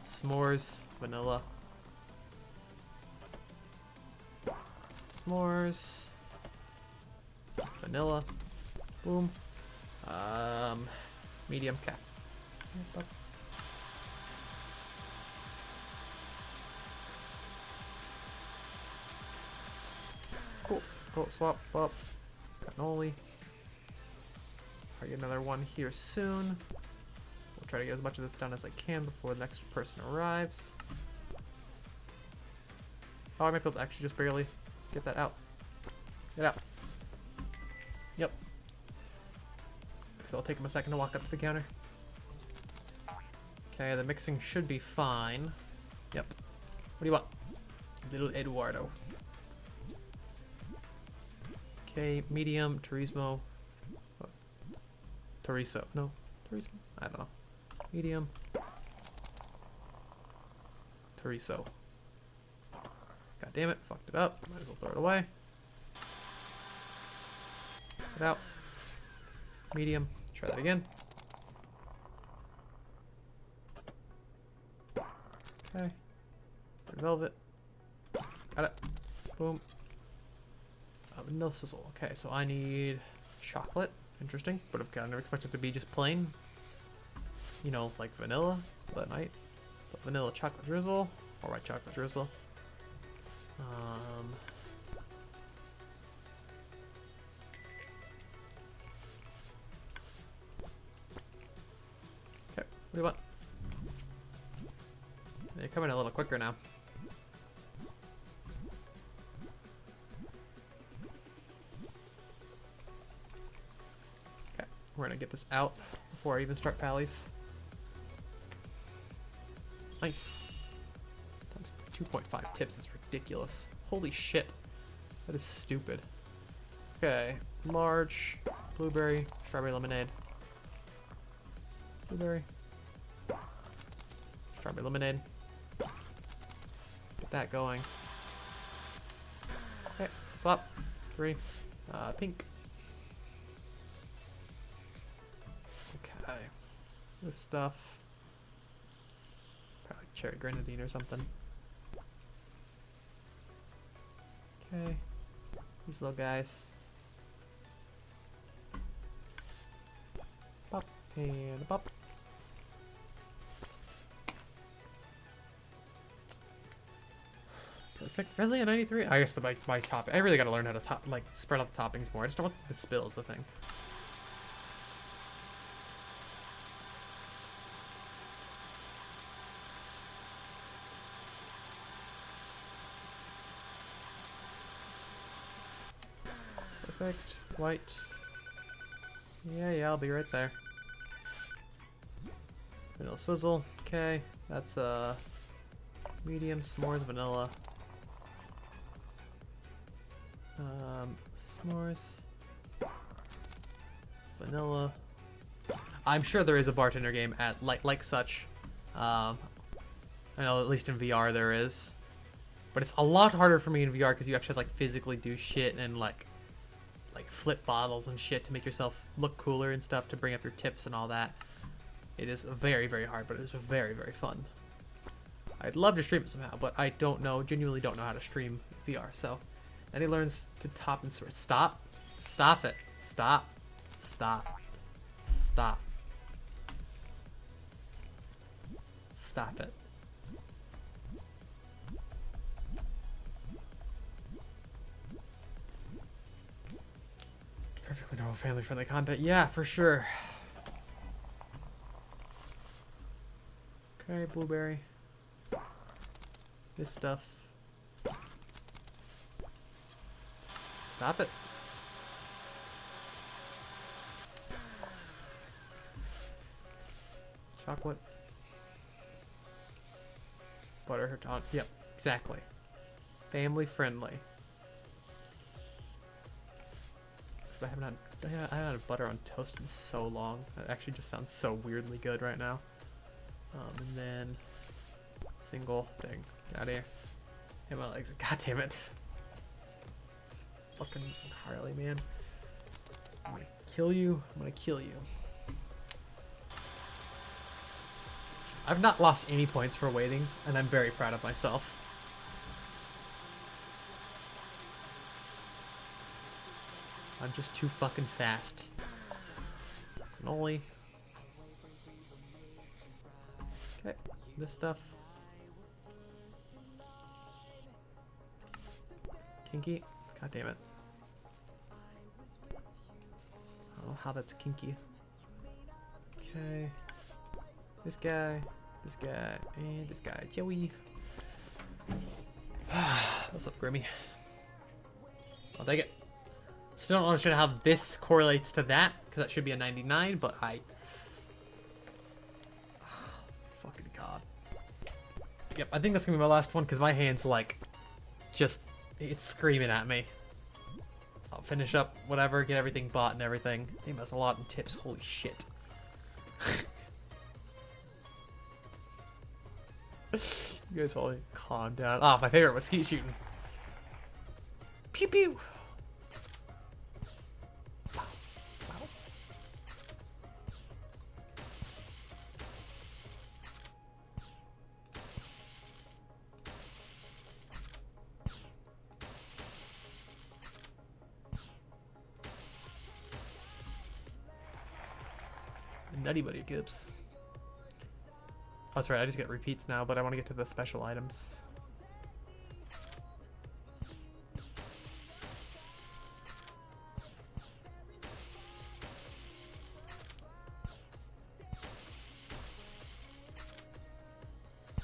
S'mores. Vanilla. S'mores. Vanilla. Boom. Medium. Okay. Cool. Cool. Swap. Cannoli. I'll get another one here soon. We'll try to get as much of this done as I can before the next person arrives. Oh, I might be able to actually just barely get that out. Get out. Yep. So it'll take him a second to walk up to the counter. Okay, the mixing should be fine. Yep. What do you want? Little Eduardo. Okay, medium, turismo. Chorizo. No. Chorizo? I don't know. Medium. Chorizo. God damn it. Fucked it up. Might as well throw it away. Get out. Medium. Try that again. Okay. Red velvet. Got it. Boom. Vanilla sizzle. Okay, so I need chocolate. Interesting, but I've kind of expected it to be just plain. You know, like vanilla, but vanilla chocolate drizzle, or white chocolate drizzle. Okay, what do you want? You're coming a little quicker now. Okay, we're gonna get this out before I even start pallies. Nice. Times 2.5 tips is ridiculous. Holy shit. That is stupid. Okay. Large. Blueberry. Strawberry lemonade. Blueberry. Strawberry lemonade. Get that going. Okay. Swap. 3. Pink. Okay. This stuff. Probably cherry grenadine or something. Okay. These little guys. Pop and pop. Perfect. Friendly at 93. I guess my top. I really gotta learn how to spread out the toppings more. I just don't want the spill is the thing. Perfect. White. Yeah, I'll be right there. Vanilla swizzle. Okay, that's medium s'mores vanilla. S'mores. Vanilla. I'm sure there is a bartender game at like such. I know at least in VR there is. But it's a lot harder for me in VR because you actually like physically do shit and like flip bottles and shit to make yourself look cooler and stuff to bring up your tips and all that. It is very, very hard, but it's very, very fun. I'd love to stream it somehow, but I genuinely don't know how to stream VR, so. And he learns to top and switch. Stop. Stop it. Stop. Stop. Stop. Stop it. Perfectly normal family-friendly content. Yeah, for sure. Okay, blueberry. This stuff. Stop it. Chocolate. Butter on. Yep, exactly. Family friendly. I haven't had butter on toast in so long. That actually just sounds so weirdly good right now. And then single thing. Get out of here. Hit my legs. God damn it. Fucking Harley, man. I'm gonna kill you. I'm gonna kill you. I've not lost any points for waiting, and I'm very proud of myself. I'm just too fucking fast. Cannoli. Okay, this stuff. Kinky. God damn it. I don't know how that's kinky. Okay. This guy, and this guy. Joey. What's up, Grimmy? I'll take it. Still don't understand how this correlates to that, because that should be a 99, but fucking God. Yep, I think that's gonna be my last one, because my hand's like, it's screaming at me. I'll finish up whatever, get everything bought and everything. I think that's a lot in tips, holy shit. You guys all calm down. Ah, my favorite was skeet shooting. Pew pew! Nutty Buddy Gibbs. Oh, that's right, I just get repeats now, but I want to get to the special items.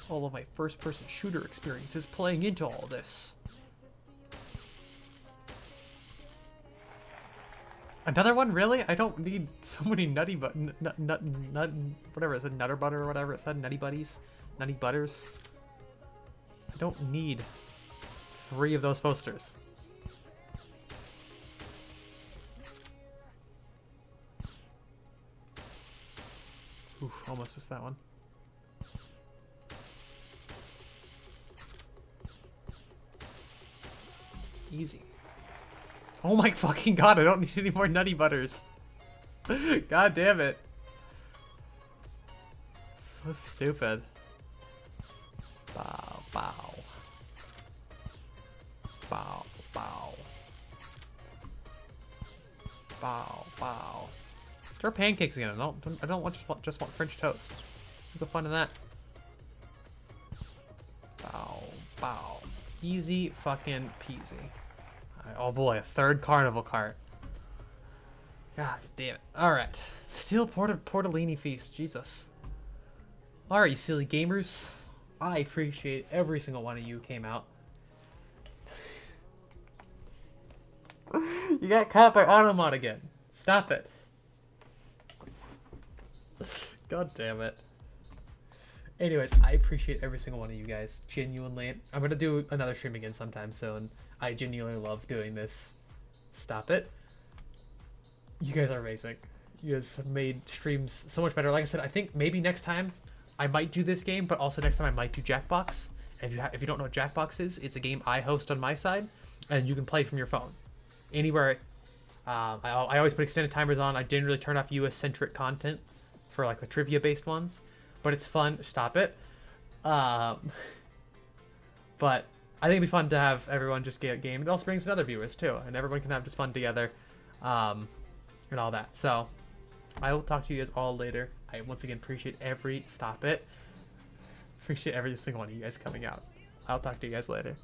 All of my first-person shooter experiences playing into all this. Another one, really? I don't need so many nutty whatever it said, nutter butter or whatever it said, nutty buddies, nutty butters. I don't need 3 of those posters. Oof, almost missed that one. Easy. Oh my fucking god, I don't need any more nutty butters. God damn it. So stupid. Bow, bow. Bow, bow. Bow, bow. There are pancakes again. I don't just want French toast. What's the fun in that? Bow, bow. Easy fucking peasy. Oh boy, a 3rd carnival cart. God damn it. Alright. Steel Portellini Feast. Jesus. Alright, you silly gamers. I appreciate every single one of you who came out. You got caught by Automod again. Stop it. God damn it. Anyways, I appreciate every single one of you guys. Genuinely. I'm going to do another stream again sometime soon. I genuinely love doing this. Stop it. You guys are amazing. You guys have made streams so much better. Like I said, I think maybe next time I might do this game, but also next time I might do Jackbox. If you don't know what Jackbox is, it's a game I host on my side, and you can play from your phone. Anywhere. I always put extended timers on. I didn't really turn off US-centric content for like the trivia-based ones, but it's fun. Stop it. But I think it'd be fun to have everyone just get a game. It also brings in other viewers too, and everyone can have just fun together, and all that. So I will talk to you guys all later. I once again appreciate appreciate every single one of you guys coming out. I'll talk to you guys later.